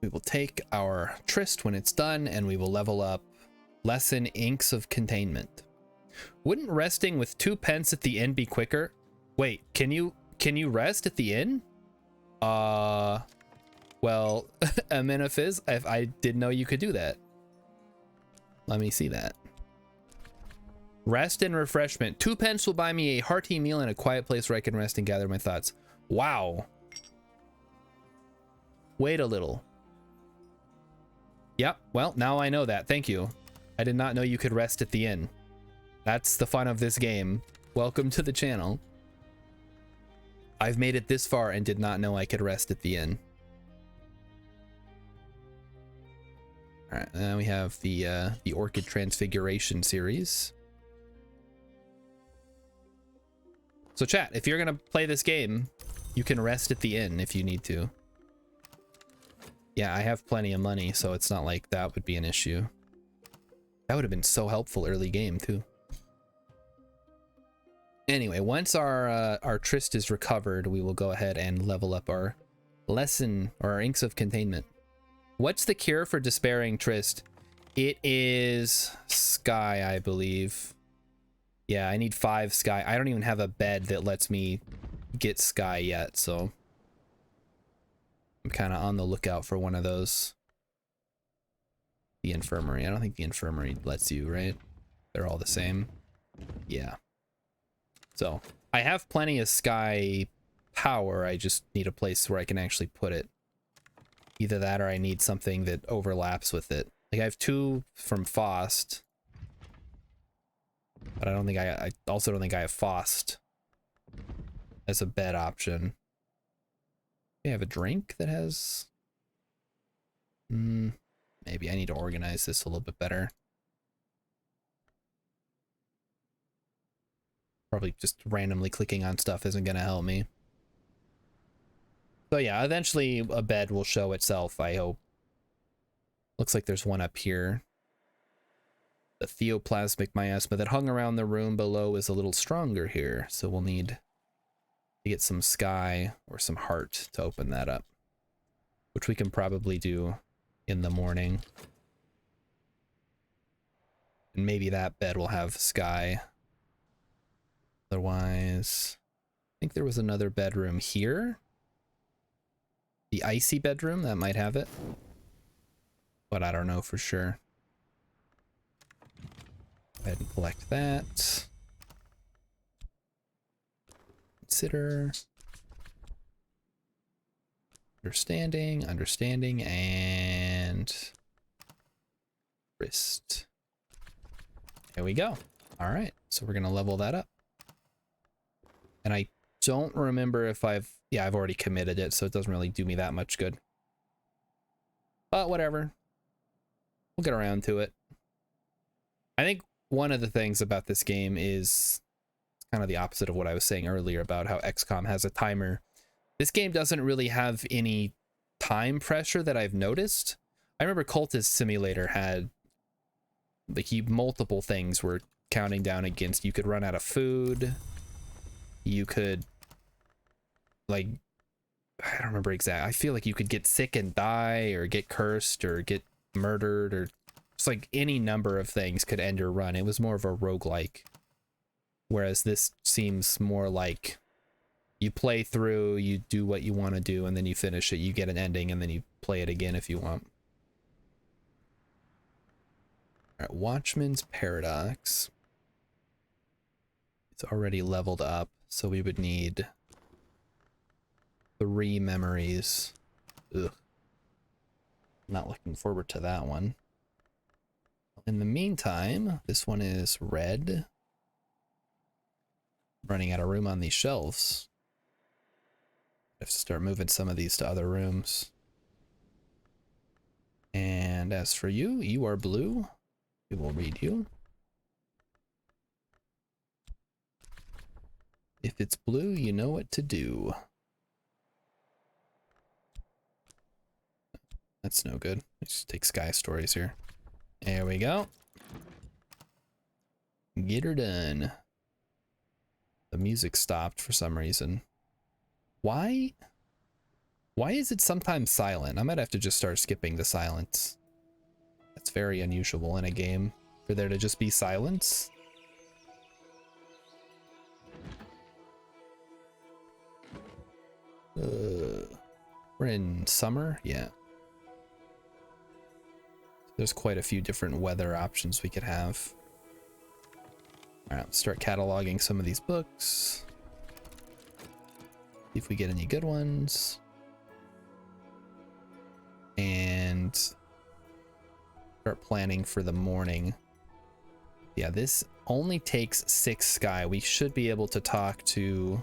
we will take our Trist when it's done, and we will level up Lesson Inks of Containment. Wouldn't resting with 2 pence at the inn be quicker? Wait, can you rest at the inn? Well, Amenophiz, if I didn't know you could do that. Let me see that. Rest and refreshment. 2 pence will buy me a hearty meal and a quiet place where I can rest and gather my thoughts. Wow. Wait a little. Yep, well, now I know that. Thank you. I did not know you could rest at the inn. That's the fun of this game. Welcome to the channel. I've made it this far and did not know I could rest at the inn. Alright, now we have the Orchid Transfiguration series. So chat, if you're gonna play this game, you can rest at the inn if you need to. Yeah, I have plenty of money, so it's not like that would be an issue. That would have been so helpful early game too. Anyway, once our Trist is recovered, we will go ahead and level up our lesson, or our Inks of Containment. What's the cure for despairing Trist? It is Sky, I believe. Yeah, I need 5 Sky. I don't even have a bed that lets me get Sky yet, so I'm kind of on the lookout for one of those. The infirmary. I don't think the infirmary lets you, right? They're all the same. Yeah. So I have plenty of Sky power. I just need a place where I can actually put it. Either that or I need something that overlaps with it. Like I have 2 from Faust. But I don't think I also don't think I have Faust as a bed option. I have a drink that has... maybe I need to organize this a little bit better. Probably just randomly clicking on stuff isn't going to help me. So yeah, eventually a bed will show itself, I hope. Looks like there's one up here. The theoplasmic miasma that hung around the room below is a little stronger here, so we'll need to get some Sky or some heart to open that up, which we can probably do in the morning. And maybe that bed will have Sky. Otherwise, I think there was another bedroom here. The icy bedroom, that might have it. But I don't know for sure. Go ahead and collect that. Consider. Understanding, and wrist. There we go. All right, so we're gonna level that up. And I don't remember if I've already committed it, so it doesn't really do me that much good. But whatever. We'll get around to it. I think one of the things about this game is kind of the opposite of what I was saying earlier about how XCOM has a timer. This game doesn't really have any time pressure that I've noticed. I remember Cultist Simulator had like multiple things were counting down against. You could run out of food. You could like I don't remember exactly. I feel like you could get sick and die, or get cursed, or get murdered, or it's like any number of things could end your run. It was more of a roguelike. Whereas this seems more like you play through, you do what you want to do, and then you finish it. You get an ending, and then you play it again if you want. All right, Watchman's Paradox. It's already leveled up, so we would need 3 memories. Ugh. Not looking forward to that one. In the meantime, this one is red. Running out of room on these shelves. I have to start moving some of these to other rooms. And as for you, you are blue. We will read you. If it's blue, you know what to do. That's no good. Let's just take Sky Stories here. There we go. Get her done. The music stopped for some reason. Why is it sometimes silent? I might have to just start skipping the silence. That's very unusual in a game for there to just be silence. We're in summer, yeah. There's quite a few different weather options we could have. All right, let's start cataloging some of these books. See if we get any good ones. And start planning for the morning. Yeah, this only takes 6 Sky. We should be able to talk to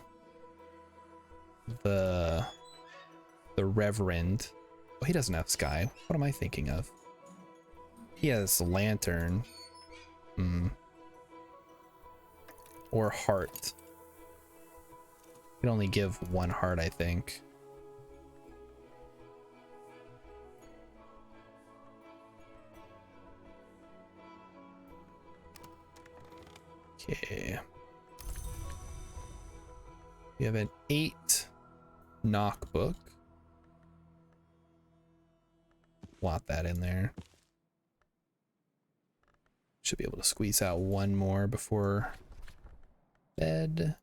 the Reverend. Oh, he doesn't have Sky. What am I thinking of? He has Lantern. Or Heart. You can only give 1 heart, I think. Okay. We have an 8 knock book. Plot that in there. Should be able to squeeze out 1 more before bed.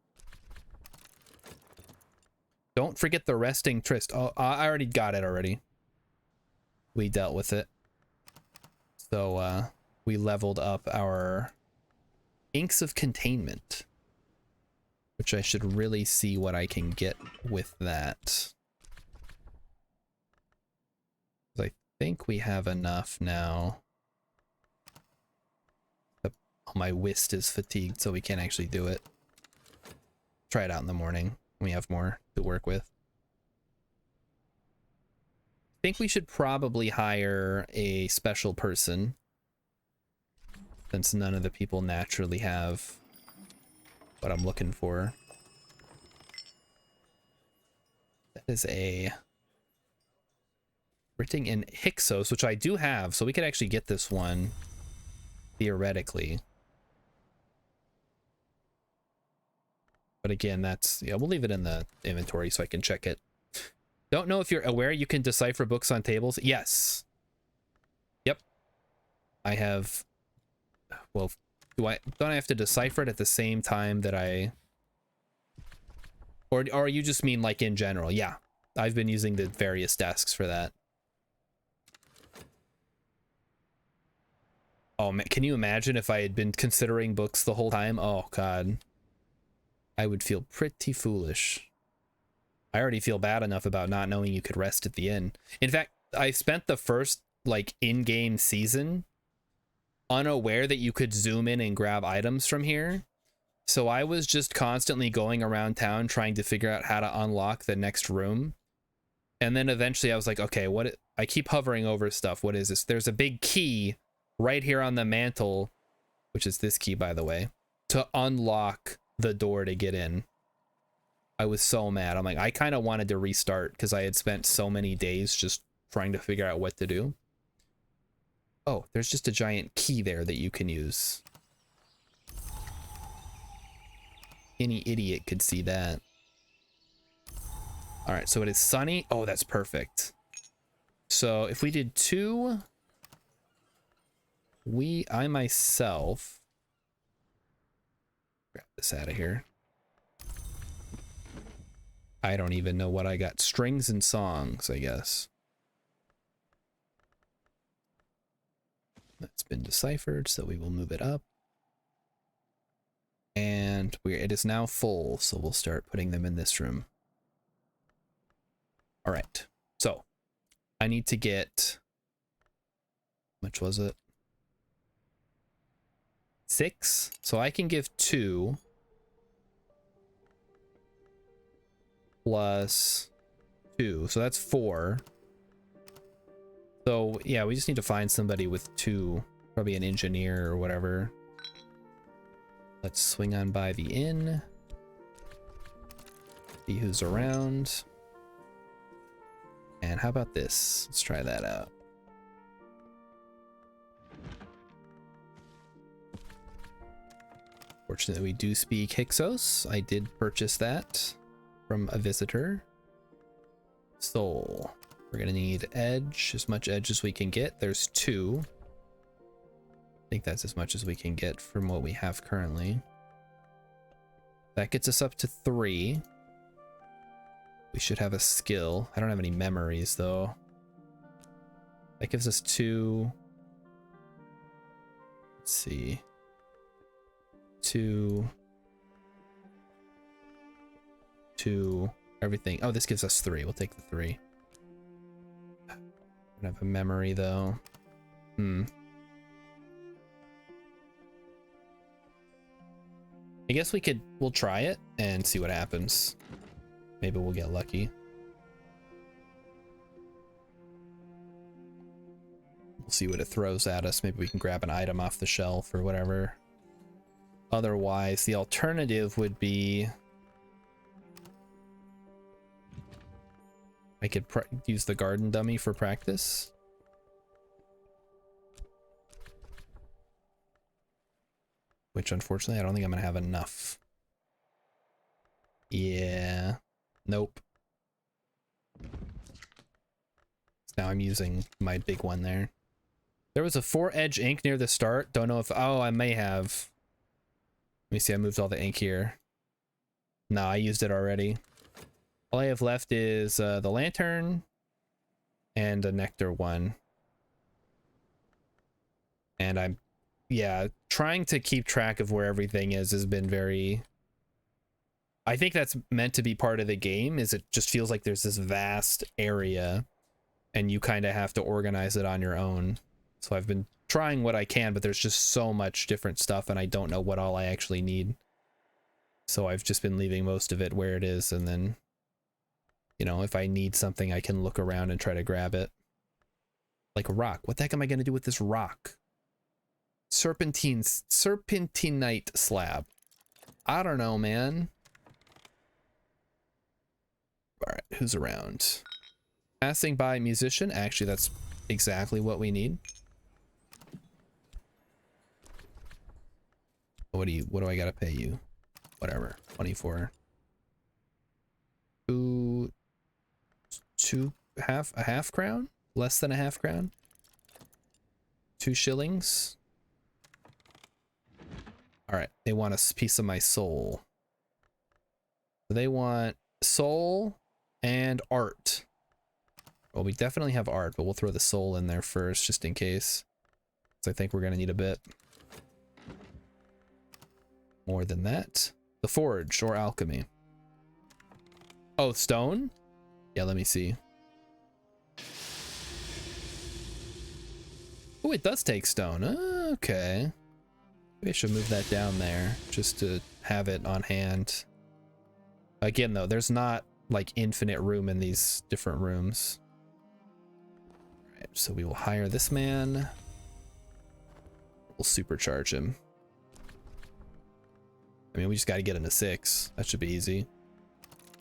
Don't forget the resting tryst. Oh, I already got it already. We dealt with it. So we leveled up our Inks of Containment, which I should really see what I can get with that. I think we have enough now. My whist is fatigued, so we can't actually do it. Try it out in the morning. We have more to work with. I think we should probably hire a special person, since none of the people naturally have what I'm looking for. That is a written in Hyksos, which I do have, so we could actually get this one theoretically. But again, that's, yeah, we'll leave it in the inventory so I can check it. Don't know if you're aware you can decipher books on tables. Yes. Yep. I have, well, don't I have to decipher it at the same time that I, or you just mean like in general? Yeah. I've been using the various desks for that. Oh man, can you imagine if I had been considering books the whole time? Oh God. I would feel pretty foolish. I already feel bad enough about not knowing you could rest at the inn. In fact, I spent the first like in-game season unaware that you could zoom in and grab items from here. So I was just constantly going around town trying to figure out how to unlock the next room. And then eventually I was like, okay, I keep hovering over stuff. What is this? There's a big key right here on the mantle, which is this key, by the way, to unlock the door to get in. I was so mad. I'm like, I kind of wanted to restart because I had spent so many days just trying to figure out what to do. Oh, there's just a giant key there that you can use. Any idiot could see that. All right, so it is sunny. Oh, that's perfect. So if we did 2, I myself, grab this out of here. I don't even know what I got. Strings and songs, I guess. That's been deciphered, so we will move it up. And it is now full, so we'll start putting them in this room. All right, so I need to get, how much was it? 6, so I can give 2 plus 2, so that's 4. So yeah, we just need to find somebody with 2, probably an engineer or whatever. Let's swing on by the inn, see who's around. And how about this? Let's try that out. Fortunately, we do speak Hyksos. I did purchase that from a visitor. Soul. We're gonna need edge, as much edge as we can get. There's 2. I think that's as much as we can get from what we have currently. That gets us up to 3. We should have a skill. I don't have any memories though. That gives us 2. Let's see. 2. Everything. Oh, this gives us 3. We'll take the 3. I don't have a memory though. I guess we'll try it and see what happens. Maybe we'll get lucky. We'll see what it throws at us. Maybe we can grab an item off the shelf or whatever. Otherwise, the alternative would be I could use the garden dummy for practice. Which, unfortunately, I don't think I'm gonna have enough. Yeah. Nope. Now I'm using my big one there. There was a 4-edge ink near the start. Don't know if... Oh, I may have. Let me see. I moved all the ink here. No, I used it already. All I have left is the lantern and a nectar one. And I'm... Yeah, trying to keep track of where everything is has been very... I think that's meant to be part of the game, is it just feels like there's this vast area and you kind of have to organize it on your own. So I've been trying what I can, but there's just so much different stuff and I don't know what all I actually need. So I've just been leaving most of it where it is, and then, you know, if I need something, I can look around and try to grab it. Like a rock. What the heck am I going to do with this rock? Serpentinite slab. I don't know, man. All right, who's around? Passing by musician. Actually, that's exactly what we need. What do I gotta pay you? Whatever. 24. A half crown? Less than a half crown? 2 shillings. All right, they want a piece of my soul. They want soul and art. Well, we definitely have art, but we'll throw the soul in there first, just in case. So I think we're gonna need a bit more than that. The forge or alchemy. Oh, stone? Yeah, let me see. Oh, it does take stone. Okay. Maybe I should move that down there just to have it on hand. Again, though, there's not like infinite room in these different rooms. All right, so we will hire this man. We'll supercharge him. I mean, we just got to get into 6. That should be easy.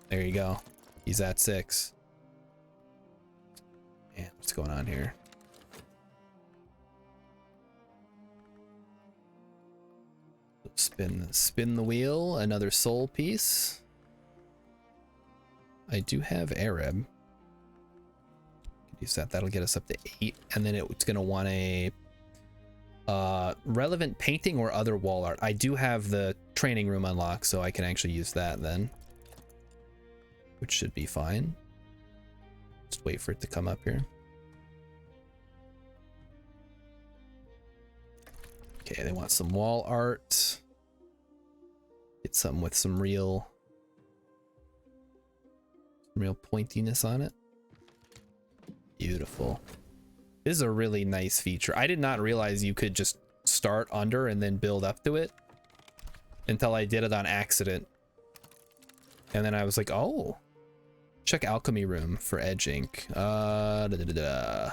There you go. He's at 6. Man, what's going on here? Spin the wheel. Another soul piece. I do have Arab. Use that. That'll get us up to 8. And then it's going to want a relevant painting or other wall art. I do have the training room unlocked, so I can actually use that then, which should be fine. Just wait for it to come up here. Okay, they want some wall art. Get something with some real pointiness on it. Beautiful. This is a really nice feature. I did not realize you could just start under and then build up to it until I did it on accident. And then I was like, oh, check alchemy room for edge ink. Alchemy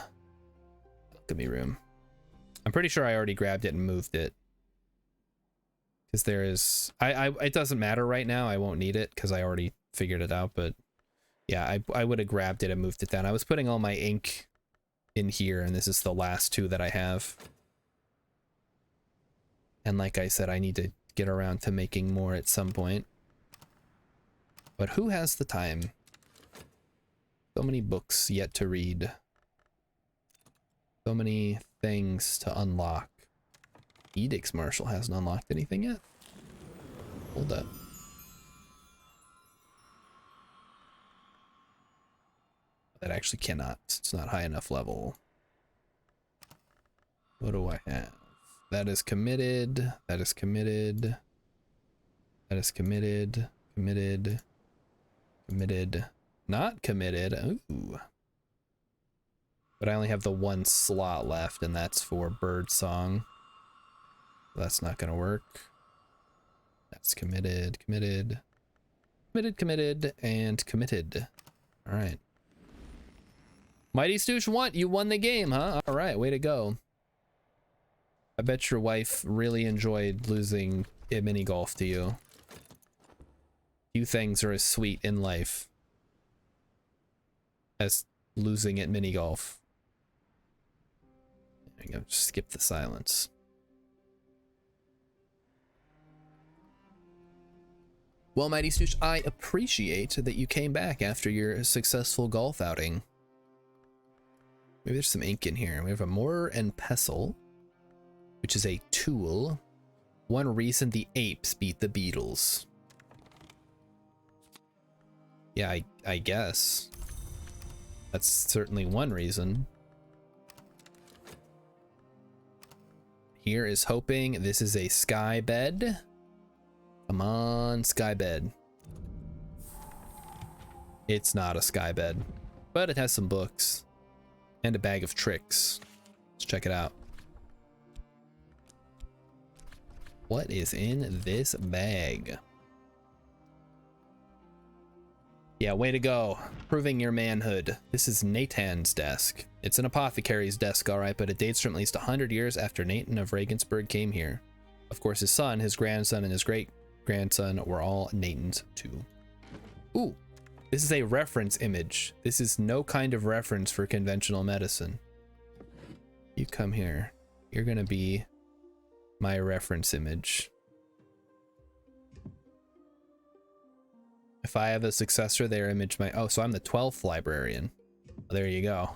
room. I'm pretty sure I already grabbed it and moved it. Because there is, it doesn't matter right now. I won't need it because I already figured it out. But yeah, I would have grabbed it and moved it down. I was putting all my ink in here, and this is the last 2 that I have. And like I said, I need to get around to making more at some point. But who has the time? So many books yet to read. So many things to unlock. Edicts Marshal hasn't unlocked anything yet. Hold up. That actually cannot. It's not high enough level. What do I have? That is committed. That is committed. That is committed. Committed. Committed. Not committed. Ooh. But I only have the 1 slot left, and that's for Birdsong. That's not gonna work. That's committed. Committed. Committed. Committed. And committed. All right. Mighty Stoosh, you won the game, huh? All right, way to go. I bet your wife really enjoyed losing at mini golf to you. Few things are as sweet in life as losing at mini golf. There you go. Just skip the silence. Well, Mighty Stoosh, I appreciate that you came back after your successful golf outing. Maybe there's some ink in here. We have a mortar and pestle, which is a tool. One reason the apes beat the Beatles. Yeah, I guess. That's certainly one reason. Here is hoping this is a sky bed. Come on, sky bed. It's not a sky bed, but it has some books. And a bag of tricks. Let's check it out. What is in this bag? Yeah, way to go. Proving your manhood. This is Nathan's desk. It's an apothecary's desk, alright, but it dates from at least 100 years after Nathan of Regensburg came here. Of course, his son, his grandson, and his great-grandson were all Nathan's too. Ooh. This is a reference image. This is no kind of reference for conventional medicine. You come here. You're gonna be my reference image. If I have a successor, their image might... Oh, so I'm the 12th librarian. There you go.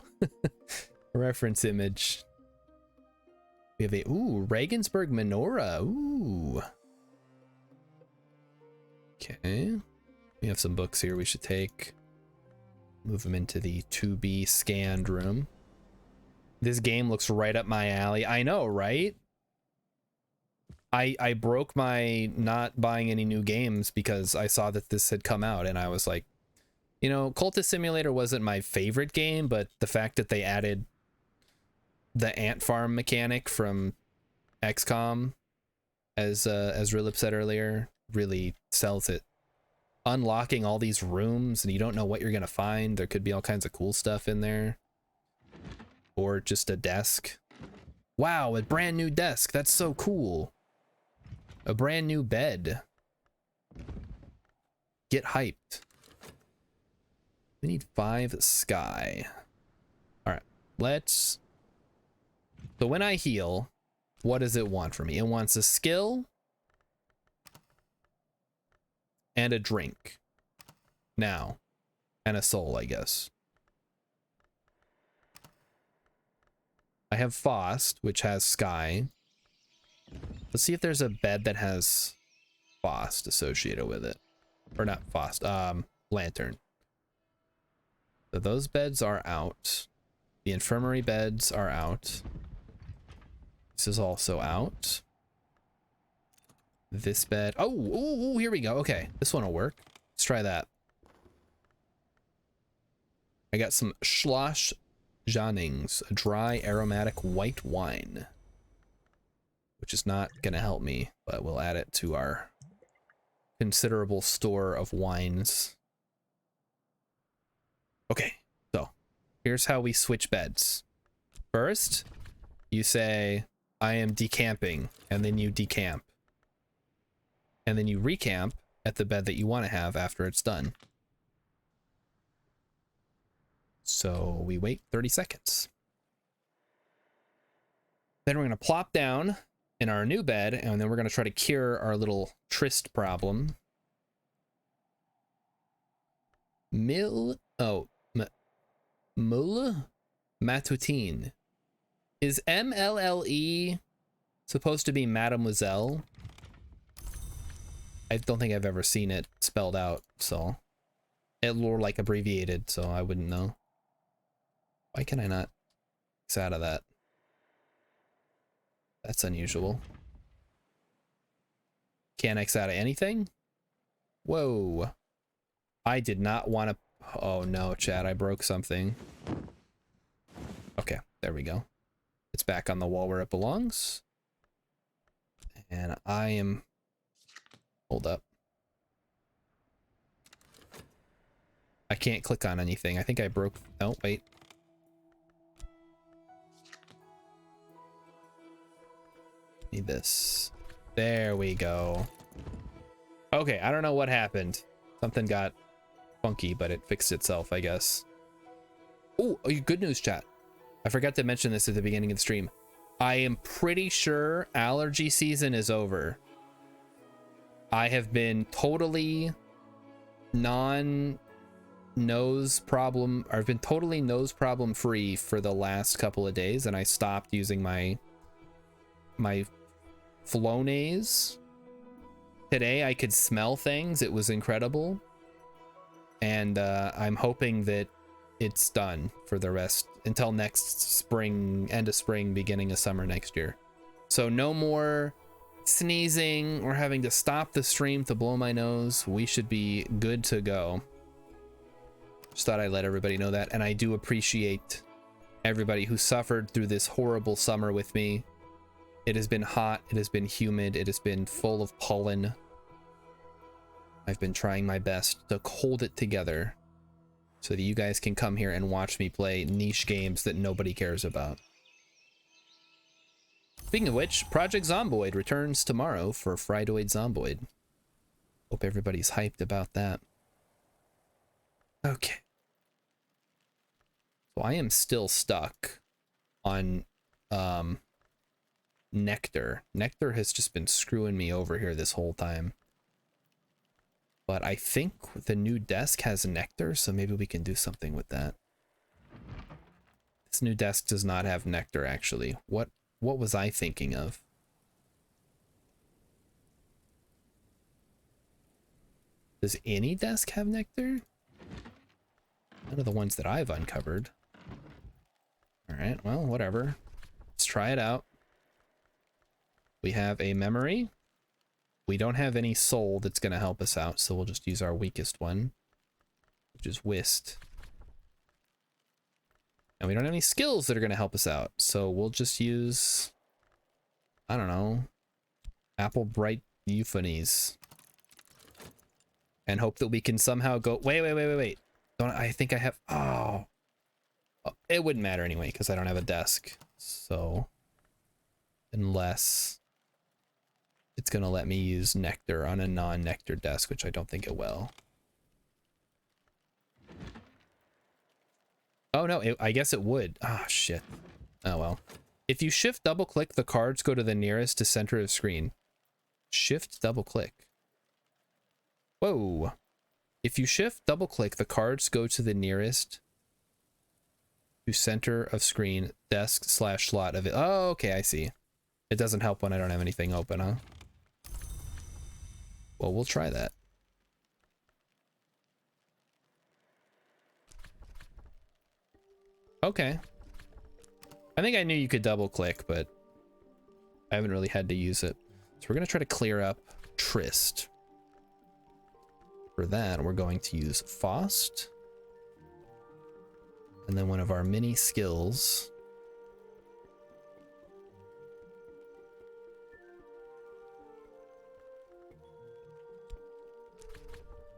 Reference image. We have a... Ooh, Regensburg menorah. Ooh. Okay. We have some books here we should take. Move them into the to be scanned room. This game looks right up my alley. I know, right? I broke my not buying any new games because I saw that this had come out, and I was like, you know, Cultist Simulator wasn't my favorite game, but the fact that they added the ant farm mechanic from XCOM, as Rilip said earlier, really sells it. Unlocking all these rooms and you don't know what you're gonna find. There could be all kinds of cool stuff in there, or just a desk. Wow, a brand new desk. That's so cool. A brand new bed. Get hyped. We need 5 sky. All right, let's... So when I heal, what does it want from me? It wants a skill and a drink. Now, And a soul, I guess. I have Fost, which has Sky. Let's see if there's a bed that has Fost associated with it. Or not Fost, Lantern. So those beds are out. The infirmary beds are out. This is also out. This bed. Oh, ooh, here we go. Okay, this one will work. Let's try that. I got some Schloss Jannings, a dry aromatic white wine, which is not going to help me, but we'll add it to our considerable store of wines. Okay, so here's how we switch beds. First, you say, I am decamping, and then you decamp. And then you recamp at the bed that you want to have after it's done. So we wait 30 seconds. Then we're going to plop down in our new bed, and then we're going to try to cure our little tryst problem. Mulle Matutine. Is MLLE supposed to be Mademoiselle? I don't think I've ever seen it spelled out, so or like abbreviated, so I wouldn't know. Why can I not X out of that? That's unusual. Can't X out of anything? Whoa. I did not want to... Oh no, chat, I broke something. Okay, there we go. It's back on the wall where it belongs. And I am... Hold up. I can't click on anything. I think I broke... Oh, wait. Need this. There we go. Okay, I don't know what happened. Something got funky, but it fixed itself, I guess. Oh, good news, chat. I forgot to mention this at the beginning of the stream. I am pretty sure allergy season is over. I have been totally nose problem free for the last couple of days, and I stopped using my Flonase. Today I could smell things. It was incredible. And I'm hoping that it's done for the rest until next spring, end of spring, beginning of summer next year. So no more sneezing or having to stop the stream to blow my nose. We should be good to go. Just thought I'd let everybody know that. And I do appreciate everybody who suffered through this horrible summer with me. It has been hot, it has been humid, it has been full of pollen. I've been trying my best to hold it together so that you guys can come here and watch me play niche games that nobody cares about. Speaking of which, Project Zomboid returns tomorrow for Fridoid Zomboid. Hope everybody's hyped about that. Okay. So I am still stuck on Nectar. Nectar has just been screwing me over here this whole time. But I think the new desk has Nectar, so maybe we can do something with that. This new desk does not have Nectar, actually. What was I thinking of? Does any desk have Nectar? None of the ones that I've uncovered. Alright, well, whatever. Let's try it out. We have a memory. We don't have any soul that's going to help us out, so we'll just use our weakest one, which is Whist. And we don't have any skills that are going to help us out, so we'll just use, I don't know, Apple Bright Euphonies. And hope that we can somehow go... Wait. I think I have... Oh. It wouldn't matter anyway, because I don't have a desk. So... Unless... it's going to let me use Nectar on a non-Nectar desk, which I don't think it will. Oh, no, I guess it would. Ah, shit. Oh, well. If you shift double-click, the cards go to the nearest to center of screen. Shift double-click. Whoa. If you shift double click, the cards go to the nearest to center of screen desk / slot of it. Oh, okay, I see. It doesn't help when I don't have anything open, huh? Well, we'll try that. Okay. I think I knew you could double click, but I haven't really had to use it. So we're going to try to clear up Trist. For that, we're going to use Faust. And then one of our mini skills.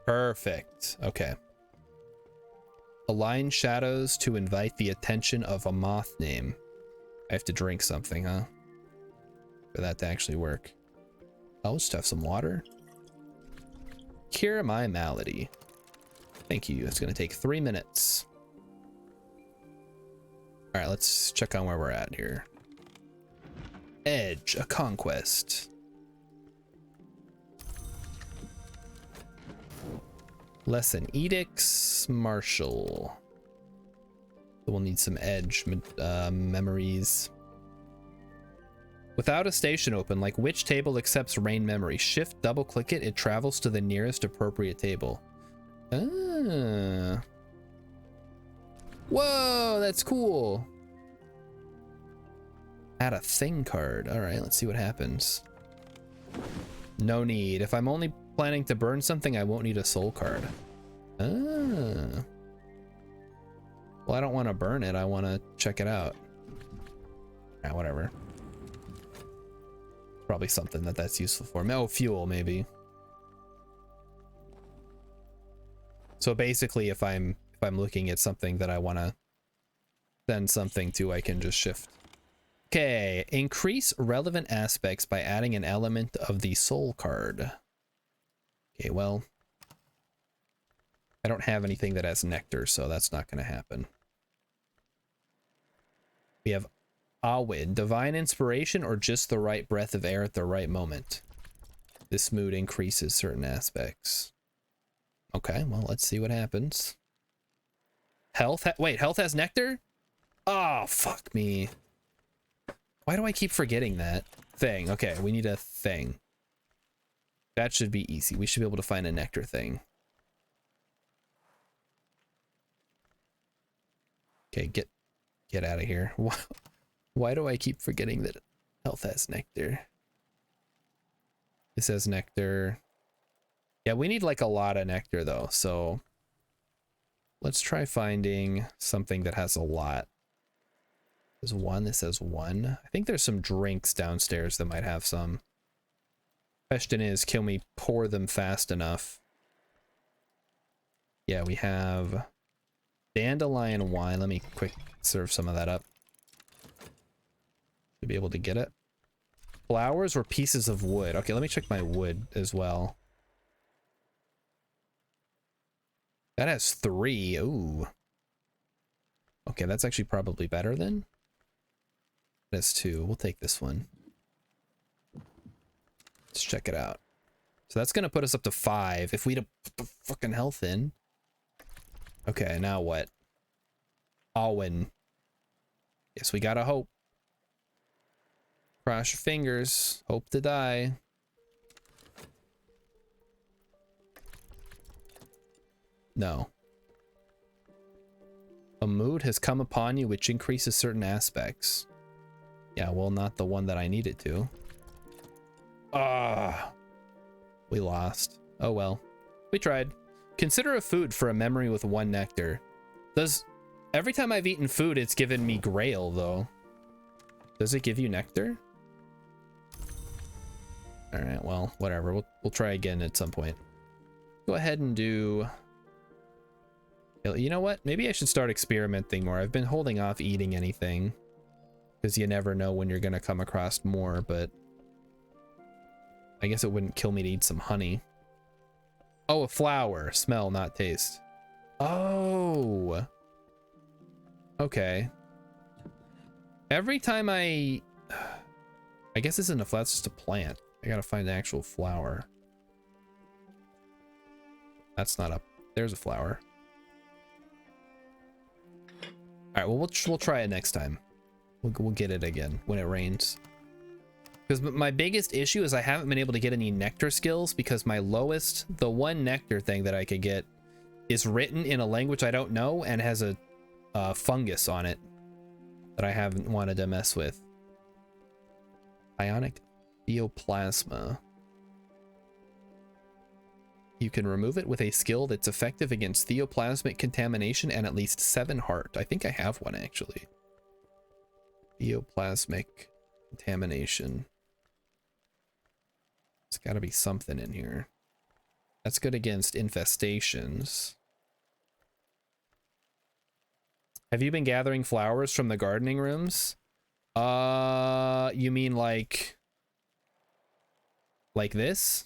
Perfect. Okay. Align shadows to invite the attention of a moth name. I have to drink something, huh? For that to actually work. I'll just have some water. Cure my malady. Thank you. It's going to take 3 minutes. All right, let's check on where we're at here. Edge, a conquest. Lesson edicts, martial. We'll need some edge memories. Without a station open, like which table accepts rain memory? Shift, double click it, it travels to the nearest appropriate table. Ah. Whoa, that's cool. Add a thing card. All right, let's see what happens. No need. If I'm only planning to burn something, I won't need a soul card. Ah. Well, I don't want to burn it. I want to check it out. Ah, whatever. Probably something that's useful for me. Oh, fuel, maybe. So basically, if I'm looking at something that I want to send something to, I can just shift. Okay, increase relevant aspects by adding an element of the soul card. Okay, well, I don't have anything that has nectar, so that's not going to happen. We have Awid, divine inspiration or just the right breath of air at the right moment. This mood increases certain aspects. Okay, well, let's see what happens. Health, wait, health has nectar? Oh, fuck me. Why do I keep forgetting that? Thing, okay, we need a thing. That should be easy. We should be able to find a nectar thing. Okay, get out of here. Why do I keep forgetting that health has nectar? This has nectar. Yeah, we need like a lot of nectar though, so let's try finding something that has a lot. There's one, this has one. I think there's some drinks downstairs that might have some. Question is, can we pour them fast enough? Yeah, we have dandelion wine. Let me quick serve some of that up. To be able to get it. Flowers or pieces of wood. Okay, let me check my wood as well. That has 3. Ooh. Okay, that's actually probably better then. That has 2. We'll take this one. Let's check it out. So that's gonna put us up to 5 if we put the fucking health in. Okay, now what? Alwyn. Guess we gotta hope. Cross your fingers. Hope to die. No. A mood has come upon you which increases certain aspects. Yeah, well, not the one that I needed to. Ah. We lost. Oh well. We tried. Consider a food for a memory with 1 nectar. Every time I've eaten food, it's given me Grail, though. Does it give you nectar? Alright, well, whatever. We'll try again at some point. Go ahead and do... You know what? Maybe I should start experimenting more. I've been holding off eating anything. Because you never know when you're going to come across more, but... I guess it wouldn't kill me to eat some honey. Oh, a flower. Smell, not taste. Oh! Okay. Every time I guess this isn't a flower, it's just a plant. I gotta find the actual flower. That's not a There's a flower. All right, well, we'll try it next time. We'll get it again when it rains. Because my biggest issue is I haven't been able to get any nectar skills because my lowest, the one nectar thing that I could get is written in a language I don't know and has a fungus on it that I haven't wanted to mess with. Ionic Theoplasma. You can remove it with a skill that's effective against theoplasmic contamination and at least 7 heart. I think I have one actually. Theoplasmic contamination. There's got to be something in here. That's good against infestations. Have you been gathering flowers from the gardening rooms? You mean like this?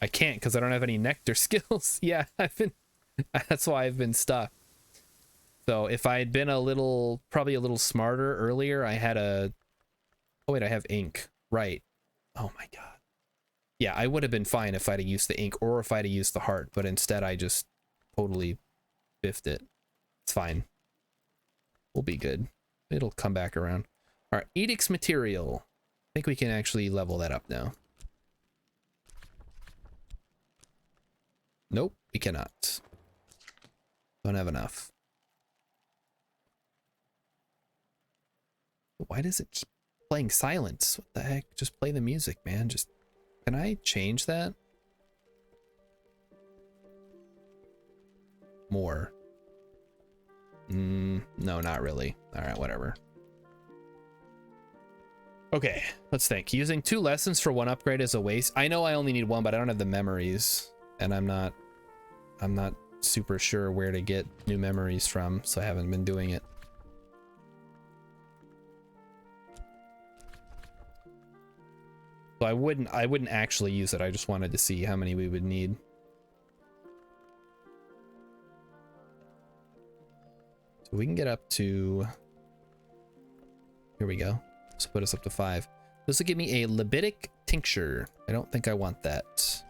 I can't because I don't have any nectar skills. Yeah, that's why I've been stuck. So if I had been probably a little smarter earlier, I had oh wait, I have ink. Right. Oh my God. Yeah, I would have been fine if I'd have used the ink or if I'd have used the heart, but instead I just totally biffed it. It's fine. We'll be good. It'll come back around. All right, Edict's material. I think we can actually level that up now. Nope, we cannot. Don't have enough. Why does it keep playing silence? What the heck? Just play the music, man. Can I change that? More. No, not really. All right, whatever. Okay, let's think. Using 2 lessons for 1 upgrade is a waste. I know I only need 1, but I don't have the memories, and I'm not super sure where to get new memories from, so I haven't been doing it. So I wouldn't actually use it. I just wanted to see how many we would need. So we can get up to, here we go. This will put us up to 5. This will give me a libidic tincture. I don't think I want that.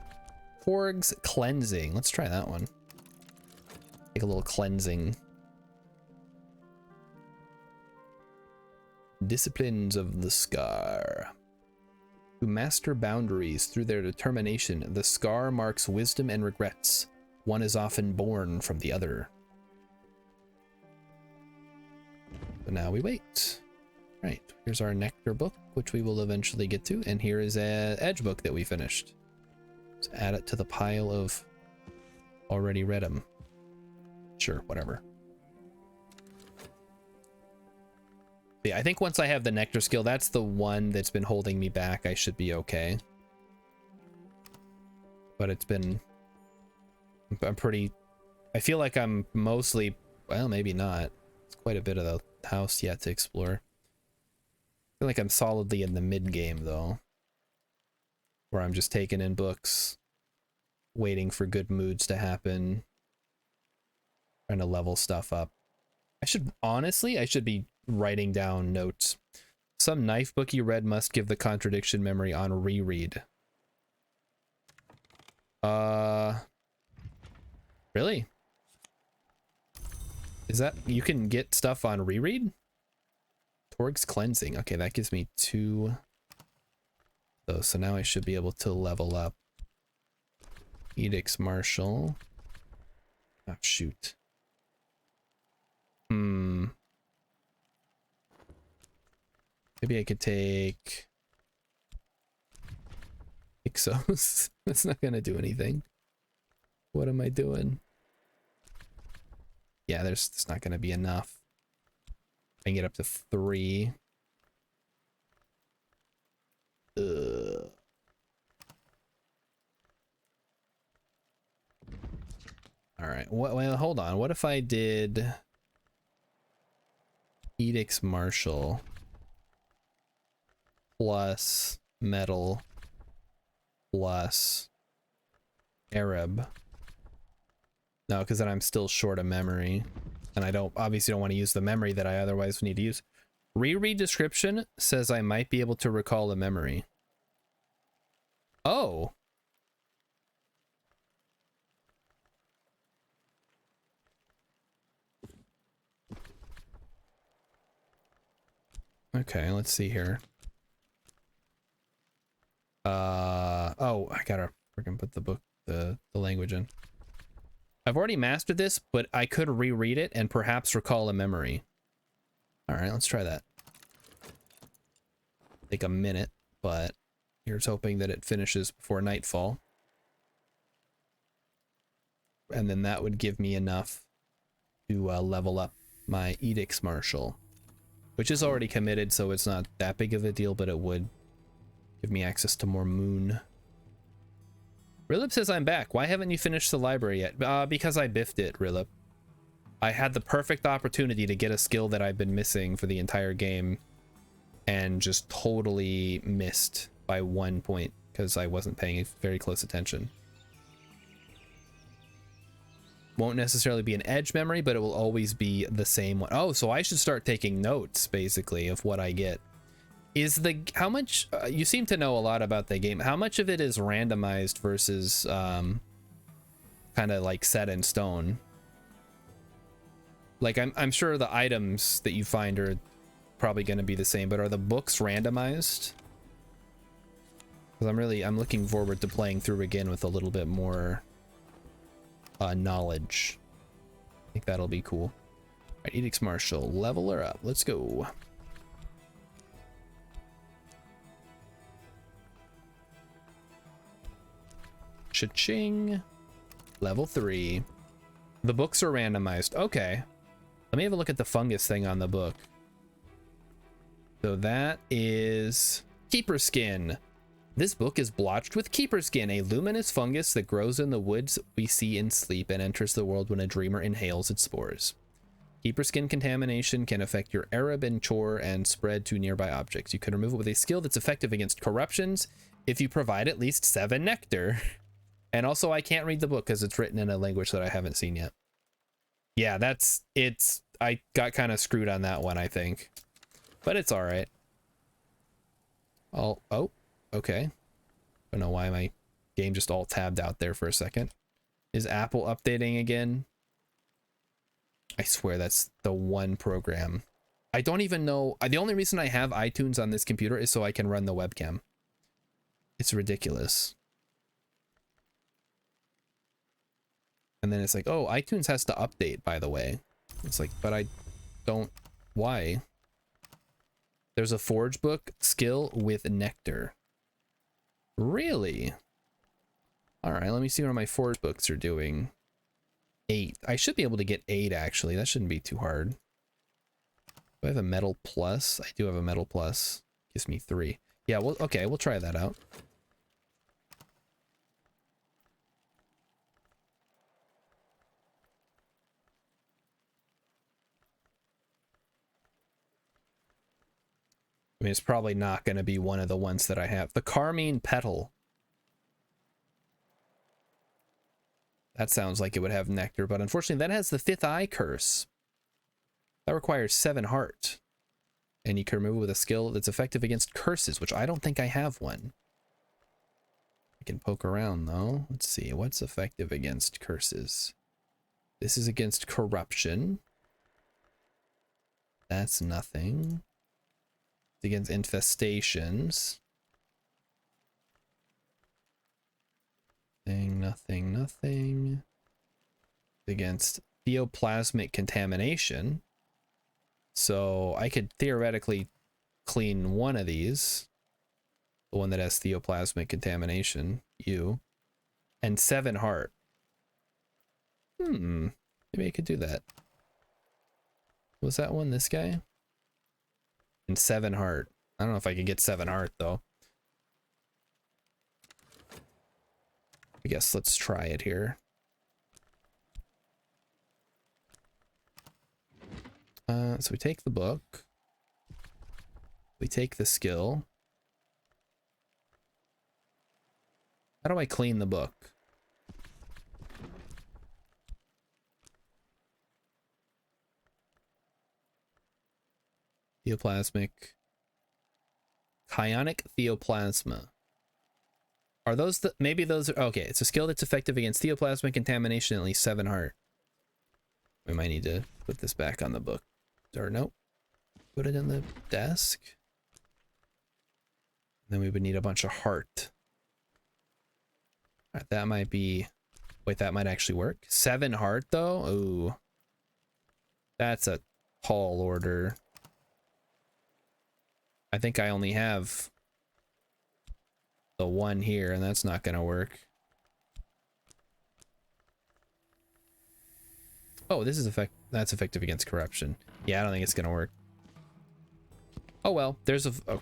Porg's cleansing. Let's try that one. Take a little cleansing. Disciplines of the Scar. To master boundaries through their determination, the Scar marks wisdom and regrets. One is often born from the other. So now we wait. Right, here's our Nectar book, which we will eventually get to, and here is an Edge book that we finished. Let's add it to the pile of already read them. Sure, whatever. Yeah, I think once I have the Nectar skill, that's the one that's been holding me back. I should be okay. But it's been... I feel like I'm mostly... Well, maybe not. It's quite a bit of the house yet to explore. I feel like I'm solidly in the mid-game, though. Where I'm just taking in books, waiting for good moods to happen, trying to level stuff up. Honestly, I should be writing down notes. Some knife book you read must give the contradiction memory on reread. Really? Is that, you can get stuff on reread? Porg's cleansing. Okay, that gives me 2. So now I should be able to level up. Edict's Martial. Oh, shoot. Maybe I could take Ixos. That's not gonna do anything. What am I doing? Yeah, there's not gonna be enough. I can get up to 3. All right. Well, hold on. What if I did Edict's Martial plus Metal plus Arab? No, because then I'm still short of memory, and I obviously don't want to use the memory that I otherwise need to use. Reread description says I might be able to recall a memory. Oh. Okay, let's see here. Oh, I gotta freaking put the book, the language in. I've already mastered this, but I could reread it and perhaps recall a memory. All right, let's try that. Take a minute, but here's hoping that it finishes before nightfall. And then that would give me enough to level up my Edicts Marshal, which is already committed, so it's not that big of a deal, but it would give me access to more moon. Rilip says I'm back. Why haven't you finished the library yet? Because I biffed it, Rilip. I had the perfect opportunity to get a skill that I've been missing for the entire game and just totally missed by 1 point because I wasn't paying very close attention. Won't necessarily be an edge memory, but it will always be the same one. Oh, so I should start taking notes, basically, of what I get. Is the how much you seem to know a lot about the game? How much of it is randomized versus kind of like set in stone? Like I'm sure the items that you find are probably going to be the same, but are the books randomized? Because I'm looking forward to playing through again with a little bit more knowledge. I think that'll be cool. All right, Edicts Marshal, level her up. Let's go. Cha-ching. Level 3. The books are randomized. Okay. Let me have a look at the fungus thing on the book. So that is Keeper Skin. This book is blotched with Keeper Skin, a luminous fungus that grows in the woods we see in sleep and enters the world when a dreamer inhales its spores. Keeper Skin contamination can affect your Arab and Chore and spread to nearby objects. You can remove it with a skill that's effective against corruptions if you provide at least 7 nectar. And also, I can't read the book because it's written in a language that I haven't seen yet. Yeah, I got kind of screwed on that one, I think. But it's all right. Oh, okay. Don't know why my game just all tabbed out there for a second. Is Apple updating again? I swear that's the one program. I don't even know. The only reason I have iTunes on this computer is so I can run the webcam. It's ridiculous. And then it's like, oh, iTunes has to update, by the way. It's like, but I don't. Why? There's a Forge book skill with nectar. Really? All right, let me see what my Forge books are doing. 8. I should be able to get 8, actually. That shouldn't be too hard. Do I have a metal plus? I do have a metal plus. Gives me 3. Yeah, well, okay, we'll try that out. I mean, it's probably not going to be one of the ones that I have. The Carmine Petal. That sounds like it would have nectar, but unfortunately that has the 5th eye curse. That requires 7 heart. And you can remove it with a skill that's effective against curses, which I don't think I have one. I can poke around though. Let's see, what's effective against curses? This is against corruption. That's nothing. It's against infestations. Nothing. Against theoplasmic contamination. So I could theoretically clean one of these. The one that has theoplasmic contamination. And 7 heart. Maybe I could do that. Was that one this guy? And 7 heart. I don't know if I could get 7 heart though. I guess let's try it here. So we take the book. We take the skill. How do I clean the book? Theoplasmic. Chionic theoplasma. Are those the, maybe those are, okay, it's a skill that's effective against theoplasmic contamination, at least 7 heart. We might need to put this back on the book. Or nope. Put it in the desk. Then we would need a bunch of heart. All right, that might be... Wait, that might actually work. 7 heart, though? Ooh. That's a tall order. I think I only have the 1 here, and that's not gonna work. Oh, this is that's effective against corruption. Yeah, I don't think it's gonna work. Oh well, there's a... Oh,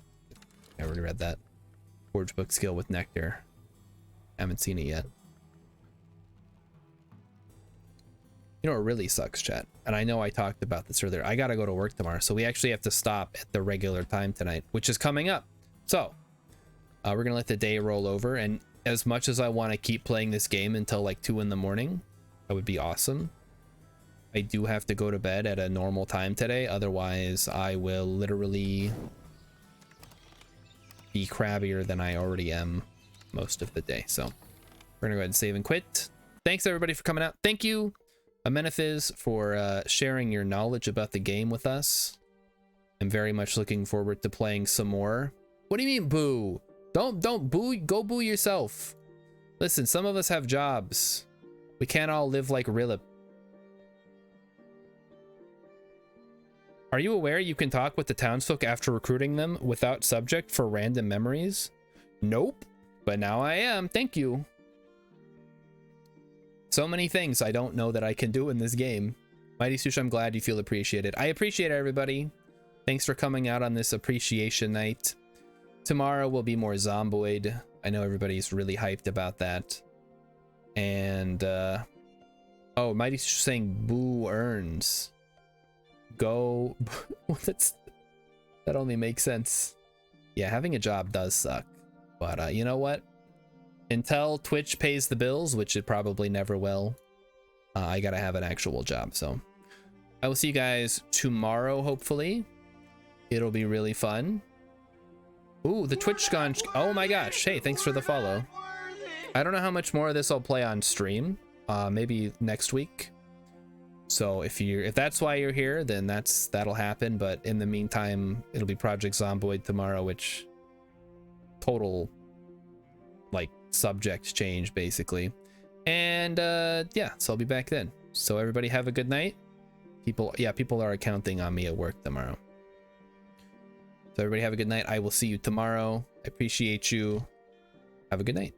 I already read that. Forge book skill with nectar. Haven't seen it yet. You know what really sucks, chat? And I know I talked about this earlier. I gotta go to work tomorrow, so we actually have to stop at the regular time tonight, which is coming up. So, we're gonna let the day roll over, and as much as I want to keep playing this game until like 2 in the morning, that would be awesome. I do have to go to bed at a normal time today, otherwise I will literally be crabbier than I already am most of the day. So we're gonna go ahead and save and quit. Thanks everybody for coming out. Thank you, Amenethiz, for sharing your knowledge about the game with us. I'm very much looking forward to playing some more. What do you mean boo? Don't boo, go boo yourself. Listen, some of us have jobs. We can't all live like Rilip. Are you aware you can talk with the townsfolk after recruiting them without subject for random memories? Nope, but now I am. Thank you. So many things I don't know that I can do in this game. Mighty Sush, I'm glad you feel appreciated. I appreciate everybody. Thanks for coming out on this appreciation night. Tomorrow will be more Zomboid. I know everybody's really hyped about that. And, oh, Mighty Sush saying boo earns. Go. That only makes sense. Yeah, having a job does suck, but you know what, until Twitch pays the bills, which it probably never will, I gotta have an actual job. So I will see you guys tomorrow. Hopefully it'll be really fun. Ooh, the Twitch gone. Oh my gosh, hey, thanks for the follow. I don't know how much more of this I'll play on stream, maybe next week. So if that's why you're here, then that'll happen. But in the meantime, it'll be Project Zomboid tomorrow, which total like subject change basically. And yeah, so I'll be back then. So everybody have a good night. People are counting on me at work tomorrow. So everybody have a good night. I will see you tomorrow. I appreciate you. Have a good night.